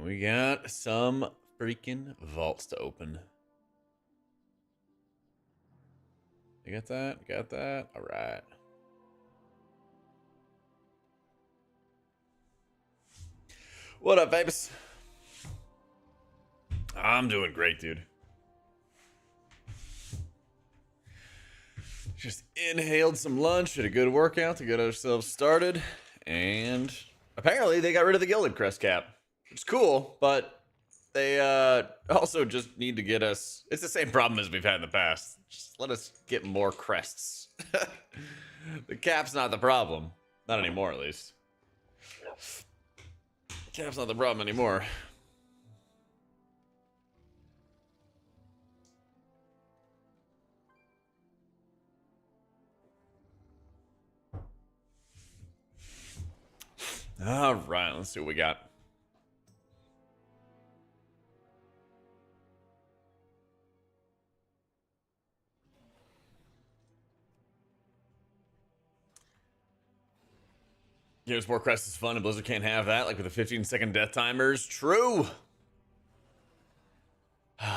we got some freaking vaults to open. You got that? Got that? All right. What up, babes? I'm doing great, dude. Just inhaled some lunch, had a good workout to get ourselves started, and apparently they got rid of the Gilded Crest cap, which is cool, but they also just need to get us... It's the same problem as we've had in the past. Just let us get more crests. The cap's not the problem. Not anymore, at least. Cap's not the problem anymore. All right, let's see what we got. Gears more Crest is fun, and Blizzard can't have that, like with the 15-second death timers. True.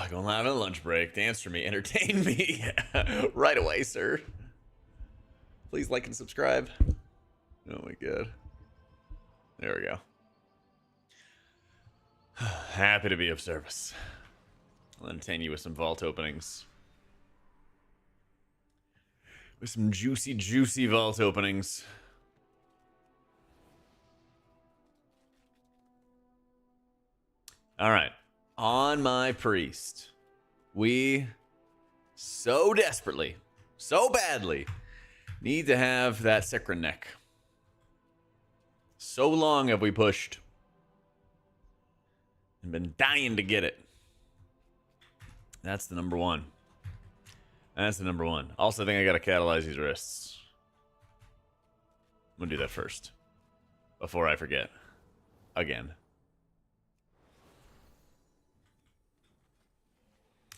Going live on a lunch break. Dance for me. Entertain me. Right away, sir. Please like and subscribe. Oh my god. There we go. Happy to be of service. I'll entertain you with some vault openings. With some juicy, juicy vault openings. All right. On my priest, we so desperately, so badly need to have that Sacred Neck. So long have we pushed and been dying to get it. That's the number one. That's the number one. Also, I think I gotta catalyze these wrists. I'm gonna do that first before I forget again.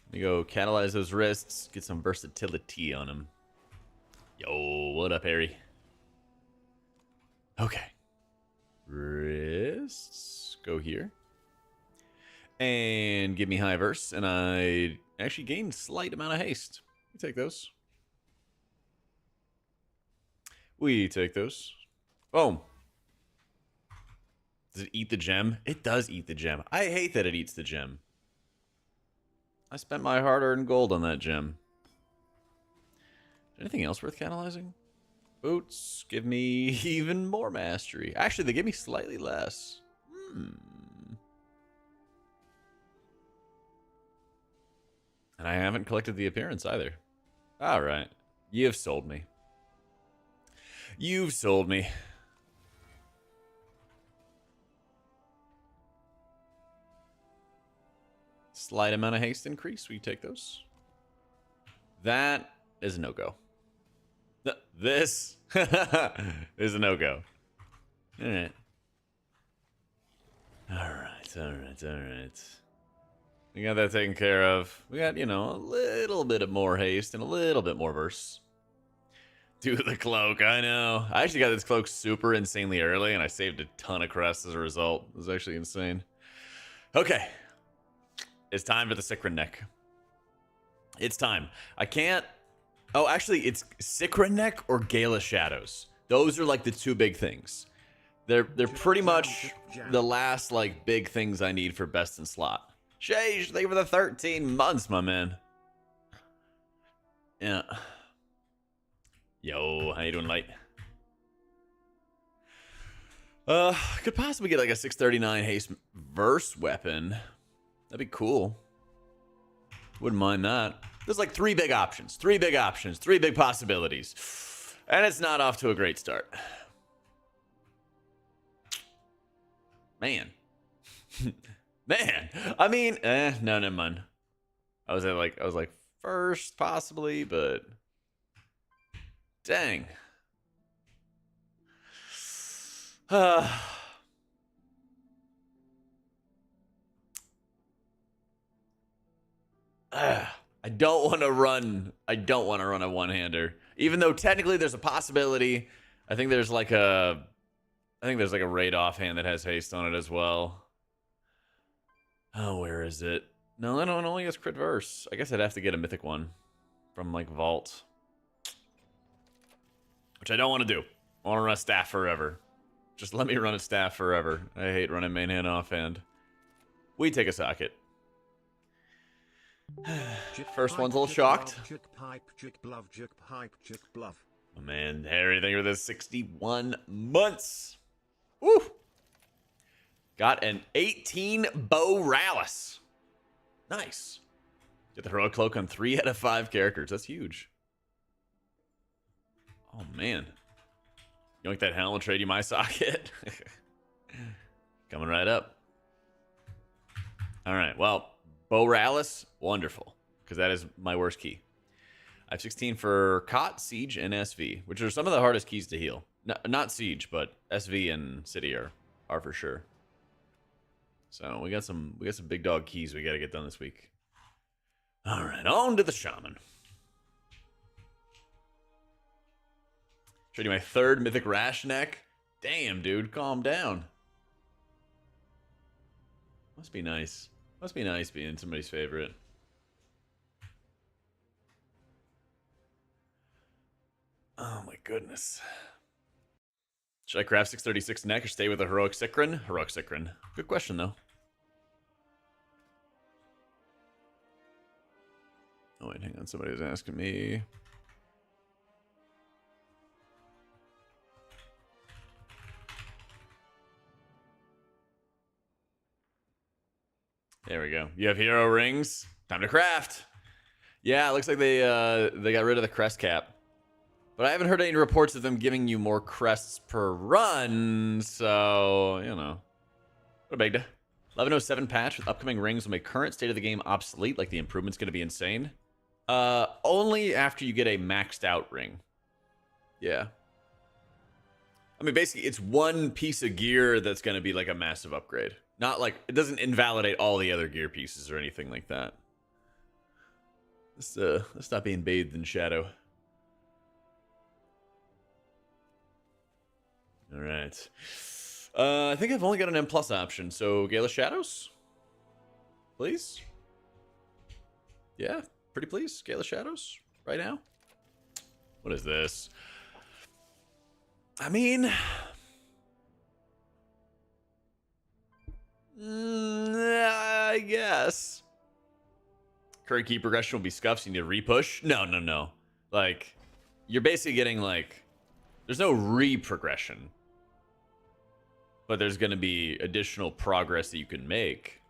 Let me go catalyze those wrists, get some versatility on them. Yo, what up, Harry? Okay. Wrists. Go here. And give me high verse, and I actually gained slight amount of haste. We take those. We take those. Boom. Does it eat the gem? It does eat the gem. I hate that it eats the gem. I spent my hard-earned gold on that gem. Anything else worth catalyzing? Boots give me even more mastery. Actually, they give me slightly less. And I haven't collected the appearance either. All right. You've sold me. You've sold me. Slight amount of haste increase. We take those. That is a no-go. This is a no-go. All right. All right. All right. All right. We got that taken care of. We got, you know, a little bit of more haste and a little bit more verse. Do the cloak. I know. I actually got this cloak super insanely early, and I saved a ton of crests as a result. It was actually insane. Okay. It's time for the Sacred Neck. It's time. I can't... Oh, actually, it's Sacred Neck or Gala Shadows. Those are like the two big things. They're pretty much the last like big things I need for best in slot. Shage, thank you for the 13 months, my man. Yeah. Yo, how you doing, light? Could possibly get like a 639 haste verse weapon. That'd be cool. Wouldn't mind that. There's like three big options, three big possibilities. And it's not off to a great start. Man. Man. I mean, no, never mind. I was like first possibly, but dang. I don't want to run a one-hander. Even though technically there's a possibility. I think there's like a raid offhand that has haste on it as well. Oh, where is it? No, that one only has crit verse. I guess I'd have to get a mythic one from, like, Vault. Which I don't want to do. I want to run a staff forever. Just let me run a staff forever. I hate running main hand offhand. We take a socket. First one's a little shocked. Oh, man, Harry, thank you for this 61 months. Woo! Got an 18 Borealis. Nice. Get the heroic cloak on 3 out of 5 characters. That's huge. Oh, man. You like that helmet? Trade you my socket? Coming right up. All right, well, Borealis, wonderful, because that is my worst key. I have 16 for Cot, Siege, and SV, which are some of the hardest keys to heal. Not Siege, but SV and City are for sure. So we got some big dog keys we got to get done this week. All right, on to the Shaman. Trading my 3rd Mythic Rash Neck. Damn, dude, calm down. Must be nice. Must be nice being somebody's favorite. Oh my goodness. Should I craft 636 neck or stay with a Heroic Sikrin? Heroic Sikrin. Good question, though. Oh, wait, hang on. Somebody was asking me. There we go. You have hero rings. Time to craft. Yeah, it looks like they got rid of the crest cap. But I haven't heard any reports of them giving you more crests per run, so, you know. What a big day. 1107 patch with upcoming rings will make current state of the game obsolete, like the improvement's going to be insane. Only after you get a maxed out ring. Yeah. I mean, basically, it's one piece of gear that's going to be like a massive upgrade. Not like, it doesn't invalidate all the other gear pieces or anything like that. Let's stop being bathed in shadow. All right. I think I've only got an M+ option, so Gale of Shadows? Please? Yeah, pretty please. Gale of Shadows right now? What is this? I mean... I guess. Current key progression will be scuffed, so you need to repush? No. Like, you're basically getting, like... There's no re-progression. But there's going to be additional progress that you can make.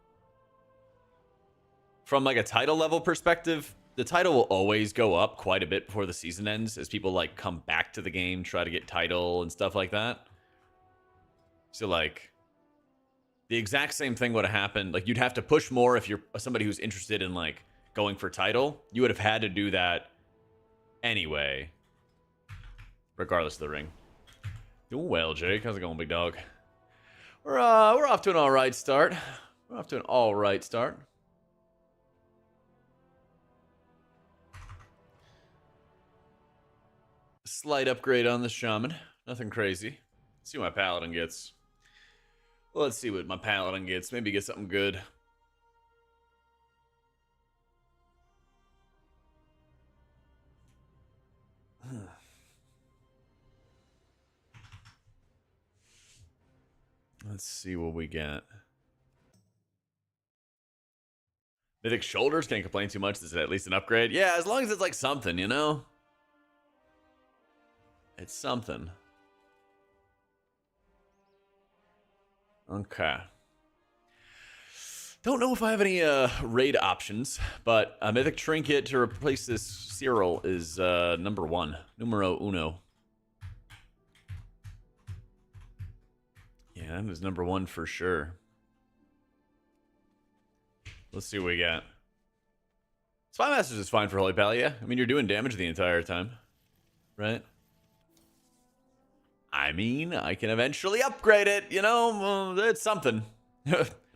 From, like, a title level perspective, the title will always go up quite a bit before the season ends as people, like, come back to the game, try to get title and stuff like that. So, like, the exact same thing would have happened. Like, you'd have to push more if you're somebody who's interested in, like, going for title. You would have had to do that anyway, regardless of the ring. Doing well, Jake. How's it going, big dog? We're off to an all right start. We're off to an all right start. Slight upgrade on the Shaman. Nothing crazy. Let's see what my Paladin gets. Well, let's see what my Paladin gets. Maybe get something good. Let's see what we get. Mythic Shoulders, can't complain too much. This is at least an upgrade. Yeah, as long as it's like something, you know? It's something. Okay. Don't know if I have any raid options, but a Mythic Trinket to replace this Cyril is number 1. Numero uno. Yeah, that was number 1 for sure. Let's see what we got. Spy Masters is fine for Holy Pally, yeah. I mean, you're doing damage the entire time, right? I mean, I can eventually upgrade it, you know? It's something.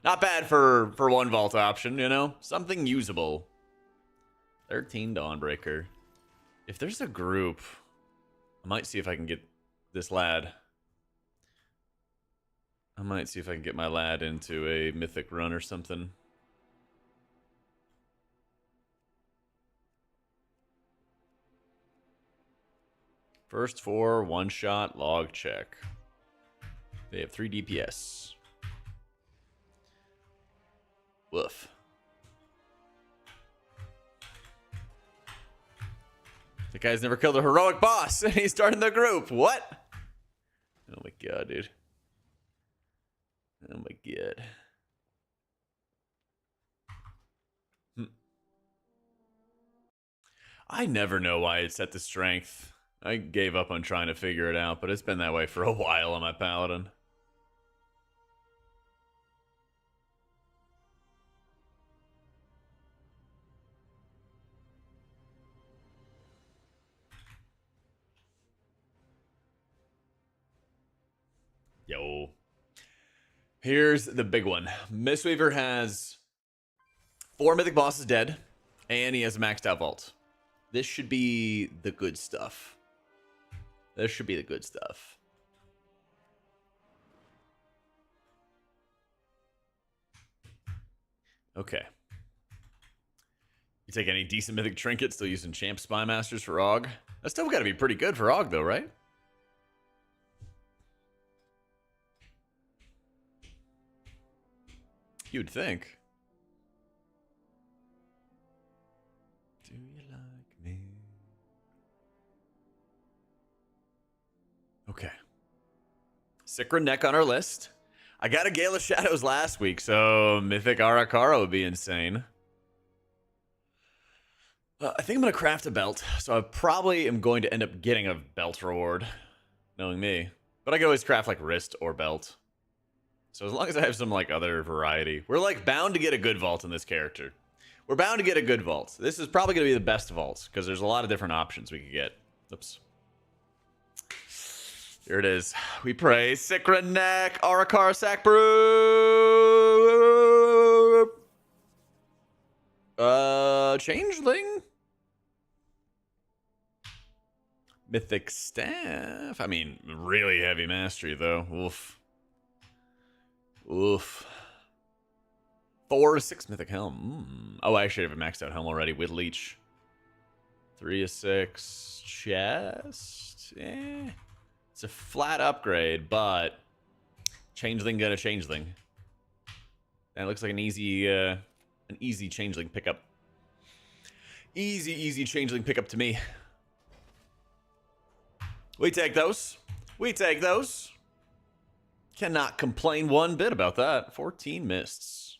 Not bad for one vault option, you know? Something usable. 13 Dawnbreaker. If there's a group, I might see if I can get this lad. I might see if I can get my lad into a mythic run or something. First 4, one-shot, log check. They have 3 DPS. Woof. The guy's never killed a heroic boss, and he's starting the group. What? Oh my god, dude. Oh my god. I never know why it's set to strength. I gave up on trying to figure it out, but it's been that way for a while on my paladin. Yo. Here's the big one. Mistweaver has 4 mythic bosses dead, and he has a maxed out vault. This should be the good stuff. This should be the good stuff. Okay. You take any decent mythic trinket, still using champ spy masters for Og. That's still got to be pretty good for Og, though, right? You'd think. Do you like me? Okay. Sikra neck on our list. I got a Gale of Shadows last week, so Mythic Arakara would be insane. I think I'm going to craft a belt, so I probably am going to end up getting a belt reward, knowing me. But I can always craft, like, wrist or belt. So as long as I have some, like, other variety. We're, like, bound to get a good vault in this character. We're bound to get a good vault. This is probably going to be the best vault, because there's a lot of different options we could get. Oops. Here it is. We pray. Sikra neck, Arakara sack brew. Changeling? Mythic staff. I mean, really heavy mastery, though. Oof. Oof. 4 to 6 mythic helm. Oh, I actually have a maxed out helm already with leech. 3 to 6 chest. Eh. It's a flat upgrade, but changeling got a changeling. That looks like an easy changeling pickup. Easy changeling pickup to me. We take those. We take those. Cannot complain one bit about that. 14 mists.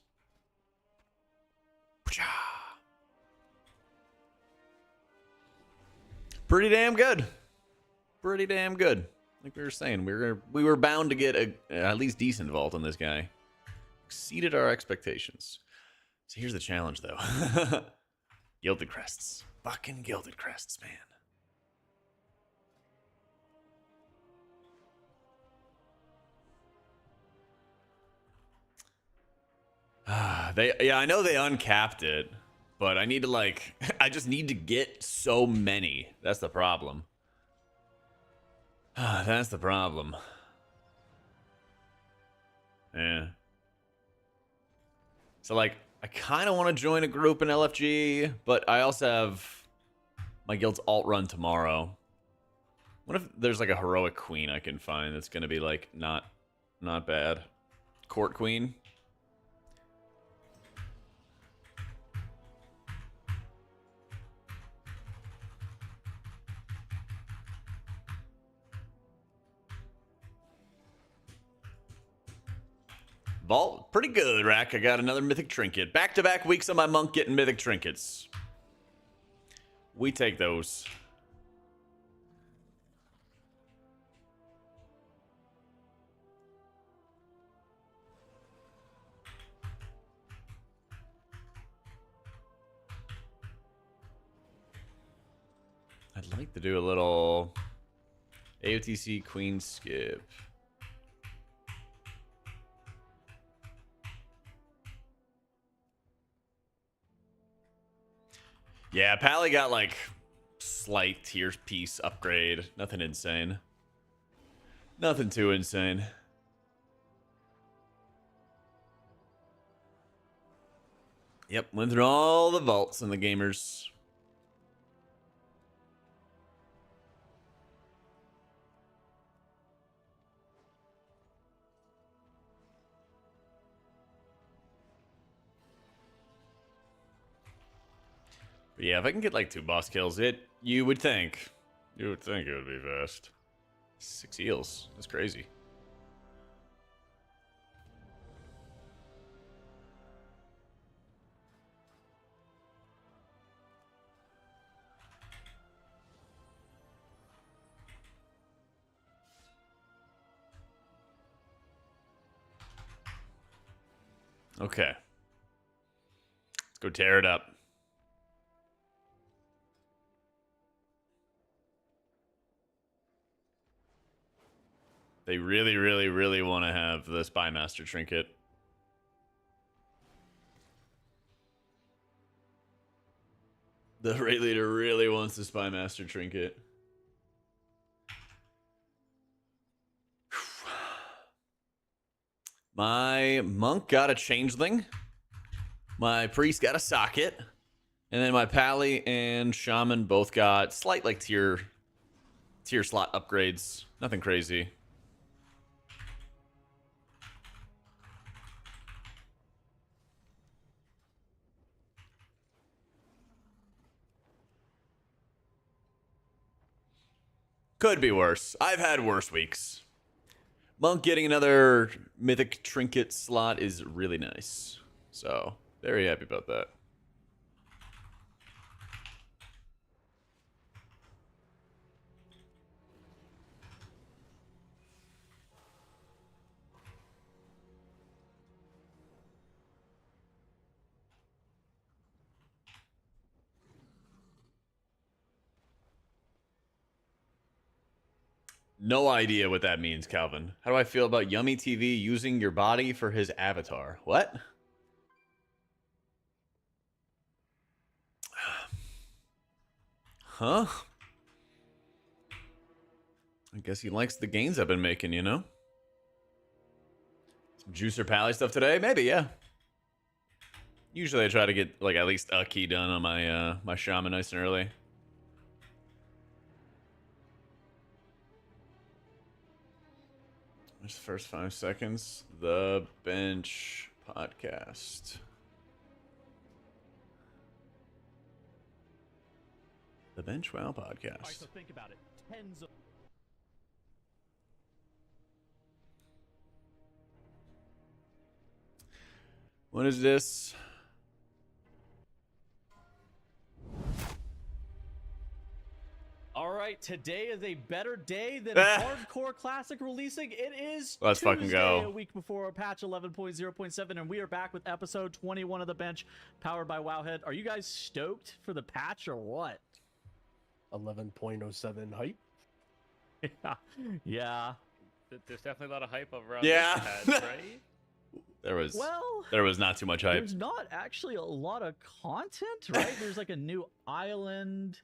Pretty damn good. Pretty damn good. Like we were saying, we were bound to get a at least decent vault on this guy. Exceeded our expectations. So here's the challenge, though. Gilded crests. Fucking gilded crests, man. I know they uncapped it, but I need to, like, I just need to get so many. That's the problem. That's the problem. Yeah. So, like, I kind of want to join a group in LFG, but I also have my guild's alt run tomorrow. What if there's, like, a heroic queen I can find that's going to be, like, not bad? Court queen? Vault, pretty good, Rack. I got another mythic trinket. Back-to-back weeks of my monk getting mythic trinkets. We take those. I'd like to do a little AOTC queen skip. Yeah, Pally got, like, slight tier piece upgrade. Nothing insane. Nothing too insane. Yep, went through all the vaults and the gamers. But yeah, if I can get like 2 boss kills, you would think it would be fast. 6 heals. That's crazy. Okay. Let's go tear it up. They really, really, really want to have the Spymaster trinket. The raid leader really wants the Spymaster trinket. My monk got a changeling. My priest got a socket. And then my pally and shaman both got slight like tier slot upgrades. Nothing crazy. Could be worse. I've had worse weeks. Monk getting another mythic trinket slot is really nice. So, very happy about that. No idea what that means, Calvin. How do I feel about Yummy TV using your body for his avatar? What? Huh? I guess he likes the gains I've been making, you know? Some juicer pally stuff today? Maybe, yeah. Usually I try to get like at least a key done on my my shaman nice and early. Just the first 5 seconds. The Bench Podcast. The Bench Wow Podcast. All right, so think about it. Tens of... What is this? All right, today is a better day than Hardcore Classic releasing. It is Let's Tuesday, fucking go. A week before patch 11.0.7, and we are back with episode 21 of The Bench, powered by Wowhead. Are you guys stoked for the patch or what? 11.07 hype? Yeah. There's definitely a lot of hype around yeah. this patch, right? There was not too much hype. There's not actually a lot of content, right? There's like a new island.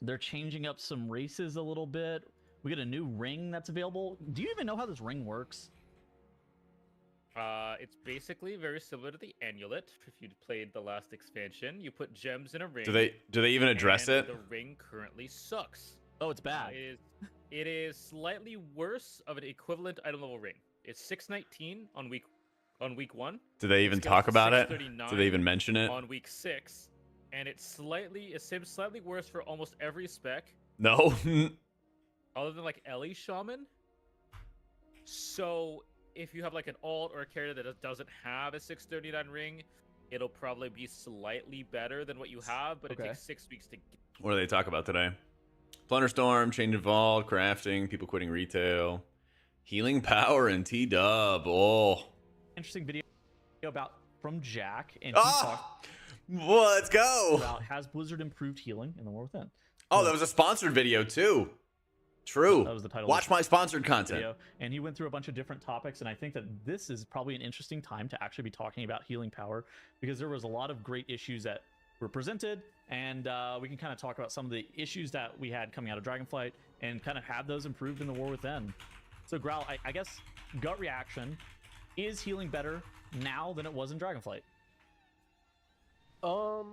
They're changing up some races a little bit. We get a new ring that's available. Do you even know how this ring works? It's basically very similar to the amulet. If you played the last expansion, you put gems in a ring. Do they even address it? The ring currently sucks. Oh, it's bad. It is slightly worse of an equivalent item level ring. It's 619 on week 1. Do they even talk about it? Do they even mention it? On week 6. And it seems slightly worse for almost every spec. No. Other than like Ellie Shaman. So if you have like an alt or a character that doesn't have a 639 ring, it'll probably be slightly better than what you have, but it takes 6 weeks to get. What do they talk about today? Plunderstorm, change involved, crafting, people quitting retail, healing power, and T-Dub. Oh. Interesting video about from Jack, and he talked let's go. about has Blizzard improved healing in the War Within. Oh, that was a sponsored video too. True. That was the title. Watch my sponsored content. Video, and he went through a bunch of different topics, and I think that this is probably an interesting time to actually be talking about healing power, because there was a lot of great issues that were presented, and we can kind of talk about some of the issues that we had coming out of Dragonflight and kind of have those improved in the War Within. So Growl, I guess gut reaction, is healing better now than it was in Dragonflight? I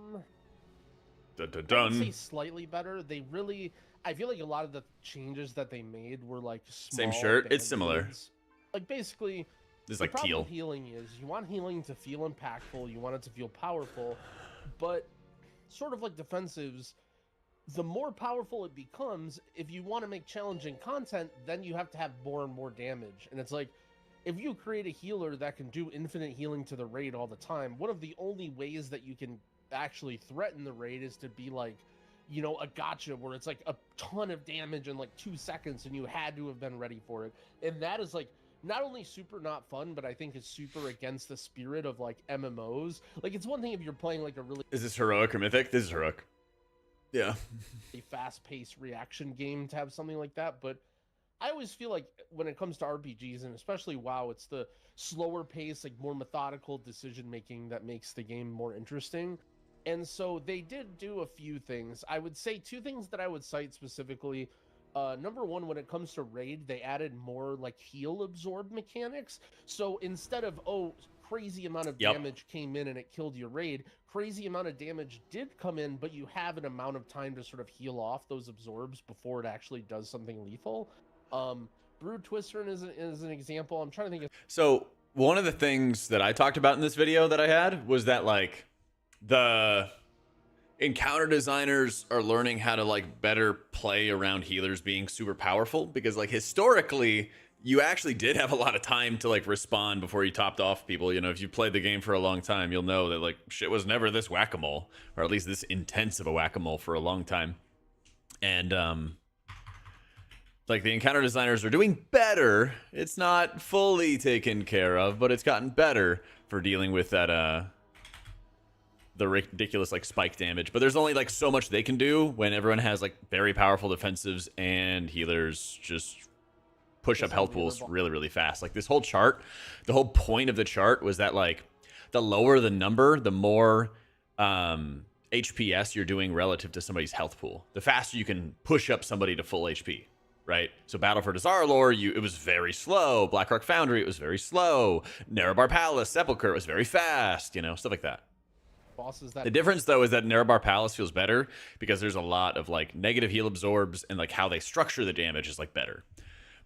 would say slightly better. I feel like a lot of the changes that they made were like small. Same shirt. It's similar. Like basically, this is like teal. With healing is you want healing to feel impactful. You want it to feel powerful, but sort of like defensives, the more powerful it becomes, if you want to make challenging content, then you have to have more and more damage. And it's like, if you create a healer that can do infinite healing to the raid all the time, one of the only ways that you can actually threaten the raid is to be like, you know, a gotcha where it's like a ton of damage in like 2 seconds and you had to have been ready for it. And that is like not only super not fun, but I think it's super against the spirit of like MMOs. Like, it's one thing if you're playing like a really Is this heroic or mythic? This is heroic. Yeah. fast-paced reaction game to have something like that, but I always feel like when it comes to RPGs, and especially WoW, it's the slower pace, like more methodical decision making that makes the game more interesting. And so they did do a few things. I would say 2 things that I would cite specifically. Number one, when it comes to raid, they added more like heal absorb mechanics. So instead of, oh, crazy amount of damage came in and it killed your raid, crazy amount of damage did come in, but you have an amount of time to sort of heal off those absorbs before it actually does something lethal. Brood Twister is an example. I'm trying to think of... So one of the things that I talked about in this video that I had was that like the encounter designers are learning how to like better play around healers being super powerful, because like historically you actually did have a lot of time to like respond before you topped off people. You know, if you played the game for a long time, you'll know that like shit was never this whack-a-mole, or at least this intense of a whack-a-mole for a long time. And like the encounter designers are doing better. It's not fully taken care of, but it's gotten better for dealing with that the ridiculous like spike damage. But there's only like so much they can do when everyone has like very powerful defensives and healers just push up health pools really, really fast. Like this whole chart, the whole point of the chart was that like the lower the number, the more HPS you're doing relative to somebody's health pool. The faster you can push up somebody to full HP, right? So Battle for Dazar'alor, it was very slow. Blackrock Foundry, it was very slow. Nerebar Palace, Sepulchre, it was very fast, you know, stuff like that. Bosses that... The difference though is that Nerebar Palace feels better because there's a lot of like negative heal absorbs, and like how they structure the damage is like better.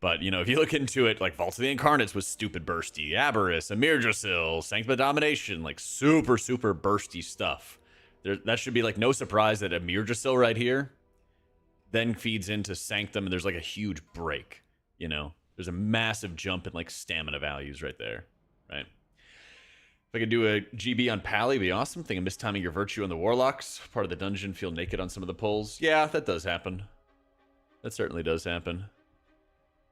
But, you know, if you look into it, like Vault of the Incarnates was stupid bursty. Aberrus, Amir Drasil, Sanctum of Domination, like super, super bursty stuff. That should be like no surprise that Amir Drasil right here then feeds into Sanctum, and there's like a huge break, you know? There's a massive jump in like stamina values right there, right? If I could do a GB on Pally, it'd be awesome. Think of mistiming your Virtue on the Warlocks. Part of the dungeon, feel naked on some of the pulls. Yeah, that does happen. That certainly does happen.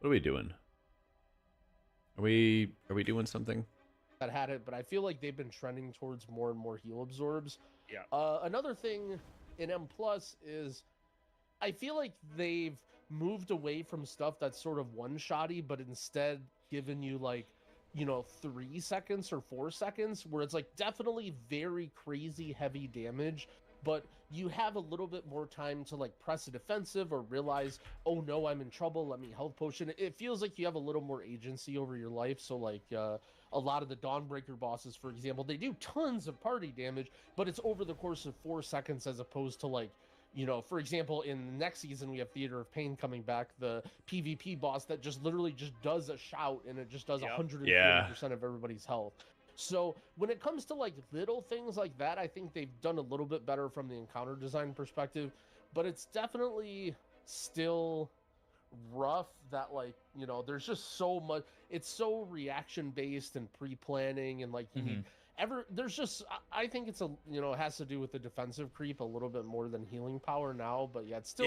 What are we doing? Are we doing something? That had it, but I feel like they've been trending towards more and more heal absorbs. Yeah. Another thing in M+ is I feel like they've moved away from stuff that's sort of one-shotty, but instead given you like, you know, 3 seconds or 4 seconds where it's like definitely very crazy heavy damage, but you have a little bit more time to like press a defensive or realize, oh no, I'm in trouble, let me health potion. It feels like you have a little more agency over your life. So like a lot of the Dawnbreaker bosses, for example, they do tons of party damage, but it's over the course of 4 seconds as opposed to like, you know, for example, in the next season, we have Theater of Pain coming back, the PvP boss that just literally just does a shout and it just does 140% of everybody's health. So when it comes to like little things like that, I think they've done a little bit better from the encounter design perspective, but it's definitely still rough that like, you know, there's just so much, it's so reaction based and pre-planning, and like you need there's just, I think it's a, you know, it has to do with the defensive creep a little bit more than healing power now, but yeah, it's still,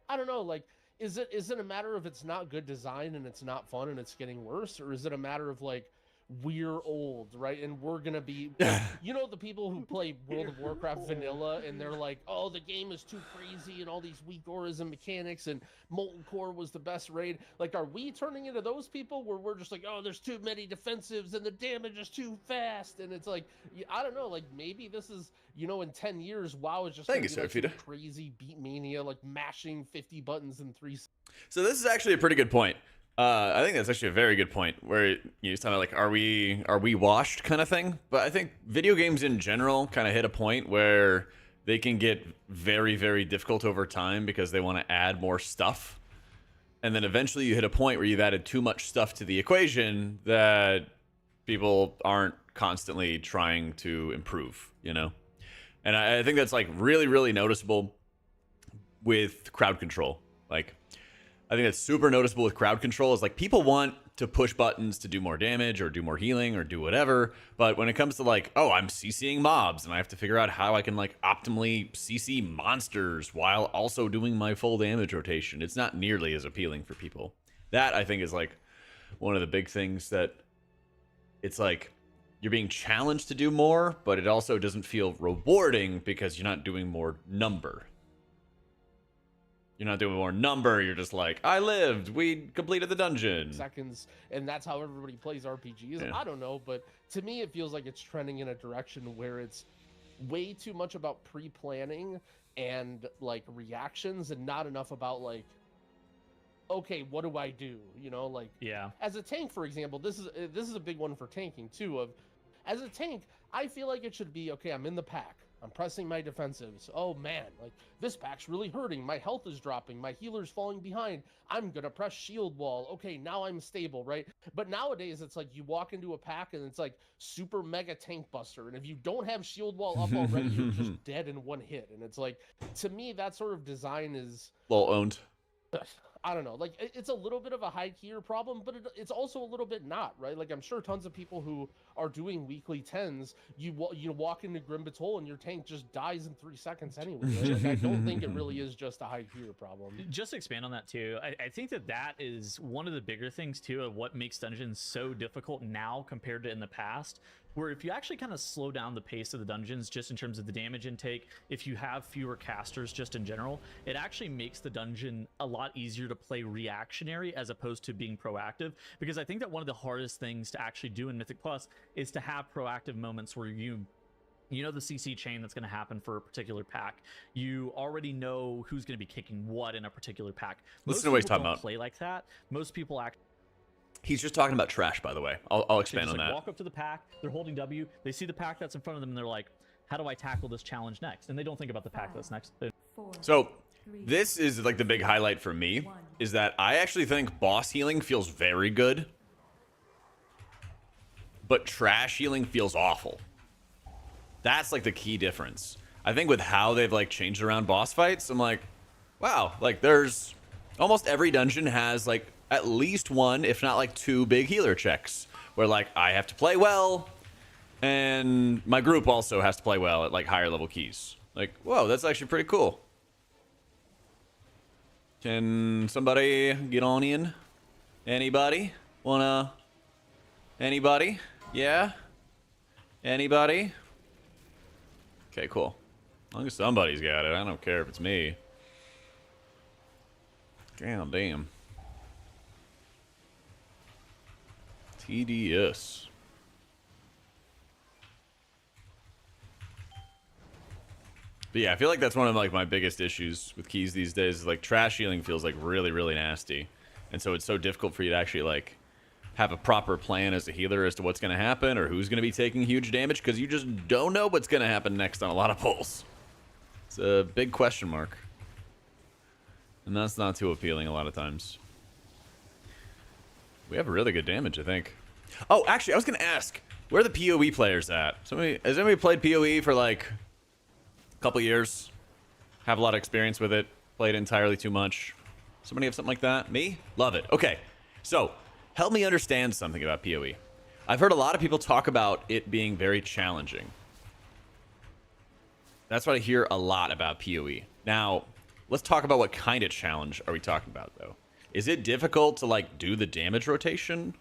I don't know, like, is it a matter of it's not good design and it's not fun and it's getting worse, or is it a matter of like, we're old, right? And we're gonna be, you know, the people who play World of Warcraft vanilla and they're like, oh, the game is too crazy and all these weak auras and mechanics and Molten Core was the best raid. Like, are we turning into those people where we're just like, oh, there's too many defensives and the damage is too fast? And it's like, I don't know, like maybe this is, you know, in 10 years, WoW is just gonna be like some crazy beat mania, like mashing 50 buttons in 3 seconds. So this is actually a pretty good point. I think that's actually a very good point, where you sound like, are we washed kind of thing? But I think video games in general kind of hit a point where they can get very, very difficult over time because they want to add more stuff. And then eventually you hit a point where you've added too much stuff to the equation that people aren't constantly trying to improve, you know? And I think that's like really, really noticeable with crowd control. Like, I think that's super noticeable with crowd control is like people want to push buttons to do more damage or do more healing or do whatever. But when it comes to like, oh, I'm CCing mobs and I have to figure out how I can like optimally CC monsters while also doing my full damage rotation, it's not nearly as appealing for people. That I think is like one of the big things that it's like you're being challenged to do more, but it also doesn't feel rewarding because you're not doing more number. You're not doing more number. You're just like, I lived. We completed the dungeon. Seconds, and that's how everybody plays RPGs. Yeah. I don't know, but to me, it feels like it's trending in a direction where it's way too much about pre-planning and like reactions, and not enough about like, okay, what do I do? You know, like Yeah. as a tank, for example, this is a big one for tanking too. Of as a tank, I feel like it should be okay. I'm in the pack. I'm pressing my defensives. Oh man, like this pack's really hurting. My health is dropping. My healer's falling behind. I'm gonna press shield wall. Okay, now I'm stable, right? But nowadays it's like you walk into a pack and it's like super mega tank buster. And if you don't have shield wall up already, you're just dead in one hit. And it's like, to me, that sort of design is Well owned. I don't know, like it's a little bit of a high tier problem, but it's also a little bit not, right? Like I'm sure tons of people who are doing weekly 10s, you walk into Grim Batol and your tank just dies in 3 seconds anyway. Right? Like I don't think it really is just a high tier problem. Just to expand on that too, I think that is one of the bigger things too of what makes dungeons so difficult now compared to in the past, where if you actually kind of slow down the pace of the dungeons just in terms of the damage intake, if you have fewer casters just in general, it actually makes the dungeon a lot easier to play reactionary as opposed to being proactive. Because I think that one of the hardest things to actually do in Mythic Plus is to have proactive moments where you know the CC chain that's going to happen for a particular pack. You already know who's going to be kicking what in a particular pack. Listen to what he's talking don't about. play like that. Most people actually He's just talking about trash, by the way. I'll expand just on like that. walk up to the pack, they're holding W, they see the pack that's in front of them, and they're like, how do I tackle this challenge next? And they don't think about the pack that's next. So this is like the big highlight for me, is that I actually think boss healing feels very good, but trash healing feels awful. That's like the key difference. I think with how they've like changed around boss fights, I'm like, wow, like there's almost every dungeon has like at least one, if not like two big healer checks where like I have to play well and my group also has to play well at like higher level keys. Like, whoa, that's actually pretty cool. Can somebody get on in? Anybody? Anybody? Yeah? Anybody? Okay, cool. As long as somebody's got it, I don't care if it's me. God damn. TDS. But yeah, I feel like that's one of like my biggest issues with keys these days. Is like trash healing feels like really, really nasty, and so it's so difficult for you to actually like have a proper plan as a healer as to what's going to happen or who's going to be taking huge damage because you just don't know what's going to happen next on a lot of pulls. It's a big question mark, and that's not too appealing a lot of times. We have really good damage, I think. Oh, actually, I was going to ask, where are the PoE players at? Has anybody played PoE for like a couple years? Have a lot of experience with it? Played entirely too much? Somebody have something like that? Me? Love it. Okay, so help me understand something about PoE. I've heard a lot of people talk about it being very challenging. That's what I hear a lot about PoE. Now, let's talk about what kind of challenge are we talking about, though. Is it difficult to, like, do the damage rotation?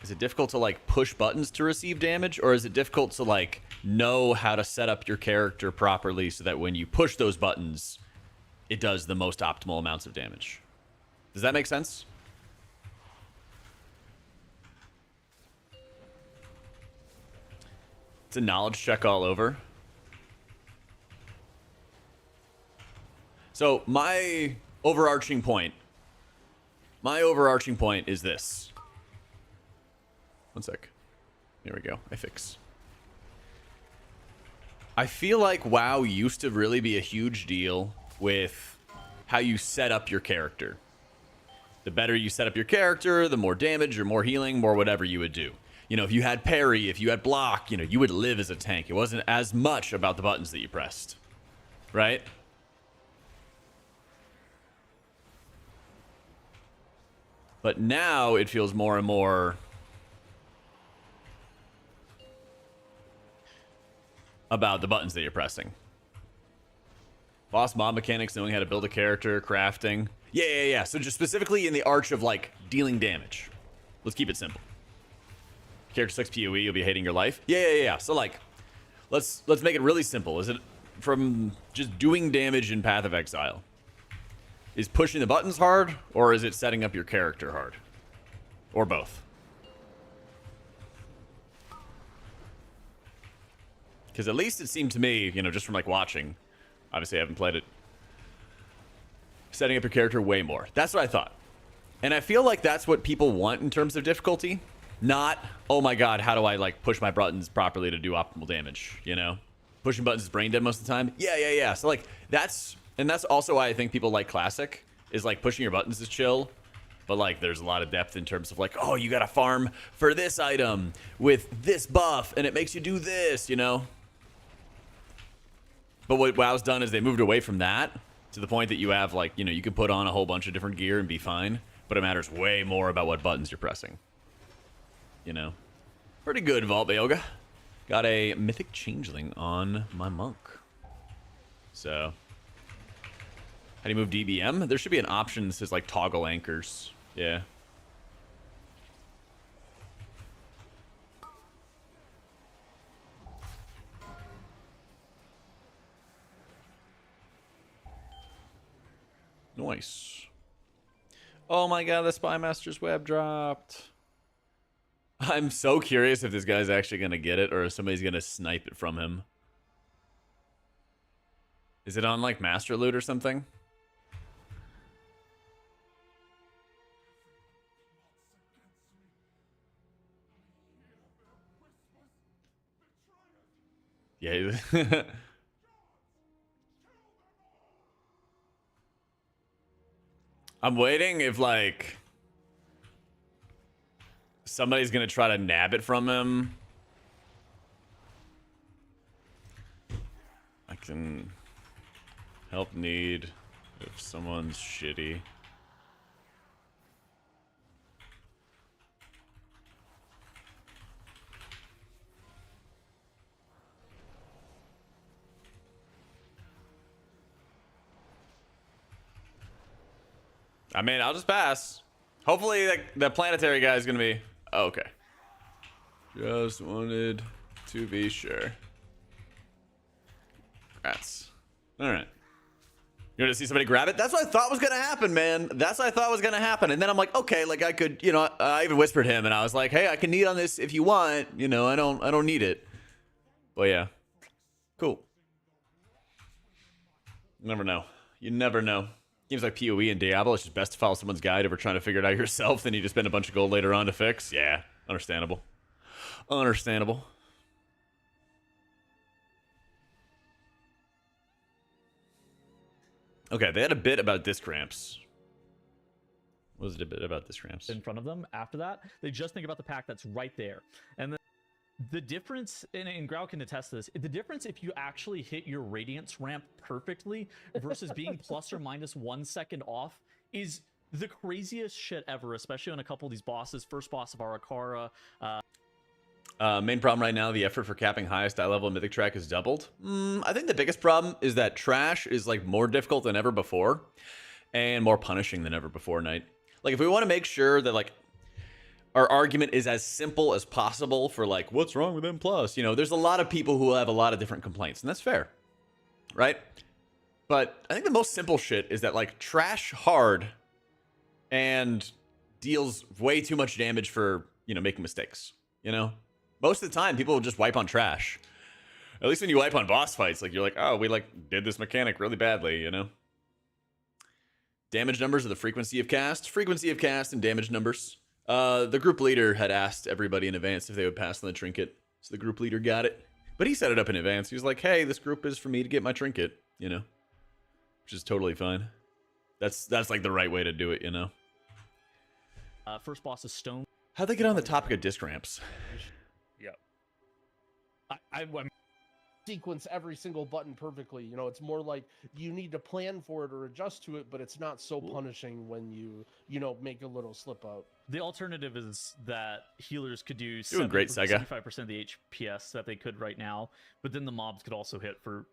Is it difficult to, like, push buttons to receive damage? Or is it difficult to, like, know how to set up your character properly so that when you push those buttons, it does the most optimal amounts of damage? Does that make sense? It's a knowledge check all over. So my overarching point is this. One sec. Here we go. I fix. I feel like WoW used to really be a huge deal with how you set up your character. The better you set up your character, the more damage or more healing, more whatever you would do. You know, if you had parry, if you had block, you know, you would live as a tank. It wasn't as much about the buttons that you pressed, right? But now it feels more and more about the buttons that you're pressing. Boss mob mechanics, knowing how to build a character, crafting. Yeah. So just specifically in the arch of, like, dealing damage. Let's keep it simple. Character 6 PoE, you'll be hating your life. Yeah. So, like, let's make it really simple. Is it from just doing damage in Path of Exile? Is pushing the buttons hard, or is it setting up your character hard? Or both? Because at least it seemed to me, you know, just from, like, watching. Obviously, I haven't played it. Setting up your character way more. That's what I thought. And I feel like that's what people want in terms of difficulty. Not, oh my god, how do I, like, push my buttons properly to do optimal damage, you know? Pushing buttons is brain dead most of the time. Yeah. So, like, that's also why I think people like Classic, is, like, pushing your buttons is chill. But, like, there's a lot of depth in terms of, like, oh, you gotta farm for this item with this buff, and it makes you do this, you know? But what WoW's done is they moved away from that to the point that you have, like, you know, you can put on a whole bunch of different gear and be fine. But it matters way more about what buttons you're pressing. You know? Pretty good, Vault Yoga. Got a Mythic Changeling on my Monk. So, how do you move DBM? There should be an option that says, like, toggle anchors. Yeah. Nice. Oh my god, the Spy Master's web dropped. I'm so curious if this guy's actually going to get it or if somebody's going to snipe it from him. Is it on, like, Master Loot or something? Yeah. I'm waiting if, like, somebody's gonna try to nab it from him. I can help need if someone's shitty. I mean, I'll just pass. Hopefully the planetary guy is gonna be... Oh, okay. Just wanted to be sure. Congrats. Alright. You're gonna see somebody grab it? That's what I thought was gonna happen, man. That's what I thought was gonna happen. And then I'm like, okay, like I could, you know, I even whispered him and I was like, hey, I can need on this if you want. You know, I don't need it. But yeah. Cool. You never know. You never know. Games like PoE and Diablo, it's just best to follow someone's guide over trying to figure it out yourself than you just spend a bunch of gold later on to fix. Yeah, understandable. Understandable. Okay, they had a bit about disc ramps. What was it a bit about disc ramps? In front of them. After that, they just think about the pack that's right there. And the difference, and Grau can attest to this, the difference if you actually hit your Radiance ramp perfectly versus being plus or minus 1 second off is the craziest shit ever, especially on a couple of these bosses. First boss of Arakara. Main problem right now, the effort for capping highest die level Mythic track is doubled. I think the biggest problem is that Trash is, like, more difficult than ever before and more punishing than ever before, Knight. Like, if we want to make sure that, like, our argument is as simple as possible for, like, what's wrong with M+, you know, there's a lot of people who have a lot of different complaints, and that's fair, right? But I think the most simple shit is that, like, Trash hard and deals way too much damage for, you know, making mistakes, you know? Most of the time, people will just wipe on Trash. At least when you wipe on boss fights, like, you're like, oh, we, like, did this mechanic really badly, you know? Damage numbers are the frequency of cast and damage numbers. The group leader had asked everybody in advance if they would pass on the trinket, so the group leader got it. But he set it up in advance. He was like, hey, this group is for me to get my trinket, you know? Which is totally fine. That's like the right way to do it, you know? First boss is Stone. How'd they get on the topic of disc ramps? I'm sequence every single button perfectly. You know, it's more like you need to plan for it or adjust to it, but it's not so punishing when you know, make a little slip out. The alternative is that healers could do Doing great, Sega. 75% of the HPS that they could right now, but then the mobs could also hit for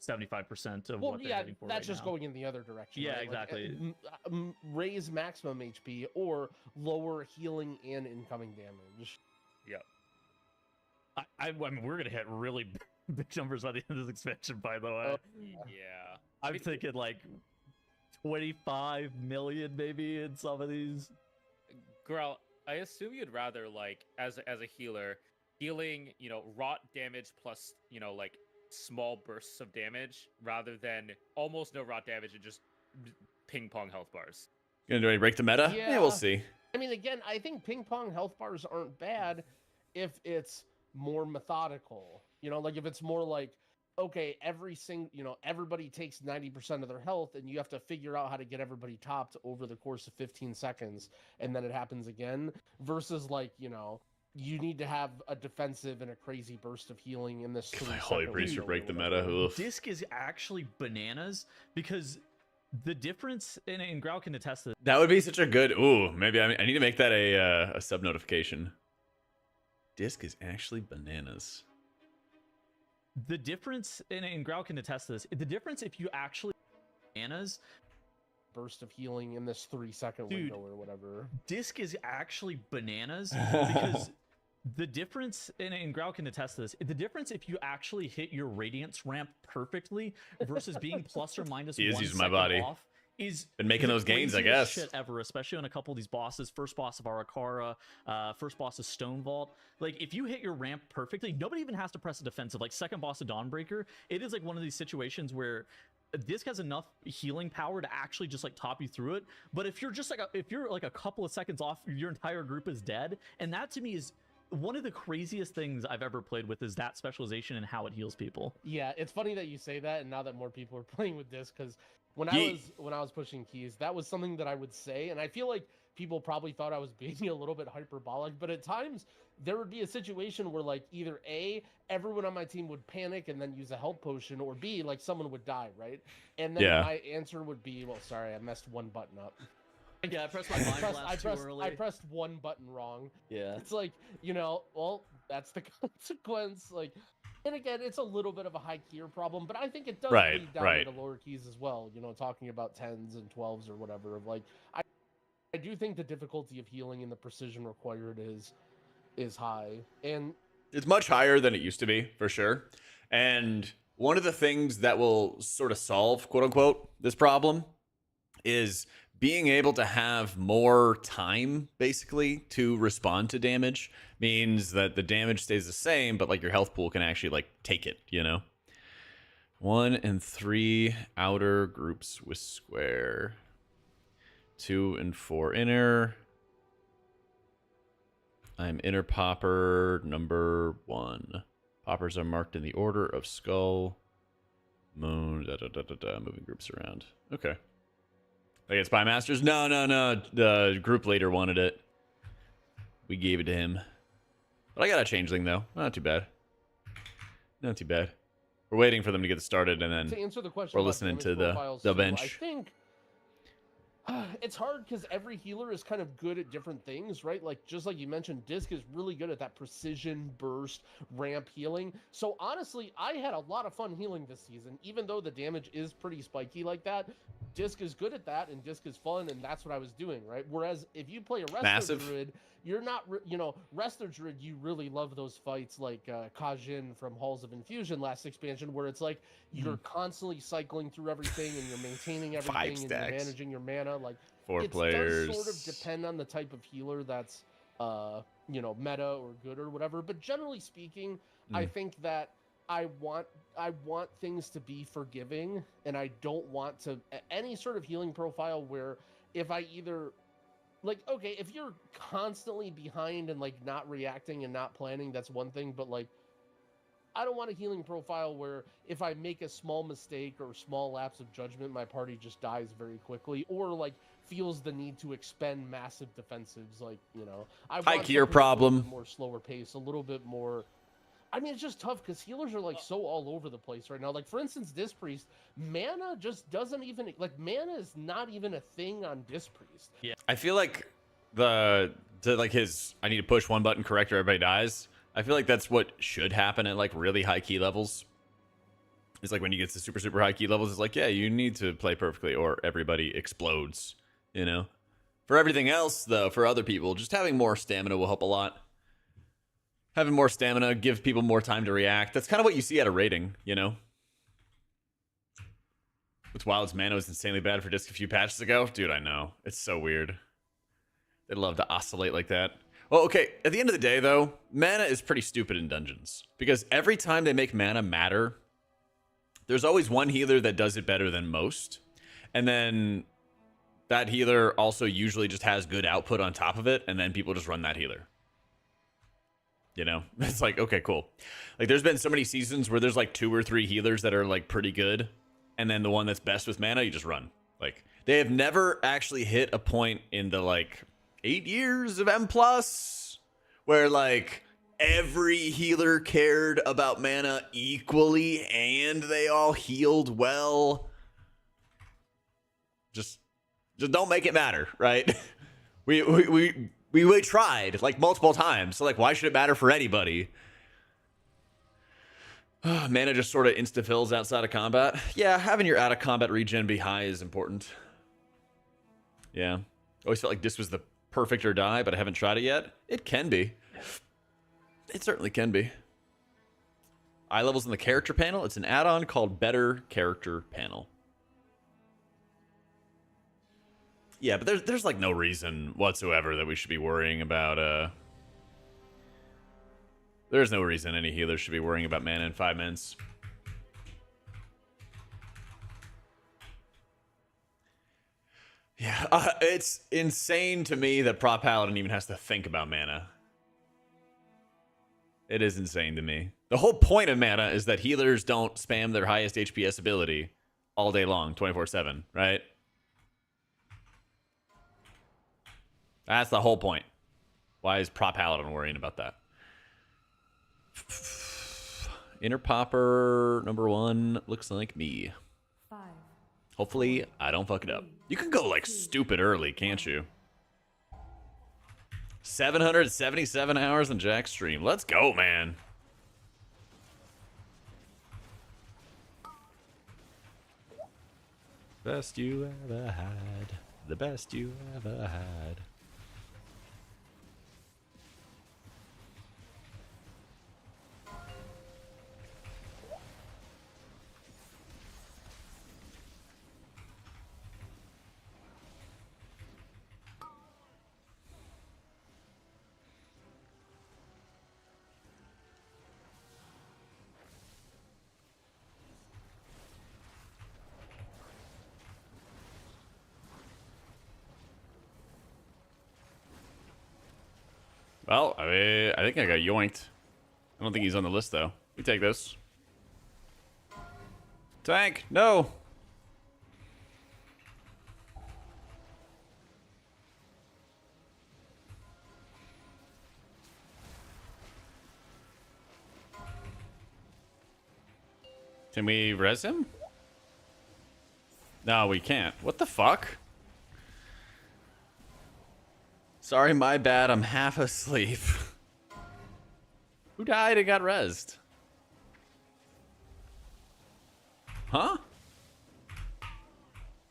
75% of what they're hitting for that's right just now. going in the other direction. Yeah, right? exactly. Like, raise maximum HP or lower healing and incoming damage. Yep. I mean, we're gonna hit really big numbers by the end of this expansion, by the way. Yeah. I'm thinking like 25 million maybe in some of these. Girl, I assume you'd rather, like, as a healer, healing, you know, rot damage plus, you know, like small bursts of damage rather than almost no rot damage and just ping pong health bars. Gonna do any break the meta? Yeah, we'll see. I mean, again, I think ping pong health bars aren't bad if it's more methodical. You know, like if it's more like, okay, everybody takes 90% of their health and you have to figure out how to get everybody topped over the course of 15 seconds and then it happens again, versus like, you know, you need to have a defensive and a crazy burst of healing in this. Holy priest, you break the meta. Oof. Disc is actually bananas because the difference, and Grau can attest to this. That would be such a good. Ooh, maybe I need to make that a sub notification. Disc is actually bananas. The difference, and Grau can attest to this. The difference if you actually bananas burst of healing in this 3-second window or whatever. Disc is actually bananas because the difference, and Grau can attest to this, the difference if you actually hit your radiance ramp perfectly versus being plus or minus 1 using second my body off is been making those gains, I guess. Shit ever, especially on a couple of these bosses. First boss of Arakara, first boss of Stone Vault. Like if you hit your ramp perfectly, nobody even has to press a defensive. Like second boss of Dawnbreaker, it is like one of these situations where Disc has enough healing power to actually just like top you through it. But if you're just like a couple of seconds off, your entire group is dead. And that to me is one of the craziest things I've ever played with, is that specialization and how it heals people. Yeah, it's funny that you say that, and now that more people are playing with Disc, because when I was pushing keys, that was something that I would say, and I feel like people probably thought I was being a little bit hyperbolic, but at times there would be a situation where like either A, everyone on my team would panic and then use a health potion, or B, like someone would die, right? And then my answer would be, well, sorry, I messed one button up. Yeah, I pressed my mind blast too early. I pressed one button wrong. Yeah. It's like, you know, well, that's the consequence. Like, and again, it's a little bit of a high keyer problem, but I think it does lead down to lower keys as well. You know, talking about 10s and 12s or whatever. Of like, I do think the difficulty of healing and the precision required is high, and it's much higher than it used to be, for sure. And one of the things that will sort of solve, quote unquote, this problem is being able to have more time, basically, to respond to damage. Means that the damage stays the same, but like your health pool can actually like take it, you know? 1 and 3 outer groups with square. 2 and 4 inner. I'm inner popper number 1. Poppers are marked in the order of skull, moon, moving groups around. Okay. Like it's Spy Masters? No. The group leader wanted it. We gave it to him. But I got a changeling though. Not too bad. Not too bad. We're waiting for them to get started, and then to answer the question, we're listening to the bench. I think it's hard because every healer is kind of good at different things, right? Like just like you mentioned, Disc is really good at that precision burst ramp healing. So honestly, I had a lot of fun healing this season, even though the damage is pretty spiky like that. Disc is good at that, and Disc is fun, and that's what I was doing, right? Whereas if you play a Resto Druid, you're not, you know, Resto Druid, you really love those fights like Kajin from Halls of Infusion last expansion, where it's like you're constantly cycling through everything, and you're maintaining everything, and you're managing your mana. Like 4 players. It does sort of depend on the type of healer that's, you know, meta or good or whatever. But generally speaking, I think that I want things to be forgiving, and I don't want to any sort of healing profile where if I either like, okay, if you're constantly behind and like not reacting and not planning, that's one thing, but like I don't want a healing profile where if I make a small mistake or small lapse of judgment, my party just dies very quickly, or like feels the need to expend massive defensives. Like, you know, I want high keyer problem, more slower pace, a little bit more. I mean, it's just tough because healers are like so all over the place right now. Like for instance, Disc Priest, mana just doesn't even like mana is not even a thing on Disc Priest. I feel like his I need to push one button correct or everybody dies. I feel like that's what should happen at like really high key levels. It's like when you get to super high key levels, it's like, yeah, you need to play perfectly or everybody explodes, you know? For everything else, though, for other people, just having more stamina will help a lot. Having more stamina, give people more time to react. That's kind of what you see at a rating, you know? With Wild's mana was insanely bad for Disc a few patches ago. Dude, I know. It's so weird. They love to oscillate like that. Well, okay, at the end of the day, though, mana is pretty stupid in dungeons. Because every time they make mana matter, there's always one healer that does it better than most. And then that healer also usually just has good output on top of it, and then people just run that healer. You know? It's like, okay, cool. Like, there's been so many seasons where there's like 2 or 3 healers that are like pretty good, and then the one that's best with mana, you just run. Like, they have never actually hit a point in the like 8 years of M+, where like every healer cared about mana equally and they all healed well. Just don't make it matter, right? We tried like multiple times. So like, why should it matter for anybody? Mana just sort of insta fills outside of combat. Yeah, having your out of combat regen be high is important. Yeah, always felt like this was the perfect or die, but I haven't tried it yet. It can be. It certainly can be. Eye levels in the character panel. It's an add-on called Better Character Panel. Yeah, but there's like no reason whatsoever that we should be worrying about. There's no reason any healer should be worrying about mana in 5 minutes. Yeah, it's insane to me that Prop Paladin even has to think about mana. It is insane to me. The whole point of mana is that healers don't spam their highest HPS ability all day long, 24/7, right? That's the whole point. Why is Prop Paladin worrying about that? Inner Popper number 1 looks like me. 5. Hopefully, I don't fuck it up. You can go like stupid early, can't you? 777 hours in Jack's stream. Let's go, man. Best you ever had. The best you ever had. Well, I mean, I think I got yoinked. I don't think he's on the list, though. We take this. Tank, no! Can we res him? No, we can't. What the fuck? Sorry, my bad. I'm half asleep. Who died and got rezzed? Huh?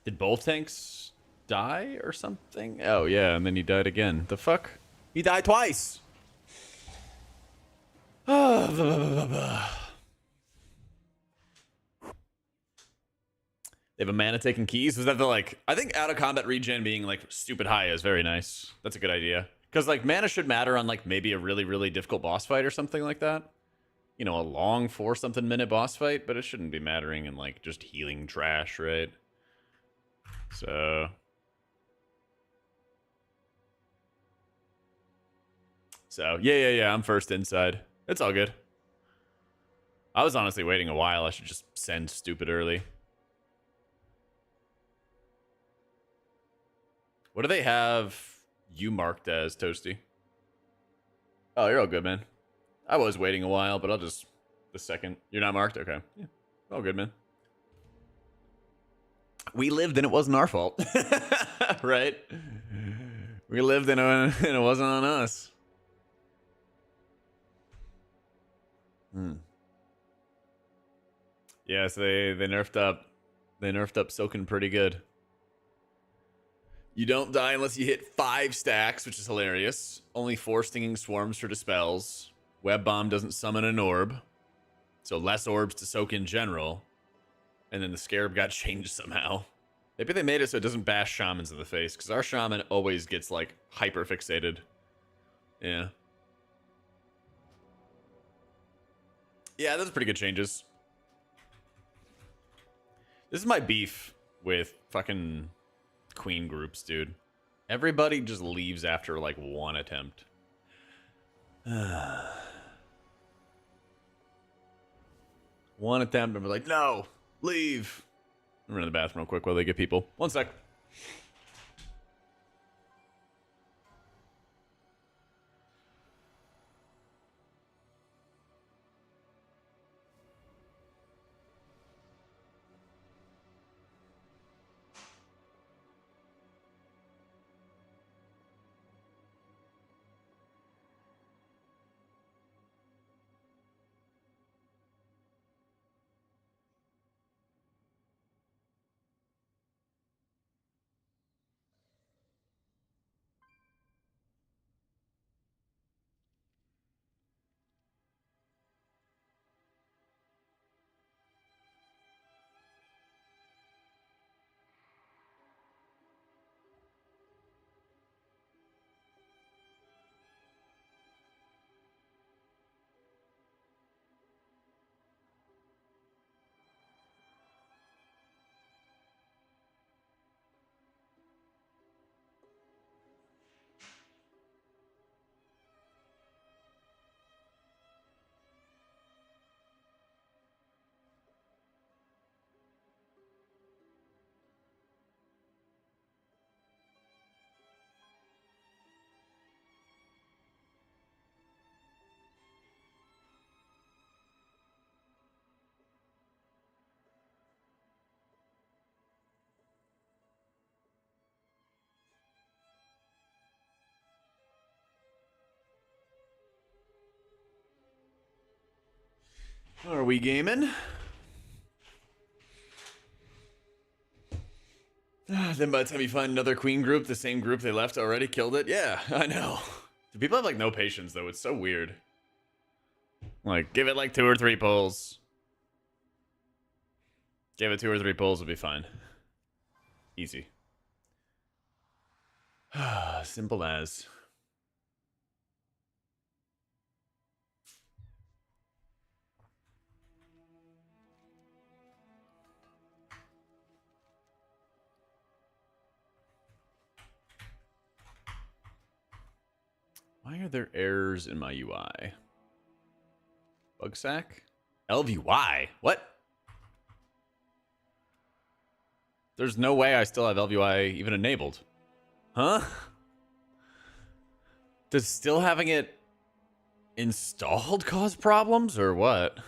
Did both tanks die or something? Oh, yeah, and then he died again. The fuck? He died twice! They have a mana taking keys. Was that the like? I think out of combat regen being like stupid high is very nice. That's a good idea. Because like mana should matter on like maybe a really difficult boss fight or something like that. You know, a long 4-something minute boss fight, but it shouldn't be mattering in like just healing trash, right? So yeah. I'm first inside. It's all good. I was honestly waiting a while. I should just send stupid early. What do they have you marked as, Toasty? Oh, you're all good, man. I was waiting a while, but I'll just the second. You're not marked? Okay. Yeah. All good, man. We lived and it wasn't our fault. Right? We lived and it wasn't on us. Yes, they nerfed up soaking pretty good. You don't die unless you hit 5 stacks, which is hilarious. Only 4 stinging swarms for dispels. Web bomb doesn't summon an orb, so less orbs to soak in general. And then the scarab got changed somehow. Maybe they made it so it doesn't bash shamans in the face, because our shaman always gets like hyper fixated. Yeah. Yeah, those are pretty good changes. This is my beef with fucking queen groups, dude. Everybody just leaves after like 1 attempt. One attempt and we're like, no, leave. I'm running to the bathroom real quick while they get people. 1 sec. Are we gaming? Then by the time you find another queen group, the same group they left already killed it. Yeah, I know. Do people have like no patience though? It's so weird. Like, give it like 2 or 3 pulls. Give it 2 or 3 pulls, will be fine. Easy. Simple as. Why are there errors in my UI? Bug sack? LVY? What? There's no way I still have LVY even enabled. Huh? Does still having it installed cause problems or what?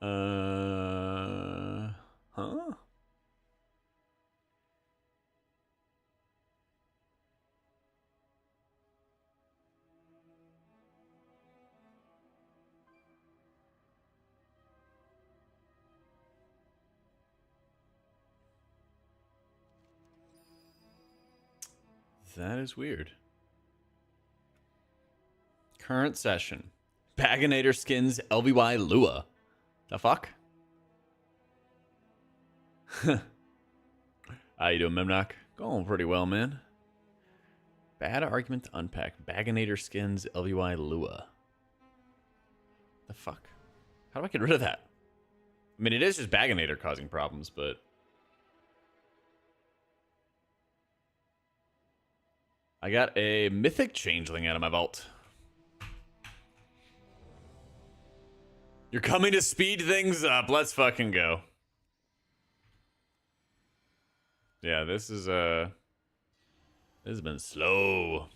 Huh? That is weird. Current session. Baginator skins LVY Lua. The fuck? How you doing, Memnock? Going pretty well, man. Bad argument to unpack. Baginator skins LVY Lua. The fuck? How do I get rid of that? I mean, it is just Baginator causing problems, but... I got a mythic changeling out of my vault. You're coming to speed things up. Let's fucking go. Yeah, this is This has been slow.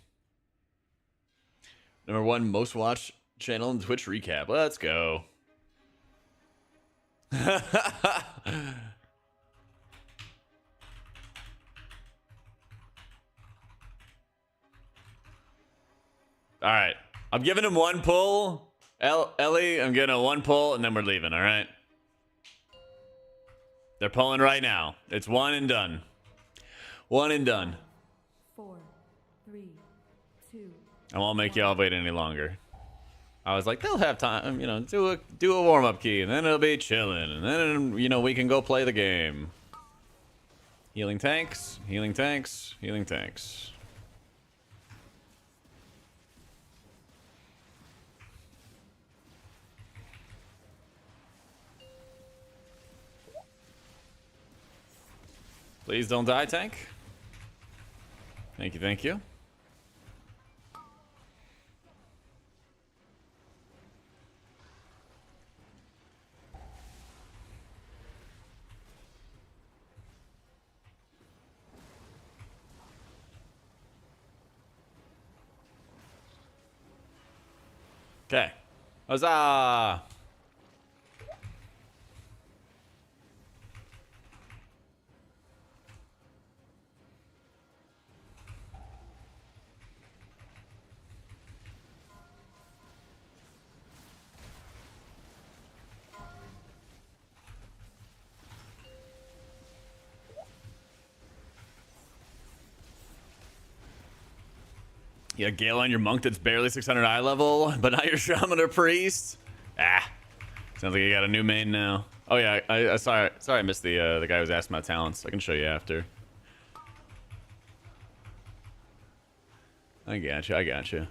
#1 most watched channel in Twitch recap. Let's go. All right. I'm giving him one pull. Ellie, I'm giving him one pull, and then we're leaving, all right? They're pulling right now. It's one and done. One and done. 4, 3, 2. I won't make y'all wait any longer. I was like, they'll have time, you know, do a warm-up key, and then it'll be chilling, and then, you know, we can go play the game. Healing tanks, healing tanks, healing tanks. Please don't die, tank. Thank you, thank you. Okay. Huzzah! Yeah, Gale on your monk that's barely 600 eye level, but not your shaman or priest. Ah, sounds like you got a new main now. Oh yeah, I sorry I missed the guy who was asking about talents. I can show you after. I got you. I got you.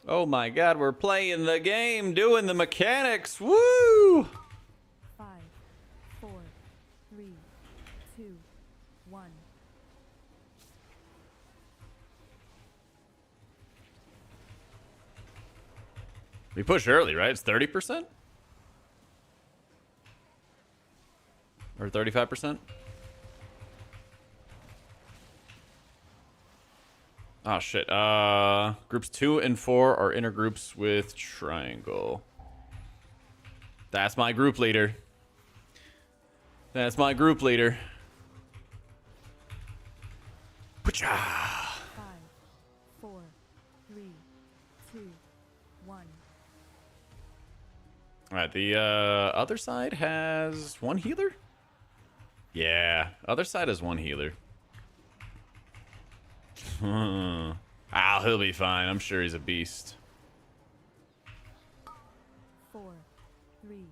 Oh my god, we're playing the game, doing the mechanics. Woo! 5, 4, 3, 2, 1. We push early, right? It's 30%? Or 35%? Oh shit. Groups 2 and 4 are inner groups with triangle. That's my group leader. That's my group leader. Poocha! 5, 4, 3, 2, 1. Alright, the other side has one healer? Yeah, other side has one healer. He'll be fine. I'm sure he's a beast. 4, 3,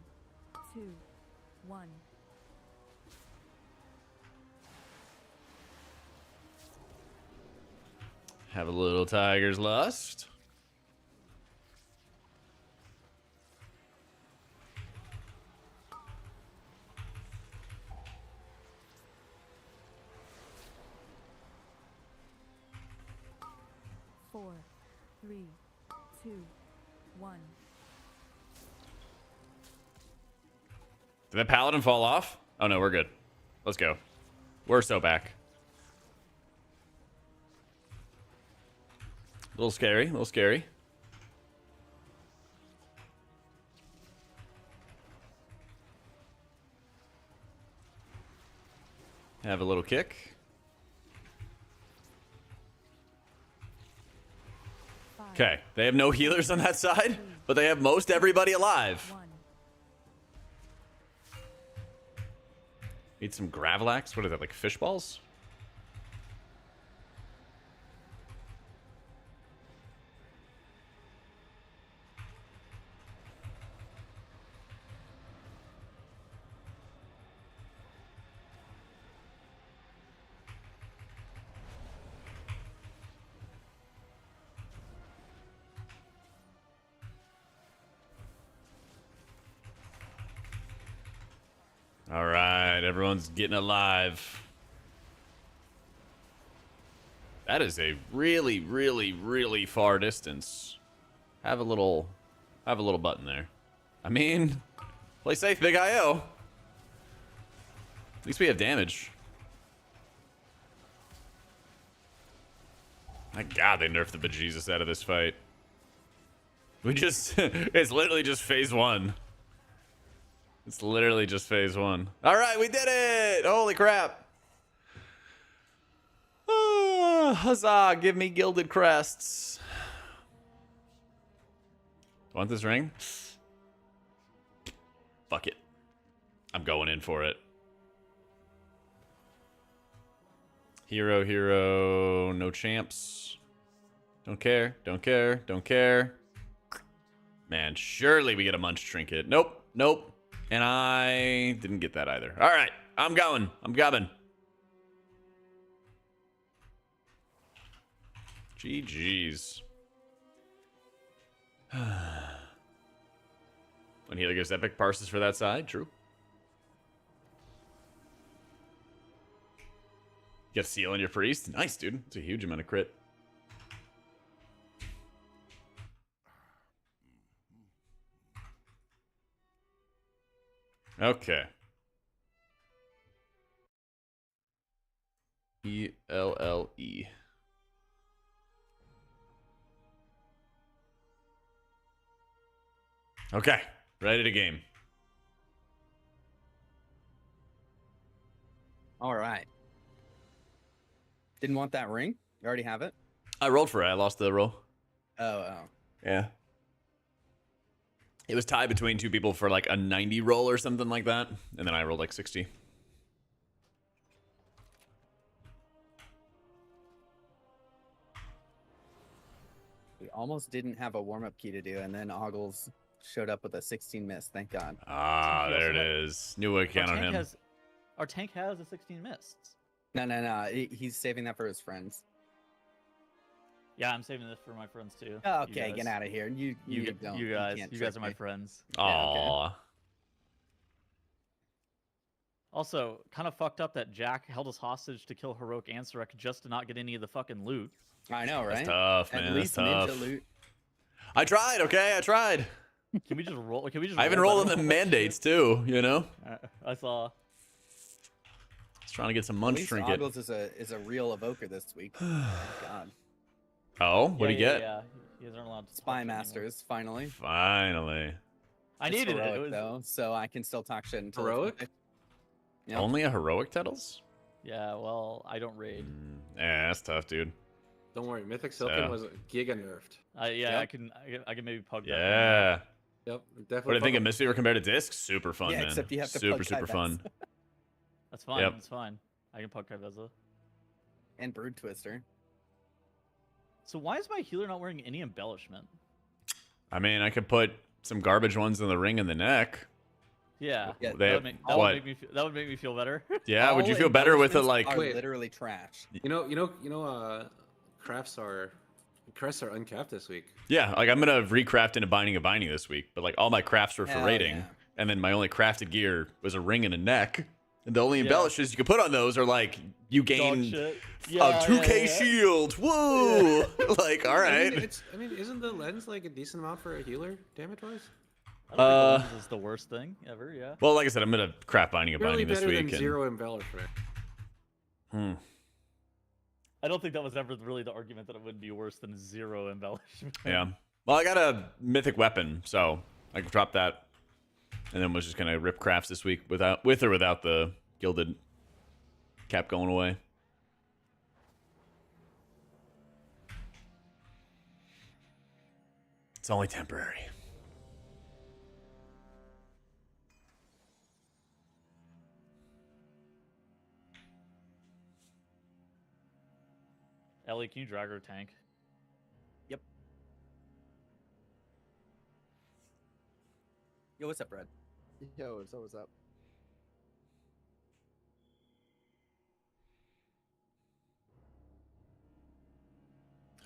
2, 1. Have a little tiger's lust. Four, 3, 2, 1. Did that paladin fall off? Oh no, we're good. Let's go. We're so back. A little scary, a little scary. Have a little kick. 5, Okay, they have no healers on that side, but they have most everybody alive. 1. Need some Gravelax. What are they, like fish balls? right, everyone's getting alive. That is a really, really, really far distance. Have a little button there. I mean, play safe, Big IO. At least we have damage. My God, they nerfed the bejesus out of this fight. We just, it's literally just phase 1. It's literally just phase 1. All right, we did it! Holy crap. Ah, huzzah, give me gilded crests. Want this ring? Fuck it. I'm going in for it. Hero, hero, no champs. Don't care, don't care, don't care. Man, surely we get a munch trinket. Nope, nope. And I didn't get that either. All right, I'm going. I'm coming. GG's. When healer gives epic parses for that side, true. Get a seal on your priest. Nice, dude. It's a huge amount of crit. Okay. ELLE. Okay. Ready to game. All right. Didn't want that ring? You already have it? I rolled for it. I lost the roll. Oh. Yeah. It was tied between two people for like a 90 roll or something like that. And then I rolled like 60. We almost didn't have a warm-up key to do, and then Oggles showed up with a 16 miss. Thank God. Ah, He there also it had- is. Knew I could count on him. Our tank has a 16 mists. No. He's saving that for his friends. Yeah, I'm saving this for my friends too. Oh, You okay, guys. get out of here. You don't. You guys can't are trick my me. friends. Aw. Yeah, okay. Also, kind of fucked up that Jack held us hostage to kill Heroic Ansarek just to not get any of the fucking loot. I know, right? That's tough, man. At least That's tough. ninja loot. I tried, okay? I tried. Can we just roll? Can we just? I even roll rolled better in the roll? mandates too, you know? I saw. Just trying to get some At munch least trinket. Oggles is a real evoker this week. Thank God. Oh, what do you get? Yeah, you guys aren't allowed to. Spy talk anymore. Masters, finally. Finally. I It's needed heroic, it. It was. though, so I can still talk shit until Heroic? Yeah. Only a heroic titles? Yeah, well, I don't raid. Yeah, that's tough, dude. Don't worry, Mythic Silken was giga nerfed. Yeah, Yep. I can maybe pug that. Yeah. Yep, definitely. What do you think of Mistweaver compared to Disc? Super fun, Yeah, man. except you have to super, plug super Kybez. fun. That's fine. Yep. That's fine. I can pug Kybeza. And Brood Twister. So why is my healer not wearing any embellishment? I mean, I could put some garbage ones in the ring and the neck. Yeah, Yeah, They- that what? would make me feel better. Yeah, would All you feel better with it embellishments like... are Wait. literally trash. Crafts are uncapped this week. Yeah, like I'm gonna recraft into Binding of Binding this week, but like all my crafts were for Hell raiding, yeah. and then my only crafted gear was a ring and a neck, and the only Yeah. embellishes you could put on those are like you Dog gain shit. a Yeah, 2K yeah. shield. Woo! Like, all right. I mean, isn't the lens like a decent amount for a healer damage wise? I don't think this is the worst thing ever. Yeah. Well, like I said, I'm gonna craft Binding of Really Binding this better than week. And, zero embellishment. I don't think that was ever really the argument that it would be worse than zero embellishment. Yeah. Well, I got a mythic weapon, so I can drop that, and then was just gonna rip crafts this week with or without the gilded cap going away. It's only temporary. Ellie, can you drag her tank? Yo, what's up, Brad? Yo, what's up?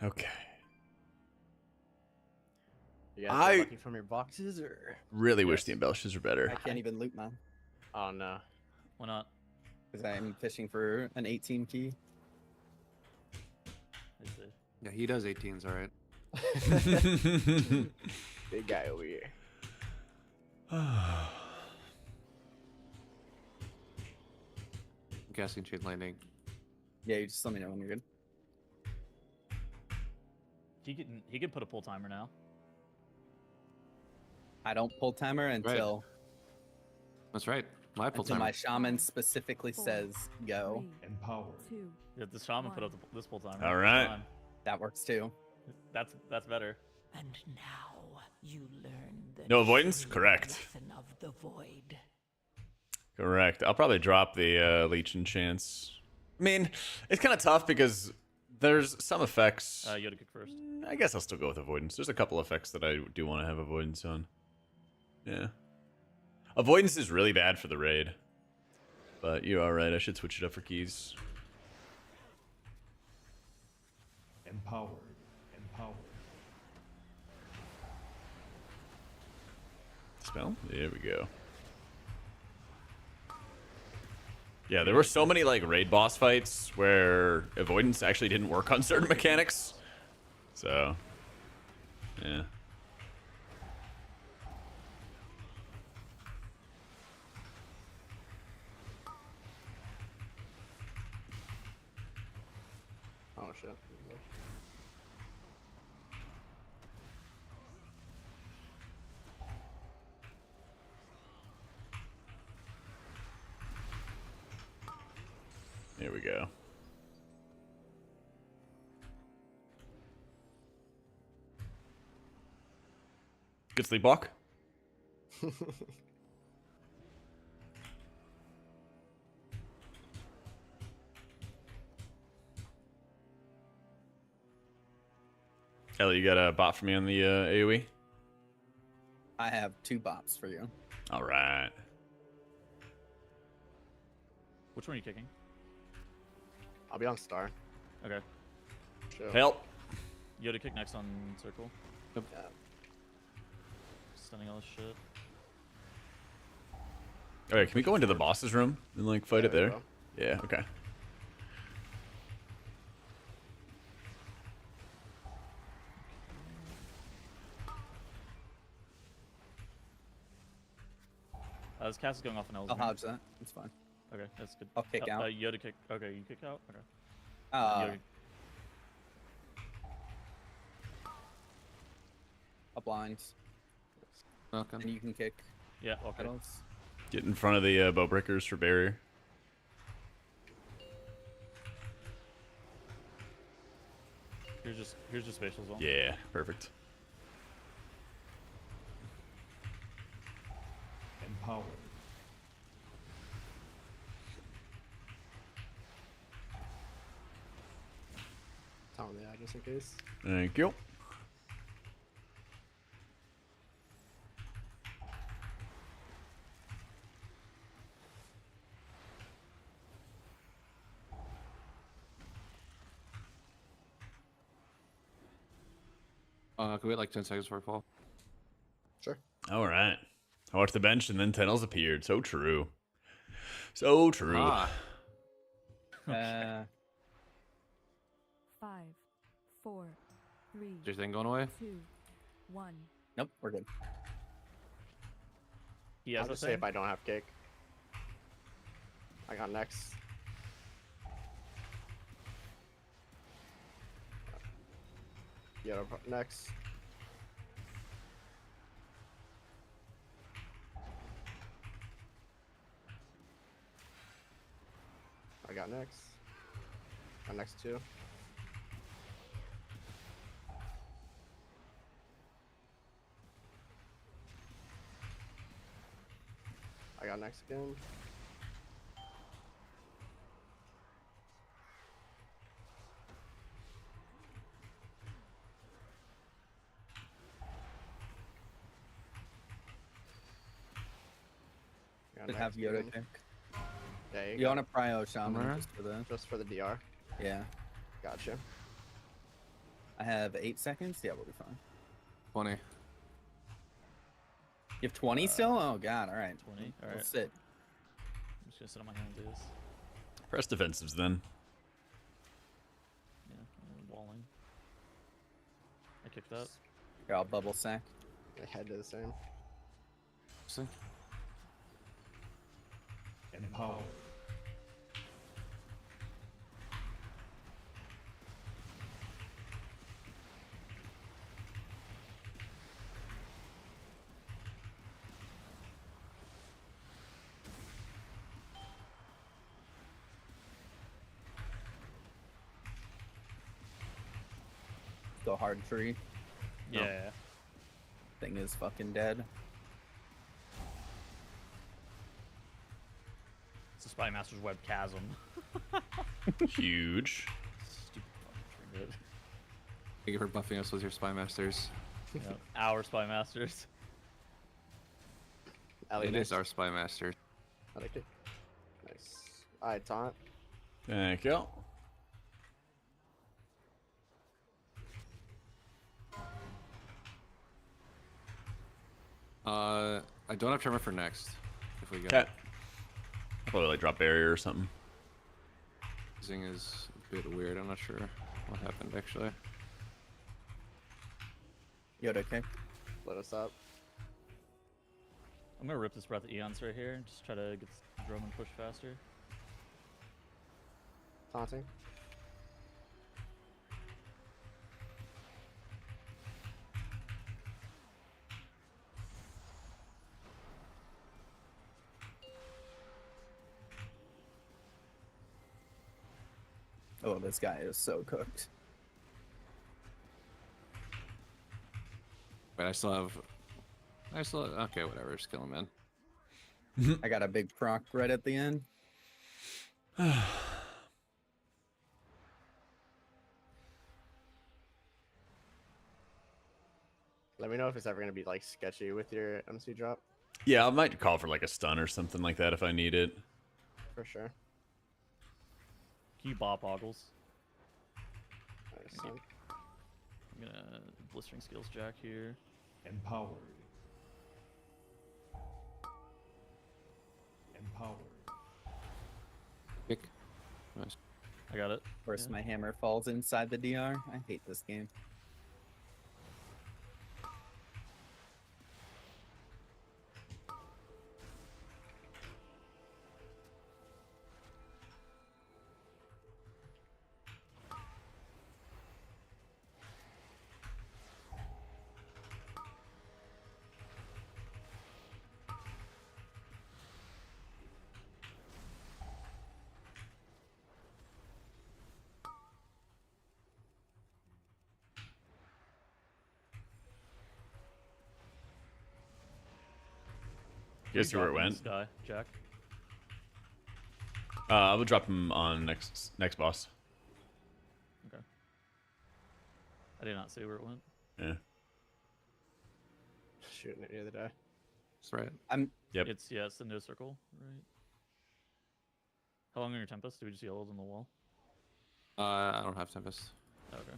Okay. You guys I- got lucky from your boxes, or Really wish the embellishes were better. I can't even loot, man. oh no, Why not? Because I'm fishing for an 18 key. I see. Yeah, he does 18s, all right. Big guy over here. I'm guessing chain lightning. Yeah, you just let me know when you're good. He can put a pull timer now. I don't pull timer until That's right. My pull until timer. my shaman specifically Four, says go. Empowered. 2. Yeah, the shaman put up this pull timer. All right. Fine. That works too. That's better. And now you learn the No avoidance? true Correct. lesson of the void. Correct. I'll probably drop the leech enchants. I mean, it's kind of tough because there's some effects. Yoda kick first. I guess I'll still go with avoidance. There's a couple effects that I do want to have avoidance on. Yeah. Avoidance is really bad for the raid. But you're alright. I should switch it up for keys. Empowered. Spell? There we go. Yeah, there were so many like raid boss fights where avoidance actually didn't work on certain mechanics. So, yeah. Oh shit. There we go. Good sleepwalk. Ellie, you got a bot for me on the AoE? I have 2 bops for you. All right. Which one are you kicking? I'll be on star. Okay. Chill. Help. Yoda kick next on circle. Yeah. Stunning all this shit. All right, can we go into the boss's room and like fight it There we there? go. Yeah. Okay. This cast is going off an L's. I'll hodge that. It's fine. Okay, that's good. I'll kick out. Yoda kick. Okay, you kick out. Okay. Uh, a blind. Okay. And you can kick. Yeah. Okay. Petals. Get in front of the bow breakers for barrier. Here's just spatial zone. Yeah. Perfect. Empowered. Tell me that just in case. Thank you. Can we wait like 10 seconds for a fall? Sure. All right. I watched the bench and then Tennels appeared. So true. So true. Ah, 5, 4, 3, is your thing going away? 2, 1. Nope, we're good. He has I'll a just say thing. if I don't have kick. I got next. Yeah, next. I got next. Got next two. I got next again. Got Should have next Yoda again. kick. There you You go. want a prio shaman Alright. just for the Just for the DR. yeah. Gotcha. I have 8 seconds. Yeah, we'll be fine. 20. You have 20 still? Oh god, alright. 20. All We'll right. sit. I'm just gonna sit on my hands. Is Press defensives then. yeah, walling. I kicked that. Here, I'll bubble sack. I head to the same. Empower. Go hard tree. Yeah. No. Thing is fucking dead. It's a Spy Master's Web Chasm. Huge. Stupid fucking trinket. Thank you for buffing us with your Spy Masters. Yep. Our Spy Masters. Ellie, It is nice. our Spy Master. I like it. Nice. Alright, taunt. Thank you. I don't have Tremor for next. If we get Okay. Probably like drop barrier or something. Zing is a bit weird. I'm not sure what happened actually. Yoda kick. Let us up. I'm gonna rip this Breath of Eons right here and just try to get this drum and push faster. Taunting. Oh, this guy is so cooked. But I still have. Okay, whatever. Just kill him, man. I got a big proc right at the end. Let me know if it's ever gonna be like sketchy with your MC drop. Yeah, I might call for like a stun or something like that if I need it. For sure. Can you bop Ogles? Nice. I'm gonna blistering skills Jack here. Empowered. Empowered. Kick. Nice. I got it. Of course, Yeah. my hammer falls inside the DR. I hate this game. You guys see where it Dropping went? This guy, Jack. I would drop him on next boss. Okay. I did not see where it went. Yeah. Shooting it the other day. That's right. Yep. It's it's the no circle, right? How long are your Tempest? Do we just yellows on the wall? I don't have Tempest. Okay.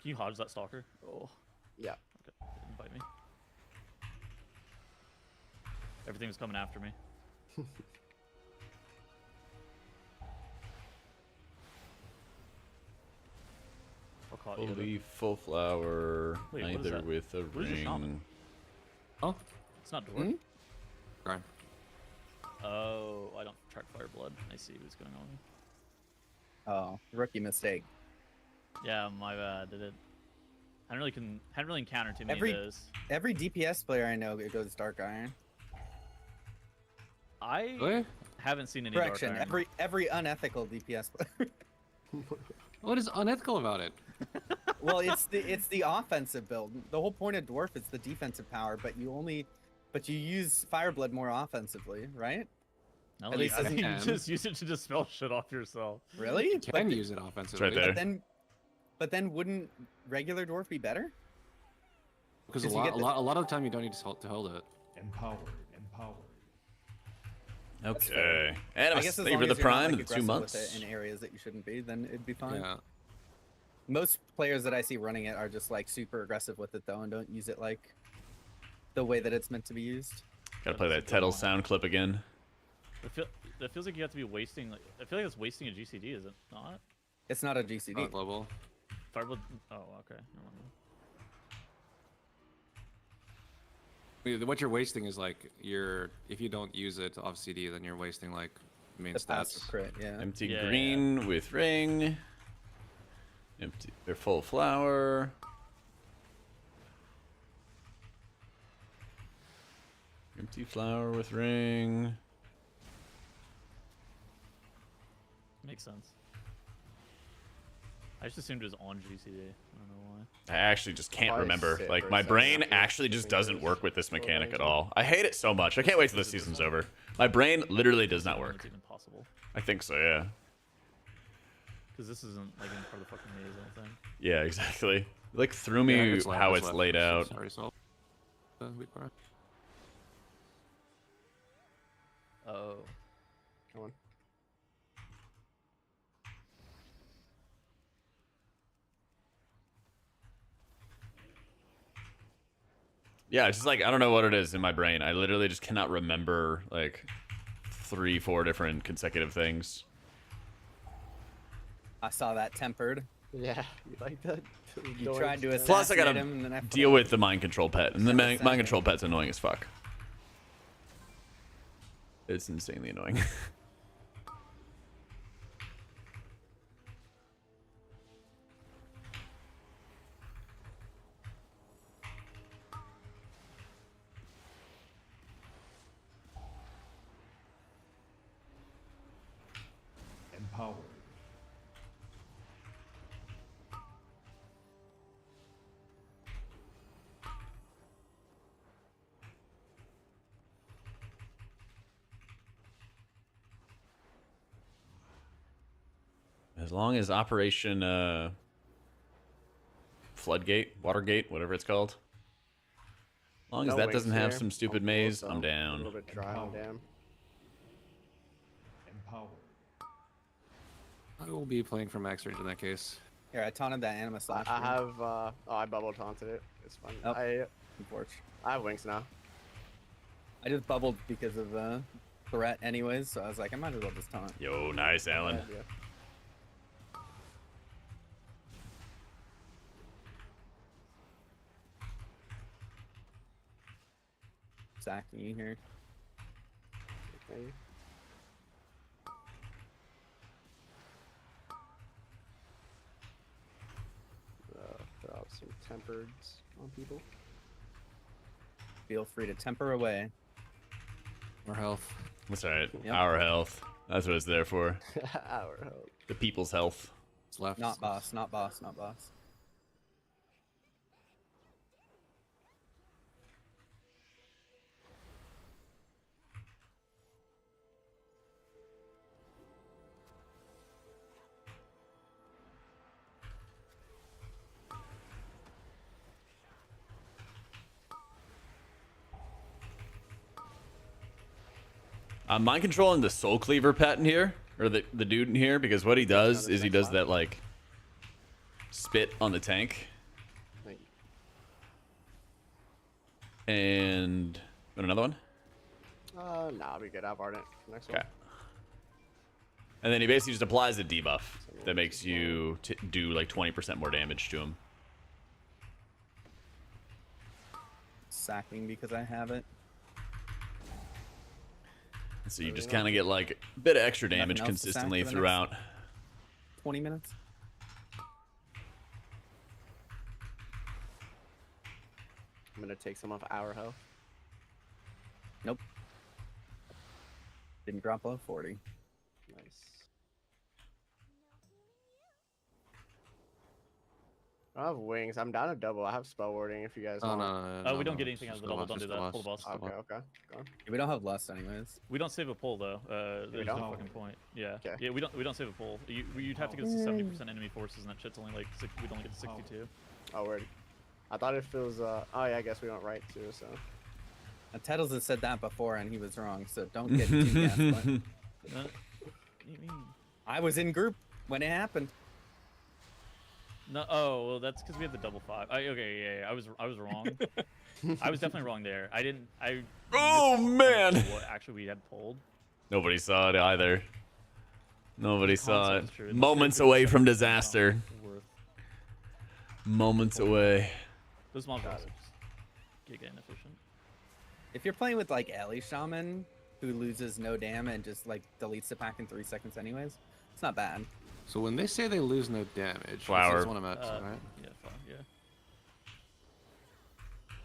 Can you hodge that stalker? Oh. Yeah. Okay. Didn't bite me. Everything was coming after me. I'll call it Holy full flower, Wait, what is either that? with a What is your shaman? ring. Oh, It's not dwarf. Grind. Oh, I don't track fire blood. I see what's going on. Oh, rookie mistake. Yeah, my bad. Did it? I hadn't really encountered too many Every- of those. Every DPS player I know it goes Dark Iron. I Really? haven't seen any Correction. Dark Iron. Every unethical DPS player. What is unethical about it? Well, it's the offensive build. The whole point of dwarf is the defensive power, but you use Fireblood more offensively, right? No, At least I think you as- just use it to dispel shit off yourself. Really? You can use it offensively. It's right there. But then wouldn't regular dwarf be better? Because a 'Cause you lot, get a the- lot, a lot of the time you don't need to hold it. Empowered. Empowered. Okay. And I I'm guess as savor long the as you're not, prime like, in 2 aggressive with months. it in areas that you shouldn't be, then it'd be fine. Yeah. Most players that I see running it are just like super aggressive with it though, and don't use it like the way that it's meant to be used. Gotta play that Tettle sound clip again. It feels like you have to be wasting. Like, I feel like it's wasting a GCD, is it not? It's not a GCD. Not global. Fireblood. Oh, okay. Never mind. What you're wasting is like if you don't use it off CD, then you're wasting like main The passive stats. crit, yeah. Empty Yeah. green with ring. Empty or full flower. Empty flower with ring. Makes sense. I just assumed it was on GCD. I don't know why. I actually just can't Probably remember. sit Like for a my second brain after actually just doesn't fingers work with this go mechanic into at all. I hate it so much. I can't wait till this season's over. My brain literally does not work. It's even possible. I think so, yeah. Because this isn't like in part of the fucking maze, I don't think. Yeah, exactly. It, like threw Yeah, me it's left, how it's it's left. laid out. Sorry, Salt. Weak bar. Oh. Come on. Yeah, it's just like I don't know what it is in my brain. I literally just cannot remember like 3-4 different consecutive things. I saw that tempered. Yeah, you like that? You tried to assassinate Plus, I gotta him, and then I deal with the mind control pet, and the mind Assassinate. control pet's annoying as fuck. It's insanely annoying. Empowered. As long as Operation Floodgate, Watergate, whatever it's called. As long as No that wings doesn't have here. some stupid I'm full, maze, so I'm A down. little bit dry on dam. Empowered. I will be playing for max range in that case. Here, I taunted that Animus last I year. have, oh, I bubble taunted it. It's fun. Oh. I Unfortunately. have wings now. I just bubbled because of threat anyways, so I was like, I might as well just taunt. Yo, nice, Alan. Yeah. Sacking you here. Okay. Throw out some tempereds on people. Feel free to temper away. More health. That's alright. Yep. Our health. That's what it's there for. Our help. The people's health. It's left. Not boss, not boss, not boss. I'm mind controlling the Soul Cleaver pet in here, or the dude in here, because what he does is he does that like spit on the tank. Thank you. And want another one? Nah, we good. I've already next Okay. one. And then he basically just applies a debuff that makes you do like 20% more damage to him. Sacking because I have it. So you just kind of get like a bit of extra Nothing damage else to sack consistently for the next- throughout. 20 minutes. I'm gonna take some off our health. Nope. Didn't drop below 40. Nice. I don't have wings. I'm down a double. I have spell warding if you guys Oh, want. no, We don't no, get anything out of the just double. go Don't do left, that. just Pull go the left, boss. just go Okay, left. okay. Go on. We don't have lust anyways. We don't save a pull though. There's no don't? fucking point. Yeah. Okay. Yeah, we don't save a pull. You'd have to get to 70% enemy forces, and that shit's only like we'd only get to 62. Oh, word. I thought if it was, oh yeah, I guess we went right too, so. Tettles has said that before and he was wrong, so don't get too gaslit. What do you mean? I was in group when it happened. No, oh, well, that's because we had the double 5. Okay, yeah, I was wrong. I was definitely wrong there. I Oh, missed man. what actually we had pulled. Nobody saw it either. Nobody The saw concept it. is true. The Moments scope is away from 70% disaster. worth. Moments away. Those mobs are also just giga inefficient. If you're playing with like Ellie Shaman, who loses no dam and just like deletes the pack in 3 seconds anyways, it's not bad. So when they say they lose no damage, Flower. That's one I'm at, right? Yeah, fine, yeah.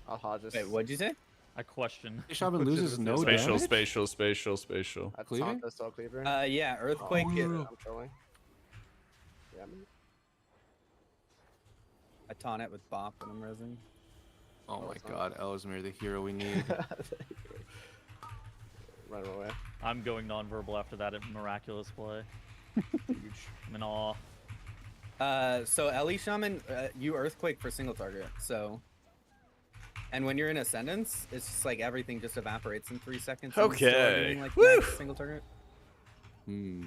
I'll Hodges. Wait, what'd you say? I question. Shaman loses no Spatial, damage. spatial. That's Cleaving? the Soul Cleaver. Yeah, Earthquake. I'm trolling. Yeah, man. I taunt it with Bop when I'm resing. Oh my god, Ellesmere, the hero we need. Run away. I'm going nonverbal after that miraculous play. I'm in awe. So Ellie Shaman, you Earthquake for single target. So, and when you're in Ascendance, it's just like everything just evaporates in 3 seconds. and still are Okay. doing, like, Woo! max single target. Hmm.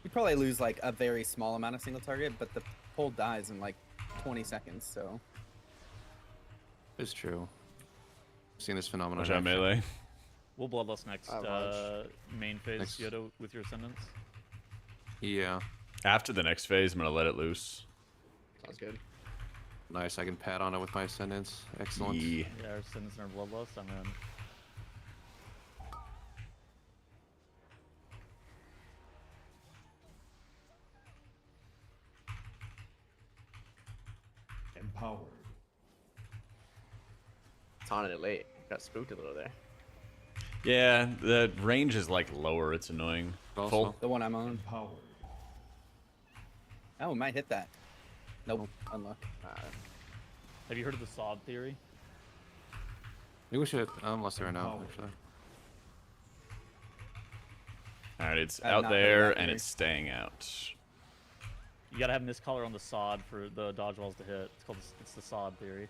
You probably lose like a very small amount of single target, but the pole dies in like 20 seconds. So. It's true. I've seen this phenomenon. Watch out, actually. melee. We'll bloodlust next main phase, Next. Yoda, with your Ascendance. Yeah. After the next phase, I'm gonna let it loose. Sounds good. Nice, I can pat on it with my Ascendance. Excellent. Yeah. Yeah, our Ascendance and our bloodlust, I'm in. Empowered. Taunted it late. Got spooked a little there. Yeah, the range is like lower. It's annoying. Also- Full. The one I'm on. Empowered. Oh, might hit that. Nope, unluck. Have you heard of the sod theory? Maybe we should unless they're now, Empowered. actually. All right, it's I've out not heard of there that and theory. it's staying out. You gotta have this color on the sod for the dodge walls to hit. It's called it's the sod theory.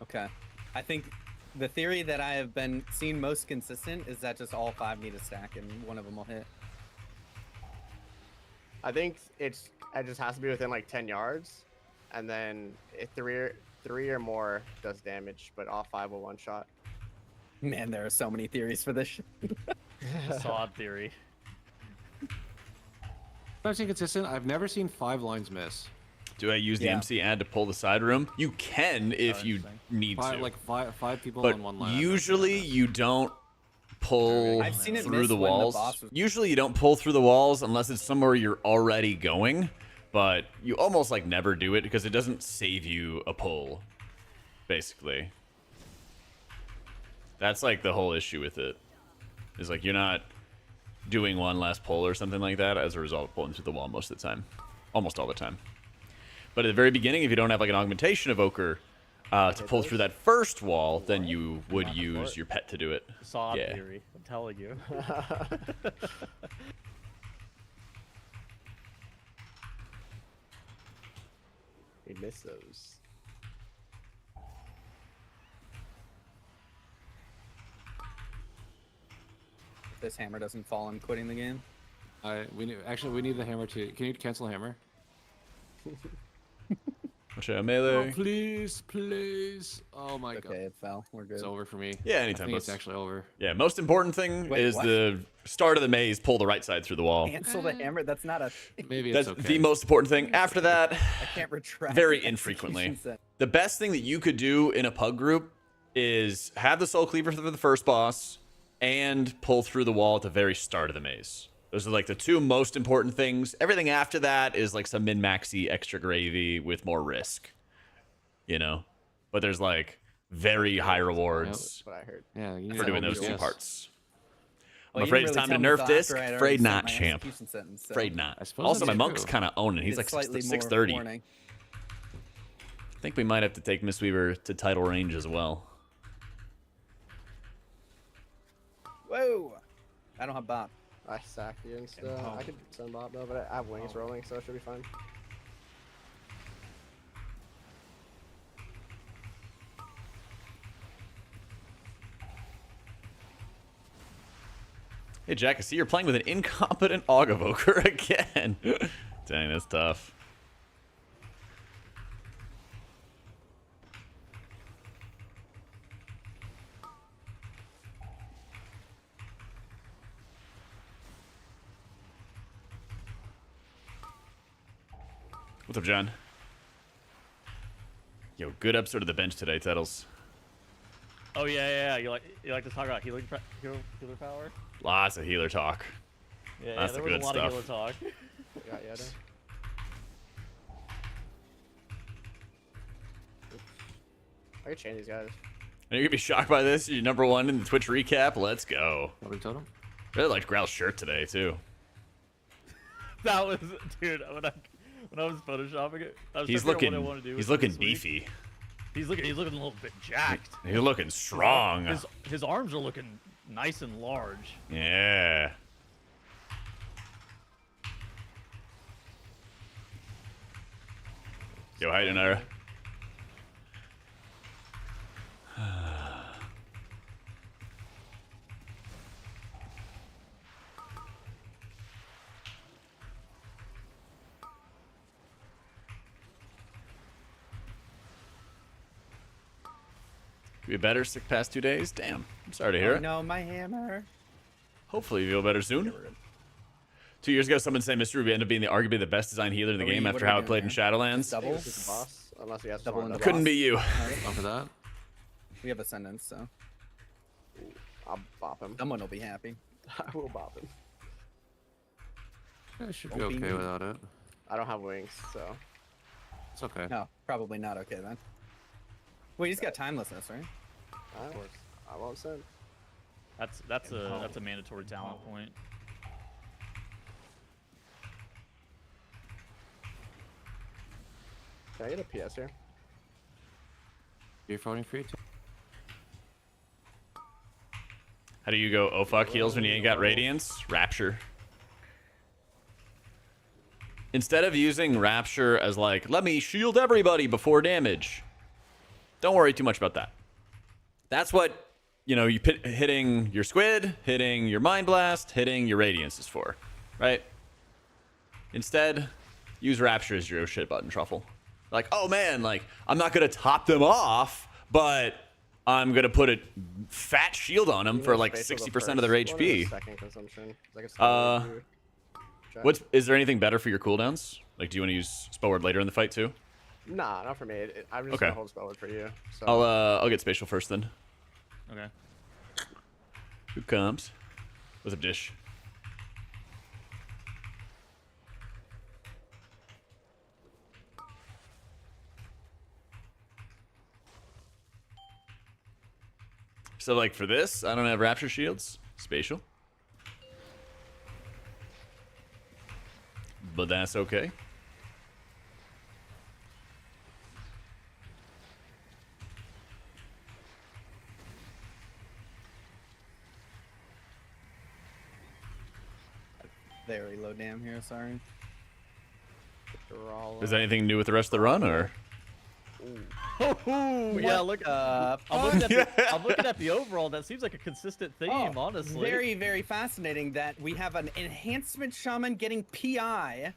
Okay. I think the theory that I have been seen most consistent is that just all 5 need a stack and one of them will hit. I think it just has to be within like 10 yards, and then if three or more does damage, but all 5 will one shot. Man, there are so many theories for this shit. The sod theory. I've seen consistent. I've never seen 5 lines miss. Do I use the Yeah. MC ad to pull the side room? You can if you interesting. need Five, to. like five people But on one line. I've never usually seen you don't pull I've seen it through miss the when the walls. boss was- Usually you don't pull through the walls unless it's somewhere you're already going, but you almost like never do it because it doesn't save you a pull, basically. That's like the whole issue with it. Is like you're not doing one last pull or something like that as a result of pulling through the wall most of the time. Almost all the time. But at the very beginning, if you don't have like an augmentation evoker to pull through that first wall, then you would use your pet to do it. Sod Yeah. theory. I'm telling you. We miss those. If this hammer doesn't fall, I'm quitting the game. we need the hammer to. Can you cancel hammer? Watch out, melee. Oh, please, please. Oh my god. Okay, it fell. We're good. It's over for me. Yeah, I anytime. think it's Let's- actually over. Yeah, most important thing Wait, is what? the start of the maze, pull the right side through the wall. Cancel the hammer. That's not a. Maybe That's it's okay. the most important thing. After that, I can't retract. very the infrequently. execution set. The best thing that you could do in a pug group is have the soul cleaver for the first boss and pull through the wall at the very start of the maze. Those are like the 2 most important things. Everything after that is like some min-maxy extra gravy with more risk, you know? But there's like very high rewards That's what I heard. Yeah, you need for that doing those OBS. 2 parts. Well, I'm you afraid didn't it's really time to tell me nerf until disc. after I'd already Afraid sent not, my champ. execution sentence, so Afraid not. I suppose Also, my that's monk's true. kind of owning. He's it's like slightly more 630. warning. I think we might have to take Mistweaver to title range as well. Whoa! I don't have Bop. I sack you and stuff. I could send Bob though, but I have wings rolling, so it should be fine. Hey, Jack, I see you're playing with an incompetent Aug Evoker again. Dang, that's tough. What's up, John? Yo, good episode of the bench today, Tettles. Oh yeah. You like to talk about healer power? Lots of healer talk. Yeah, That's there the was good a lot stuff. of healer talk. Got Yetta. I could chain these guys. Are you gonna be shocked by this? You're number one in the Twitch recap. Let's go. What totem? Really liked Growl's shirt today too. That was, dude. When I was photoshopping it, I was He's trying to figure out looking. what I want to do He's with it looking this week. beefy. He's looking a little bit jacked. He's looking strong. His arms are looking nice and large. Yeah. Yo, how you doing, Ira? Could be better. Sick past 2 days. Damn. I'm sorry to hear Oh it. no, my hammer. Hopefully you feel better soon. 2 years ago, someone said Mr. Ruby ended up being arguably the best designed healer in the What are game you- after what are how we it played in doing Shadowlands. Double? This is the boss, unless he has Double someone in to the Couldn't boss. be you. Off of that. We have ascendants, so I'll bop him. someone will be happy. I will bop him. I should be Don't be okay me. without it. I don't have wings, so It's okay. No, probably not okay then. Wait, he's got timelessness, right? I won't send. That's a mandatory talent point. Can I get a PS here? You're voting for you too. How do you go, oh fuck, heals when you ain't got Radiance? Rapture. Instead of using Rapture as like, let me shield everybody before damage, don't worry too much about that. That's what, you know, hitting your Squid, hitting your Mind Blast, hitting your Radiance is for, right? Instead, use Rapture as your oh shit button, Truffle. Like, oh man, like, I'm not gonna top them off, but I'm gonna put a fat shield on them for like 60% of their HP. Second consumption. Like Is there anything better for your cooldowns? Like, do you want to use Spellword later in the fight too? Nah, not for me. I'm just Okay. gonna hold Spellword for you. So. I'll get Spatial first then. Okay. Who comes? What's up, Dish? So, like, for this, I don't have Rapture Shields. Spatial. But that's okay. Very low dam here, sorry. Is there anything new with the rest of the run, or? Oh yeah, look. I'm looking at the overall. That seems like a consistent theme, honestly. Very, very fascinating that we have an enhancement shaman getting PI.